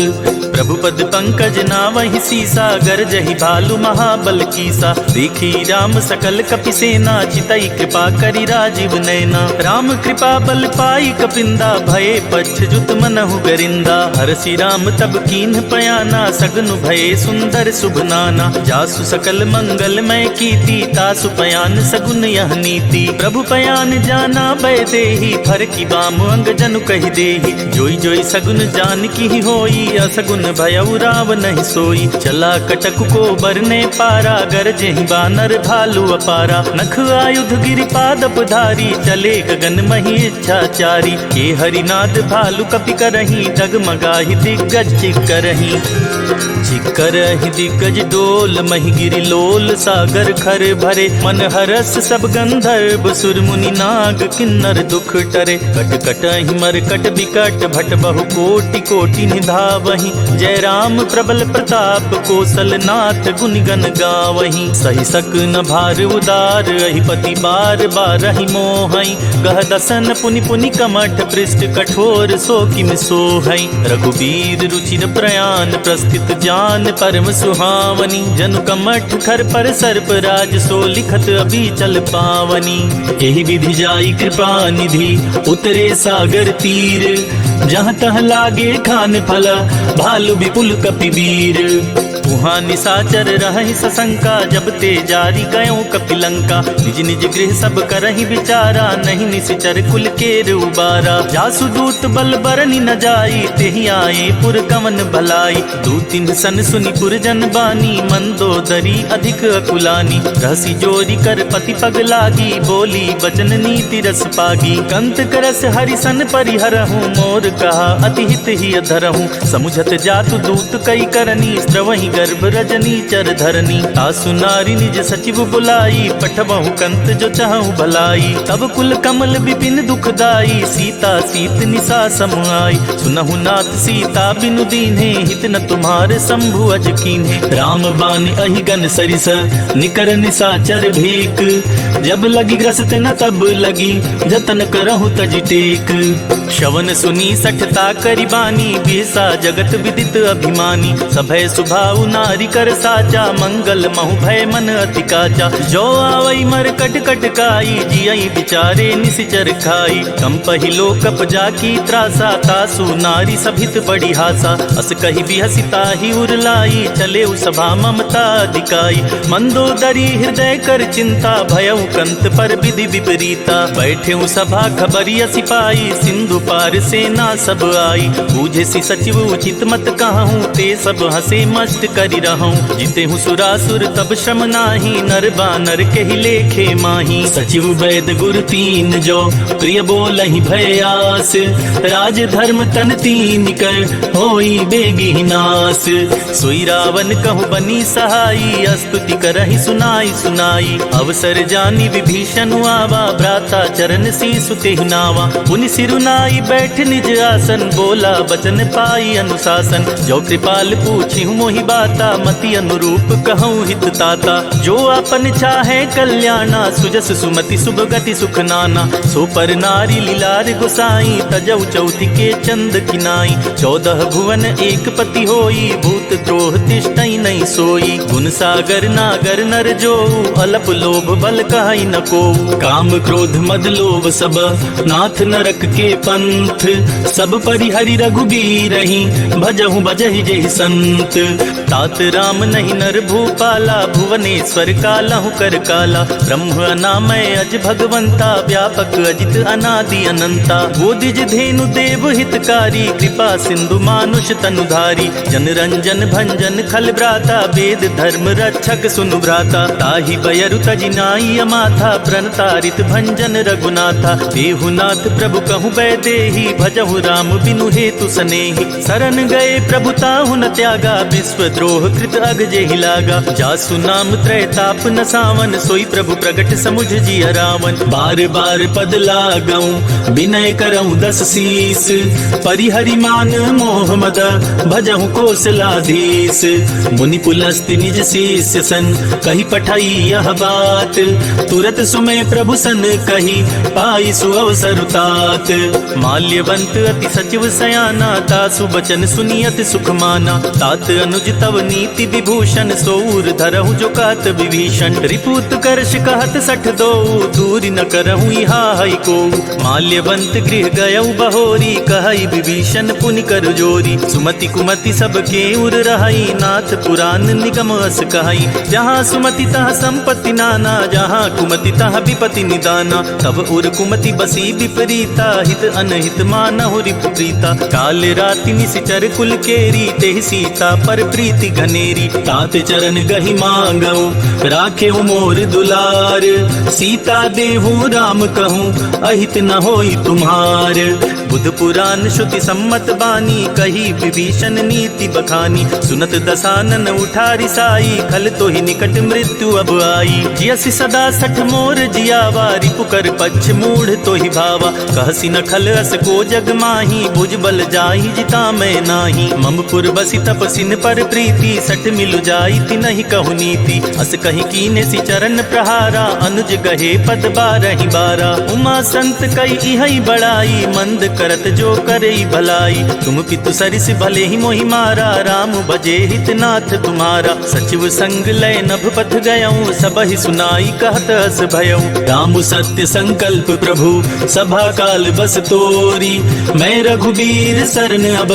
प्रभु पद पंकज नावहि सीसा, गरजहि भालु महाबल कीसा। देखी राम सकल कपि सेना, चितई कृपा करि राजीव नैना। राम कृपा बल पाई कपिंदा, भये पच्छजुत मनहु गरिंदा। हरसि राम तब कीन्ह पयाना, सगनु भये सुंदर शुभ नाना। जासु सकल मंगलमय कीर्ति, तासु पयान सगुन यह नीति। प्रभु पयान जाना भय देहि, फर की बाम अंग जनु कहि देहि। जोई जोई सगुन जान की होई, असगुन भयउ राव नहीं सोई। चला कटक को बरने पारा, गरजेहि बानर भालु अपारा। नख आयुध गिरिपादप धारी, चले गगन मही इच्छाचारी। के हरिनाद भालु कपि करही, डगमगाहि दिग्गज चिक्करही। चिक्करहि दिग्गज डोल, महि गिरि लोल सागर खर भरे। मन हरस सब गंधर्व, सुर मुनि नाग किन्नर दुख टरे। कट कटहि मरकट बिकट, भट बहु कोटि कोटि निधावहि। जय राम प्रबल प्रताप, कौशल नाथ गुण गण गावहि। सही सक न भार उदार, अहिपति बार बारहि मोहई। गह दसन पुनि पुनि कमठ, पृष्ठ कठोर सो किम सोहई। रघुबीर रुचिर प्रयाण, प्रस्थित जान परम सुहावनी। जनु कमठ खर पर सर्प राज, सो लिखत अभी चल पावनी। एहि विधि जाई कृपा निधि, उतरे सागर तीर। जहाँ तह लागे खान फला, भालु विपुल कपिवीर। वहाँ निशाचर रहहि सशंका, जब ते जारी गयो कपिलंका। निज निज गृह सब करहि विचारा, नहीं निश्चर कुल केर उबारा। जासु दूत बल बरनि न जाई, तेहि आए पुर कवन भलाई। दूतिन सन सुनि पुरजन बानी, मंदोदरी अधिक अकुलानी। रहसी जोरी कर पति पग लागी, बोली बचन नीति रस पागी। कंत करस हरिसन परिहरहूँ, मोर कहा अति हित ही अधरहूँ। समुझत जातु दूत कई करनी, स्रवहि गर्भ रजनी चर धरनी। तासु नारी निज सचिव बुलाई, पठबहु कंत जो चाहूँ भलाई। तब कुल कमल विपिन दुखदाई, सीता सीत निशा समुआई। सुनहु नाथ सीता बिनु दीन्हे, हित न तुम्हारे शंभु अज कीन्हे। राम बान अहिगन सरिस, निकर निशाचर भेक। जब लगी ग्रस्त न तब लगी, जतन करहु तज टेक। श्रवण सुनी सठता करिबानी, बिहसा जगत विदित अभिमानी। सभय सुभाउ नारी कर साचा, मंगल महु भय मन अति काचा। जो आवई मर कट कट काई, जियई बिचारे निसिचर खाई। कम पहिलो कप जाकी त्रासा, तासु नारी सभित बड़ी हासा। अस कही भी हसिता ही उरलाई, चले सभा ममता दिकाई। मंदोदरी हृदय कर चिंता, भयउ कंत पर विधि विपरीता। बैठे सभा खबरिया सिपाही, सिंधु पार सेना सब आई। बूझे सी सचिव उचित मत कहूँ, ते सब हंसे मस्त करी रहूं। जीते हूँ सुरासुर तब श्रम नाही, नर बानर के ही लेखे माही। सचिव वैद गुर तीन जो, प्रिय बोलहि भयास। राज धर्म तन तीन कर, होई बेगी नास। सोई रावण कहु बनी सहाई, स्तुति करहि सुनाई सुनाई। अवसर जानी विभीषण आवा, भ्राता चरण शीसु तेहि नावा। पुनि सिरुनाई बैठ निज आसन, बोला बचन पाई अनुशासन। जो कृपाल पूछी मोहि बाता, मति अनुरूप कहूँ हित ताता। जो अपन चाहे कल्याणा, सुजस सुमति शुभ गति सुख नाना। सो पर नारी लीलार गोसाई, तजौ चौथि के चंद किनाई। 14 भुवन एक पति होई, भूत द्रोह तिष्ठई नहीं सोई। गुण सागर नागर नर जो, अलप लोभ बल कहई न को। काम क्रोध मद लोभ सब, नाथ नरक के पंथ। सब परिहरि रघुबीरहि, भजहु बजहि जेहि संत। तात राम नहीं नर भूपाला, भुवनेश्वर कालहु कर काला। ब्रह्म अनामय अज भगवंता, व्यापक अजित अनादि अनंता। गोदिज धेनु देव हितकारी, कृपा सिंधु मानुष तनुधारी। जन रंजन भंजन खल भ्राता, वेद धर्म रक्षक सुनु भ्राता। ताहि बयरु तजिनाई अमाथा, प्रणतारित भंजन रघुनाथा। देहुनाथ प्रभु कहु बैदेही, भजहु राम बिनु हेतु सनेही। शरण गए प्रभु ताहु न त्यागा, विश्वद्रोह कृत अग जेहि लागा। जासु नाम त्रैताप न सावन, सोई प्रभु प्रगट समुझ जिय रावण। बार बार पद लागऊं, विनय करऊं 10 शीस। परिहरि मान मोह मद, भजहु कौशलाधीश। मुनि पुलस्त्य निज शिष्य सन, कही पठाई यह बात। तुरत सुमय प्रभु सन कही, पाई सुअवसर तात। माल्यवंत अति सचिव सयाना, तासु बचन सुनियत सुख माना। तात अनुज तव नीति विभूषण, सोऊर धरहु जो कात विभीषण। रिपुत करश कहत 62, दूरी न करहु इहा हई को। माल्यवंत गृह गयउ बहोरी, कहई विभीषण पुनि कर जोरी। सुमति कुमति सबके उर रहई, नाथ पुराण निगम अस कहई। जहाँ सुमति तहाँ संपत्ति नाना, जहाँ कुमति तहाँ विपति निदाना। तब उर कुमति बसी विपरीता, हित अनहित मानहु रिपु प्रीता। काल राति निशिचर कुल केरी, तेहि सीता पर प्रीति घनेरी। तात चरण गहि मांगऊं, राखे मोर दुलार। सीता देहु राम कहूँ, अहित न होई तुम्हार। बुध पुराण श्रुति सम्मत बानी, कही विभीषण नीति बखानी। सुनत दसानन उठारी साई, खल तो ही निकट मृत्यु अब आई। जियसि सदा 60 मोर जियावा, रिपुकर पक्ष मूढ़ तो ही भावा। कहसी न खल अस को जग माही, भुज बल जाहि जिता मैं नाही। ममपुर बसी तपसिन पर प्रीति, 60 मिलु जाई ति नहीं कहु नीति। अस कहीं कीने सि चरण प्रहारा, अनुज गहे पद 12 12। उमा संत कई इहई बड़ाई, मंद करत जो करई भलाई। तुम पितु सरिस भले ही मोहि मारा, राम बजे हित नाथ तुम्हारा। सचिव संग लय नभ पथ गयऊं, सबहि सुनाई कहत अस भयऊं। राम सत्य संकल्प प्रभु, सभा काल बस तोरी। मैं रघुबीर शरण अब,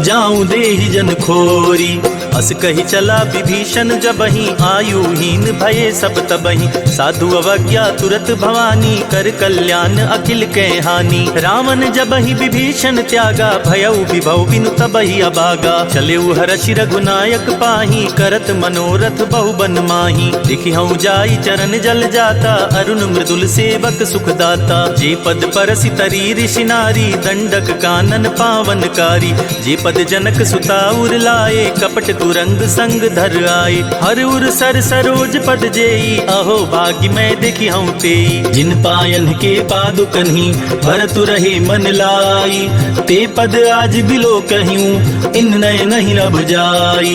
जाऊं देहि जन खोरी। अस कही चला विभीषण जबहि, आयुहीन भये सब तबहि। साधु अवज्ञा तुरत भवानी, कर कल्याण अखिल के हानि। रावण जबहि विभीषण त्यागा, भयउ विभव बिनु तबहि अभागा। चले हर्षि रघुनायक पाही, करत मनोरथ बहुबन माही। देखिहउँ जाई चरण जल जाता, अरुण मृदुल सेवक सुखदाता। जे पद परसि तरी ऋषि नारी, दंडक कानन पावनकारी। जे पद जनक सुता उर लाए, कपट तुरंग संग धर आए। हर उर सर सरोज पद जेई, अहो भाग्य मैं देखी हूँ तेई। जिन पायन के पादुकन्ही, भरत रहे मन लाई। ते पद आज बिलो कहियूं, इन नय नहीं लब जाई।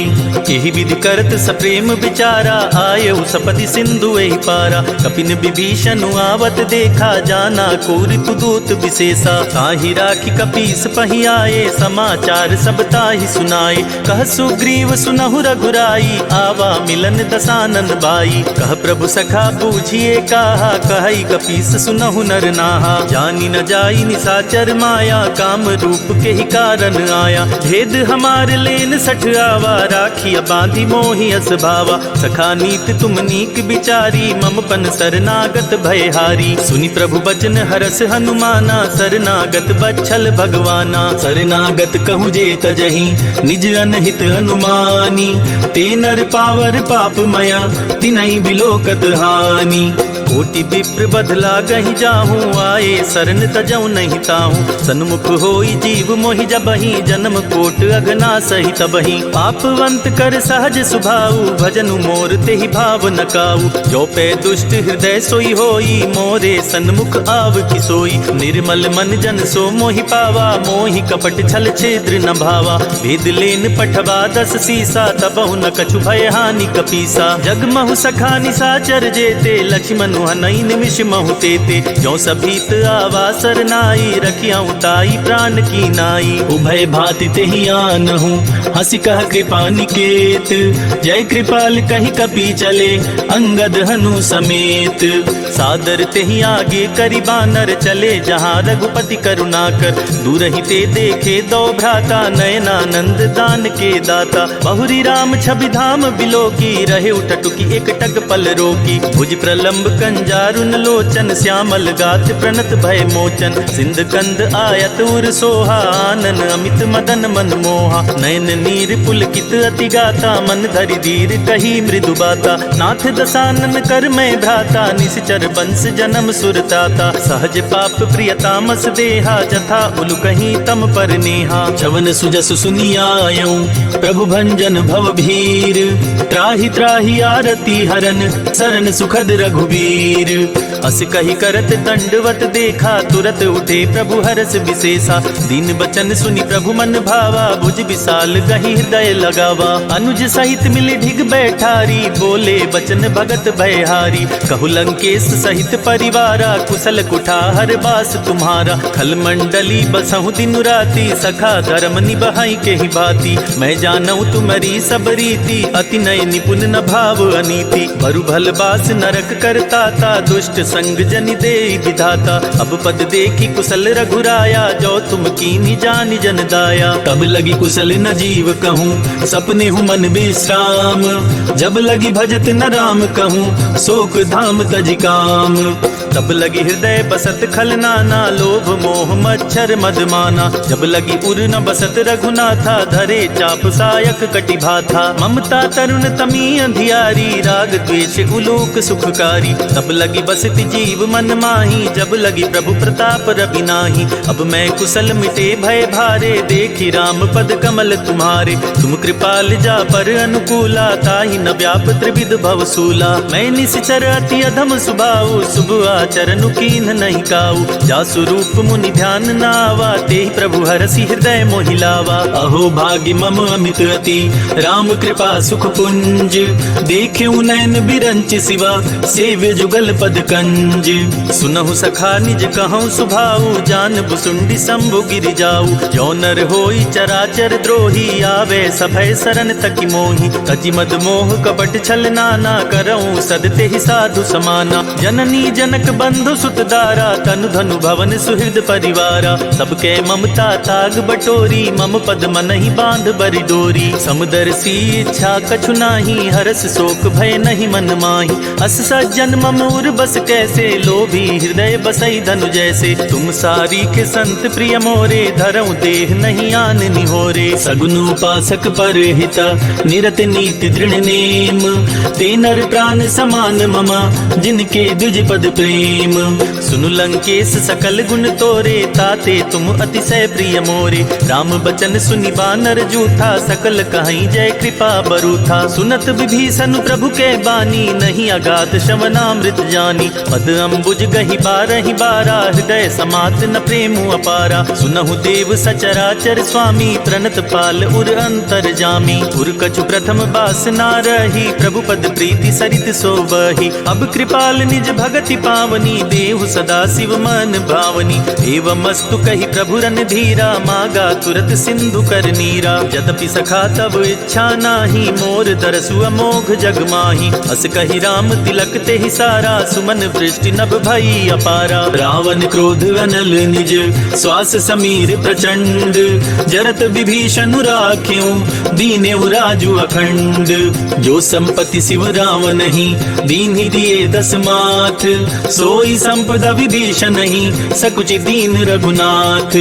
यही विधि करत सप्रेम विचारा, आयउ सपति सिंधु एहि पारा। कपिन विभीषण आवत देखा, जाना को ऋतु दूत विशेषा। ताहि राखी कपीस पहि आए, समाचार सब ताहि सुनाए। कह सुग्रीव सुनहु रघुराई, आवा मिलन दसानन भाई। कह प्रभु सखा बूझिए काहा, कहई कपीस सुनहु नर नाहा। नेहा। जानी न जाई निशाचर माया, काम रूप के ही कारण आया। भेद हमार लेन सठ आवा, राखिया बांधी मोहि अस भावा। सखा नीत तुम नीक बिचारी, मम पन शरणागत भयहारी। सुनि प्रभु बचन हरस हनुमाना, शरणागत बच्छल भगवाना। शरणागत कहूँ जे तजहि, निज अनहित हनुमानी। ते नर पावर पाप मया, तिनहि बिलोकत हानि। कोटि विप्र बदला गहि जाहूँ, आए शरण तजऊ नहीं ताहूँ। सन्मुख होई जीव मोहि जबहि, जन्म कोट अगना सही तबहि। पापवंत कर सहज सुभाऊ, भजनु मोर तेहि भाव न काऊ। जो पे दुष्ट हृदय सोई होई, मोरे सन्मुख आव कि सोई। निर्मल मन जन सो मोहि पावा, मोहि कपट छल छेद्र न भावा। भेद लेन पठवा 10 सीसा, तबहु न कछु भय हानि कपीसा। जगमहु सखा निशाचर जेते, लक्ष्मण हनई निमिष महु तेते। जो सभीत आवा सरनाई, रखियाऊ ताई प्राण की नाई। उभय भाति तेहि आनहु, हंसी कह कृपा निकेत। जय कृपाल कहि कपि चले, अंगद हनु समेत। सादर तेहि आगे करि बानर, चले जहाँ रघुपति करुणाकर। दूर ही ते देखे दो भ्राता, नयनानंद दान के दाता। बहुरी राम छवि धाम बिलोकी, रहे उठटुकी एक टक पल रोकी। भुज प्रलंब कंजारुन लोचन, श्यामल गात प्रणत भय मोचन। सिंध कंद आयत उर सोहा, आनन अमित मदन मन मोहा। नयन नीर पुलकित अति गाता, मन धरि धीर कही मृदु बाता। नाथ दसानन कर मैं भ्राता, निश्चर बंस जन्म सुरताता। सहज पाप प्रियतामस देहा, जथा उलु कहीं तम पर नेहा। चवन सुजस सुनियायऊ, प्रभु भंजन भव भीर। त्राहि त्राहि आरती हरन, शरण सुखद रघुबीर। अस कही करत दंडवत देखा, तुरत उठे प्रभु हरस विशेषा। दीन बचन सुनि प्रभु मन भावा, भुज विशाल गहि हृदय लगावा। अनुज सहित मिली ढिग बैठारी, बोले बचन भगत भयहारी। कहु लंकेश सहित परिवारा, कुशल कुठार बास तुम्हारा। खल मंडली बसहु दिन राति, सखा धर्म निबहाई के ही भांति। मैं जानऊ तुम्हारी सब रीति, अति नय निपुण न भाव अनीति। भरु भल बास नरक करताता, दुष्ट संग जनि दे विधाता। अब पद देखी कुशल रघुराया, जो तुम कीनी जानि जन दाया। तब लगी कुशल न जीव कहूँ, सपने हूँ मन विश्राम। जब लगी भजत न राम कहूँ, शोक धाम तज काम। तब लगी हृदय बसत खल नाना, लोभ मोह मच्छर मदमाना। जब लगी उर न बसत रघुनाथा, धरे चाप सायक कटि भाथा। ममता तरुण तमी अंधियारी, राग द्वेष उलोक सुखकारी। तब लगी बसति जीव मन माही, जब लगी प्रभु प्रताप रवि नाही। अब मैं कुशल मिटे भय भारे, देखी राम पद कमल तुम्हारे। तुम कृपाल जा पर अनुकूला, ताहि न व्याप त्रिविध भवसूला। मैं निश्चर अति अधम सुभाऊ, शुभ आचरण कीन नहीं काऊ। जासु रूप मुनि ध्यान नावा, तेहि प्रभु हरसि हृदय मोहि लावा। अहो भाग्य मम अमित अति, राम कृपा सुख पुंज। देखेऊ नयन बिरंच सिवा, सेव्य जुगल पद कंज। सुनहु सखा निज कहूँ सुभाऊ, जान बुसुंडी शंभु गिरि जाऊ। जो नर होई चराचर द्रोही, आवे सभय शरण तकि मोहि। तजि मद मोह कपट छल नाना, करऊँ सदते ही साधु समाना। जननी जनक बंधु सुत दारा, तनु धनु भवन सुहृद परिवारा। सबके ममता ताग बटोरी, मम पद मनहि बांध बरि डोरी। समदर्शी इच्छा कछु नाही, हरस शोक भय नहीं मन माही। अस सज्जन मम उर बस कैसे, लोभी हृदय बसई धनु जैसे। तुम सारी के संत प्रिय मोरे, धरऊं देह नहीं आन निहोरे। सगुन उपासक पर हिता, निरत नीति दृढ़ नेम। ते नर प्राण समान ममा, जिनके द्विज पद प्रेम। सुनु लंकेश सकल गुण तोरे, ताते तुम अतिशय प्रिय मोरे। राम बचन सुनि बानर जूठा, सकल कहीं जय कृपा बरूथा। सुनत विभीषण प्रभु के बानी, नहीं अगाध श्रवणामृत जानी। पद अम्बुज गहि बारहि बारा, हृदय समात न प्रेमु अपारा। सुनहु देव सचराचर स्वामी, प्रणत पाल उर अंतर जामी। उर कछु प्रथम बास ना रही, प्रभु पद प्रीति सरित सोबहि। अब कृपाल निज भगति पाव, सुहावनी, देहु सदा शिव मन भावनी। एवमस्तु कही प्रभु रन धीरा, मागा तुरत सिंधु कर नीरा। यद्यपि सखा तब इच्छा नाही, मोर दरसु अमोघ जग माही। अस कही राम तिलक ते ही सारा, सुमन वृष्टि नभ भई अपारा। रावण क्रोध अनल निज, श्वास समीर प्रचंड। जरत विभीषण राख्यों, दीनेउ राजु अखंड। जो संपत्ति शिव रावण ही, दीन ही दिए दस माथ। सोई संपदा विभीषण ही, सकुचि दीन रघुनाथ।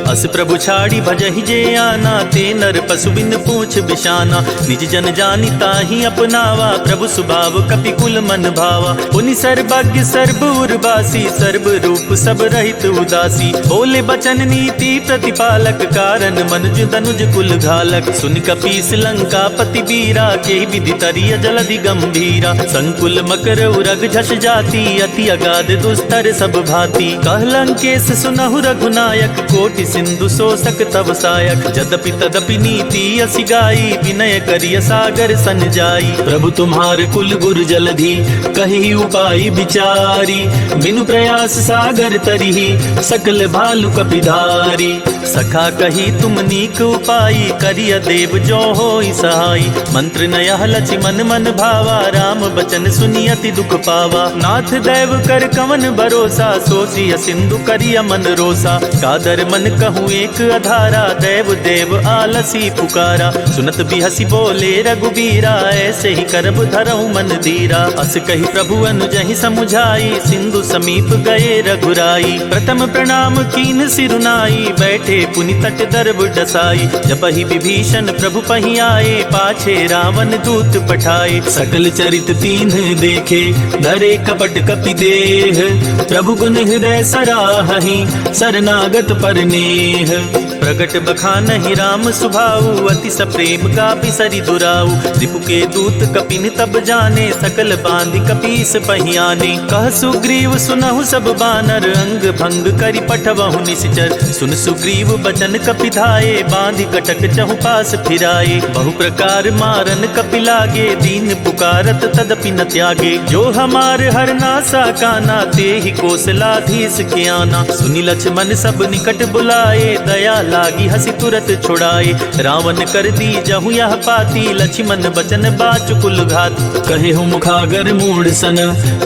अस प्रभु छाड़ी भजहि जे आना, ते नर पशु बिन पूछ बिशाना। निज जन जानि ताहि अपनावा, प्रभु सुभाव कपि कुल मन भावा। पुनि सर्वज्ञ सर्व उर्वासी, सर्व रूप सब रहित उदासी। बोले बचन नीति प्रतिपालक, कारण मनुज तनुज कुल घालक। सुन कपीस लंका पति बीरा, के विधि तरिय जलधि गंभीरा। संकुल मकर उरग झस जाति, अति अगाध दुस्तर सब भांति। कह लंकेश सुनहु रघुनायक, कोटि सिंधु शोषक तव सायक। यद्यपि तदपि नीति असि गाई, विनय करिय सागर सन जाई। प्रभु तुम्हार कुल गुर जलधि, कही उपाय विचारी। बिनु प्रयास सागर तरिहि, सकल भालु कपिधारी। सखा कही तुम नीक उपाई, करिय देव जो होई सहाई। मंत्र नयह लछि मन मन भावा, राम बचन सुनि अति दुख पावा। नाथ दैव कर कवन भरोसा, सोचिय सिंधु करिय मन रोसा। कादर मन कहूँ एक अधारा, दैव देव आलसी पुकारा। सुनत बिहसी बोले रघुबीरा, ऐसे ही करब धरऊँ मन धीरा। अस कही प्रभु अनुजहि समुझाई, सिंधु समीप गए रघुराई। प्रथम प्रणाम कीन सिरुनाई, बैठे पुनि तट दर्भ डसाई। जबहि विभीषण प्रभु पहि आए, पाछे रावण दूत पठाए। सकल चरित तीन देखे, धरे कपट कपि देह। प्रभु गुण हृदय सराहहि, शरणागत पर नेह। प्रगट बखानहि राम सुभाऊ, अति सप्रेम गापि सरि दुराऊ। रिपु के दूत कपिन तब जाने, सकल बांधि कपीस पहियाने। कह सुग्रीव सुनहु सब बानर, अंग भंग करि पठवहु निश्चर। सुन सुग्रीव बचन कपि धाये, बांधि कटक चहु पास फिराए। बहु प्रकार मारन कपि लागे, दीन पुकारत तदपि न त्यागे। जो हमार हर नासा काना, ते ही कौशलाधीश के आना। सुनि लक्ष्मण सब निकट बुलाए, दया लागी हसी तुरत छुड़ाए। रावण कर दी जहु यह पाती, लक्ष्मण बचन बाचुकुल घात। कहे हो मुखागर मूढ़ सन,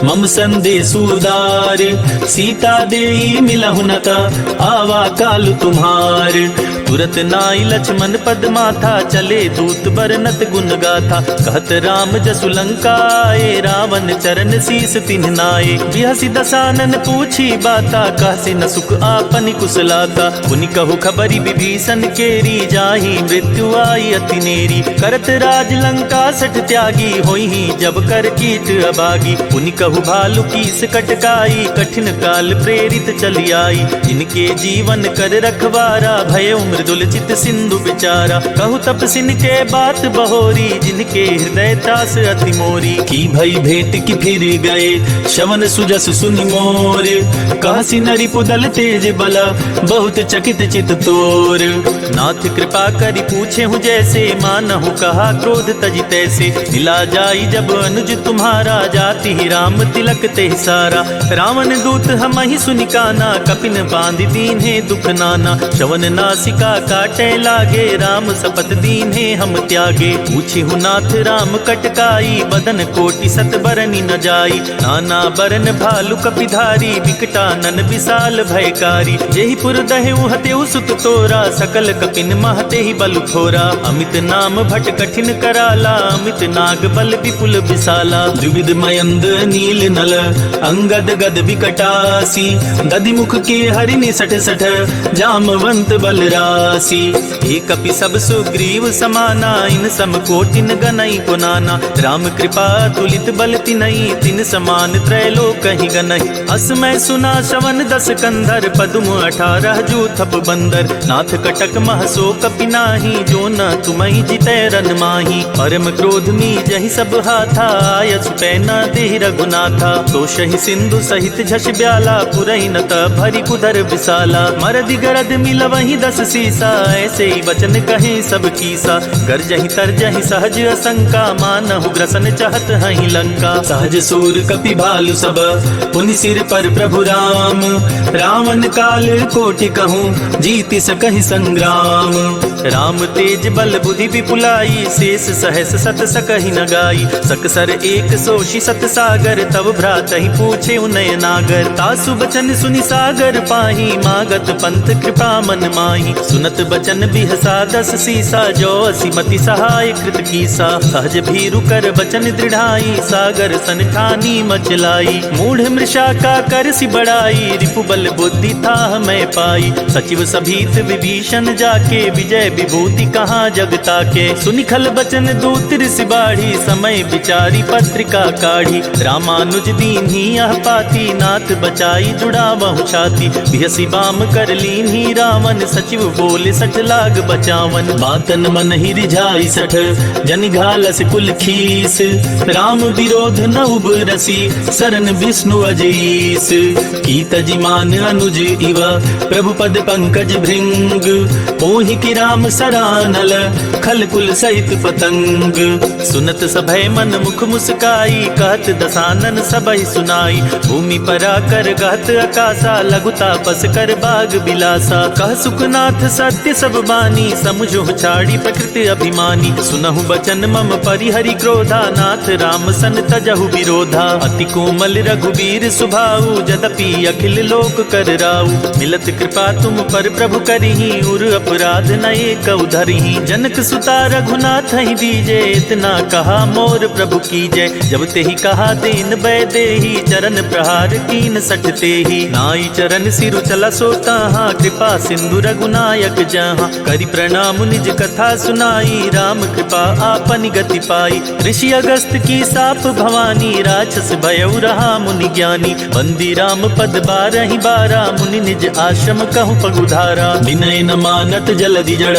मम संदेश उदार। सीता देई मिलहु नता, आवा काल तुम्हार। तुरत नाई लक्ष्मण पद माथा, चले दूत बरनत गुण गाथा। कहत राम जसु लंका आए, रावण चरण शीस तिन्ह नाए। बिहसी दसानन पूछी बाता, कहसी न सुख आपनि कुशलाता। पुनि कहु खबरी विभीषण केरी, जाहि मृत्यु आई अति नेरी। करत राज लंका सठ त्यागी, होई जब कर कीट अभागी। पुनि कहु भालु कीस कटकाई, कठिन काल प्रेरित चली आई। इनके जीवन कर रखवारा, भय मृदुल चित सिंधु विचारा। कहु तपसिन के बात बहोरी, जिनके हृदय तास अति मोरी। की भई भेंट की फिर गए, शवन सुजस सुनि मोर। कहसी नरि पुदल तेज बला, बहुत चकित चित तोर। नाथ कृपा करि पूछे हूँ जैसे, मानहु कहा क्रोध तजि तैसे। मिला जाई जब अनुज तुम्हारा, जाति ही राम तिलक ते सारा। रावण दूत हमहि सुनि काना, कपिन बांधि दीन्हे दुख नाना। शवन नासिका काटे लागे, राम सपत दीन्हे हम त्यागे। पूछी हूँ नाथ राम कटकाई, बदन कोटि सत बरनि न जाई। नाना बरन भालु कपिधारी, विकटानन विशाल भयकारी। जेहि पुर दहेउ हतेउ सुत तोरा, सकल कपिन महते ही बल थोरा। अमित नाम भट कठिन कराला, अमित नाग बल विपुल विशाला। द्विविध मयंद नील नल, अंगद गद विकटासी। दधिमुख के हरिनि सठ सठ, जामवंत बलरासी। एक कपि सब सुग्रीव समाना, इन सम कोटिन गनई पुनाना। राम कृपा तुलित बल तिनई, तिन समान त्रैलोक ही गनई। अस मैं सुना श्रवण दस कंधर, पदुम 18 जू थप बंदर। नाथ कटक महसो कपि नाही, जो न तुमहि जितै रन माही। परम क्रोध में जहि सब हाथा, आयस पैना देहि रघुनाथा। तो शहि सिंधु सहित झस ब्याला, पुरहि न त भरि कुदर विशाला। मरदि गरद मिलवहि 10 सी सीसा, ऐसे ही वचन कहे सब कीसा। गर्जहि तरजहि सहज असंका, मानहु ग्रसन चाहत हहि लंका। सहज सूर कपि भालु सब, पुनि सिर पर प्रभु राम। रावण काल कोटि कहूँ, जीति सकहि संग्राम। राम तेज बल बुद्धि विपुलाई, शेष सहस सत सकहि न गाई। सकसर एक सोषि सत सागर, तब भ्रातहि पूछे उनय नागर। तासु बचन सुनि सागर पाही, मागत पंथ कृपा मन माही। सुनत बचन बिहसा दस सीसा, जो असिमति सहाय कृत कीसा। सहज भीरु कर बचन दृढ़ाई, सागर सन ठानी मचलाई। मूढ़ मृषा का कर सि बड़ाई, रिपु बल बुद्धि था मैं पाई। सचिव सभीत विभीषण जाके, विजय विभूति कहाँ जगता के। सुनि खल बचन दूत ऋषि बाढ़ी, समय विचारी पत्रिका काढ़ी। रामानुज दीन्ही यह पाती, नाथ बचाई जुड़ावहु छाती। बिहसी बाम कर लीन्ही रावण, सचिव बोले सठ लाग बचावन। बातन मन ही रिझाई सठ, जन घालस कुल खीस। राम विरोध न उबरसी, सरन विष्णु अजीस। कीत जिमान अनुज इव, प्रभु पद पंकज भृंग। ओहि की राम सरानल, खल कुल सहित पतंग। सुनत सभय मन मुख मुस्काई, कहत दसानन सबहि सुनाई। भूमि परा कर गहत आकाशा, लघु तापस कर बाग बिलासा। कह सुखनाथ सत्य सब बानी, समुझो छाड़ी प्रकृति अभिमानी। सुनहु बचन मम परिहरि क्रोधा, नाथ राम सन तजहु विरोधा। अति कोमल रघुबीर सुभाऊ, जदपि अखिल लोक कर राऊ। मिलत कृपा तुम पर प्रभु करिहि, उर अपराध न एक उधरिहि। जनक सुता रघुनाथ ही दीजे, इतना कहा मोर प्रभु कीजय। जब ते ही कहा दीन बै देहि, चरण प्रहार कीन सठते ही। नाई चरण सिरु चला सोताहा, कृपा सिंधु रघुनायक जहाँ। करि प्रणाम निज कथा सुनाई, राम कृपा आपन गति पाई। ऋषि अगस्त की साप भवानी, राक्षस भयउ रहा मुनि ज्ञानी। बंदी राम पद बारहि बारा, मुनि निज आश्रम कहु पगुधारा। विनय न मानत जलधि जड़,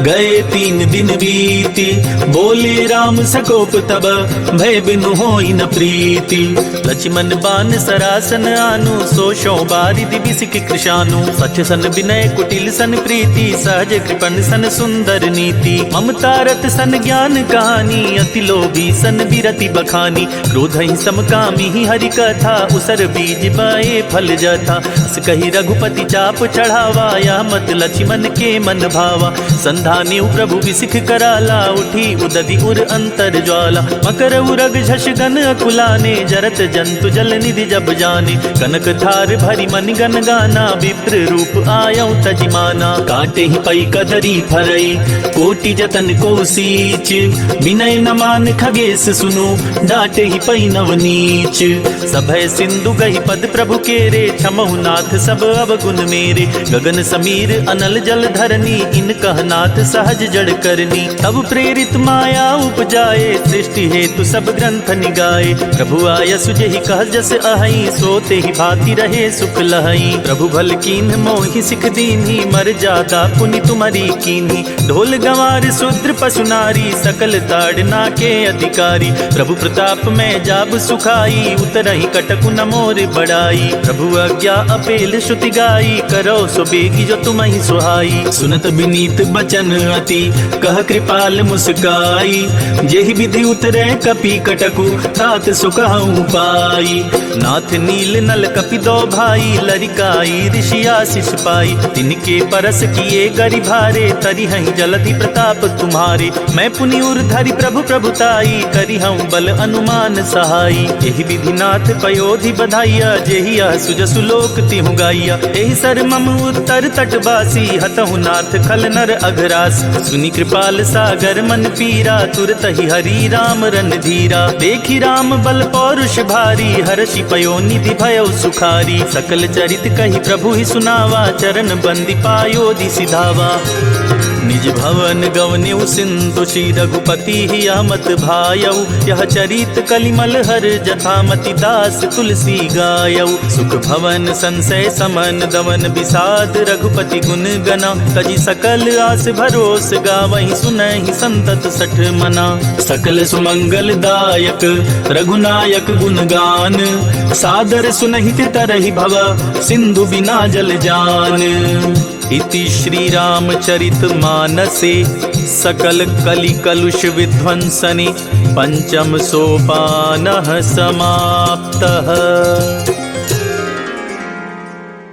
गए 3 दिन बीती। बोले राम सकोप तब, भय बिनु होई न प्रीति। लक्ष्मण बान सरासन आनु, सोशो बारिधि बिसिक कृशानु। सच सन विनय कुटिल सन प्रीति, सहज कृपण सन सुंदर नीति। ममता रत सन ज्ञान कहानी, अति लोभी सन विरति बखानी। क्रोध ही समकामी ही हरि कथा, उसर बीज बाए फल जथा। अस कही रघुपति चाप चढ़ावा, या मत लक्ष्मण के मन भावा। संधाने प्रभु विसिख कराला, उठी उदधि उर अंतर ज्वाला। मकर उरग झष गन अकुलाने, जरत जंतु जल निधि जब जाने। कनक थार भरी मन गन गाना, विप्र रूप आयौ तजिमाना। काटे ही पई कदरी फरई, कोटि जतन को सीच। विनय न मान खगेश सुनो, डाटे ही पई नवनीच। सभय सिंधु गही पद प्रभु केरे, क्षमहु नाथ सब अवगुण मेरे। गगन समीर अनल जल धरनी, इन कह नाथ सहज जड़ करनी। तब प्रेरित माया उपजाए, सृष्टि हेतु सब ग्रंथ निगाए। प्रभु आय सुजहि कह जस अहई, सोते ही भांति रहे सुख लहई। प्रभु भल कीन्ह मोहि सिख दीन्ही, मर जादा पुनि तुम्हारी कीन्ही। ढोल गंवार शूद्र पशु नारी, सकल ताड़ना के अधिकारी। प्रभु प्रताप में जाब सुखाई, उतरहि कटकु न मोर बड़ाई। प्रभु आज्ञा अपेल श्रुति गाई, करो सो बेगी जो तुम्हि सुहाई। सुनत विनीत बचन अति, कह कृपाल मुस्काई। जेहि विधि उतरे कपि कटकु, तात सुखहु पाई। नाथ नील नल कपि दो भाई, लरिकाई ऋषि आशीष पाई। तिनके परस किए गरि भारे, तरिहहि जलधि प्रताप तुम्हारे। मैं पुनि उर धरि प्रभु प्रभुताई, करिहउँ बल अनुमान सहाई। एहि विधि नाथ पयोधि बधाइया, जेहि यह सुजसु लोक तिहु गाइया। एहि सर मम उत्तर तटवासी, हतहु नाथ खल नर अघरास। सुनि कृपाल सागर मन पीरा, तुरत ही हरि राम रन धीरा। देखि राम बल पौरुष भारी, हर्षि पयो निधि भयउ सुखारी। सकल चरित कहि प्रभु ही सुनावा, चरण बंदी पायोधि सिधावा। निज भवन गवन्यु सिंधु, श्री रघुपति ही अहमत भायऊ। यह चरित कलिमल हर, जथामति दास तुलसी गायऊ। सुख भवन संशय समन, दमन विषाद रघुपति गुण गना। तजी सकल आस भरोस, गावहि सुनहि संतत सठ मना। सकल सुमंगल दायक, रघुनायक गुणगान। सादर सुनहित तरहि भव, सिंधु बिना जल जान। इति श्री रामचरित मानसे सकल कलि कलुष विध्वंसने पंचम सोपानः समाप्तः।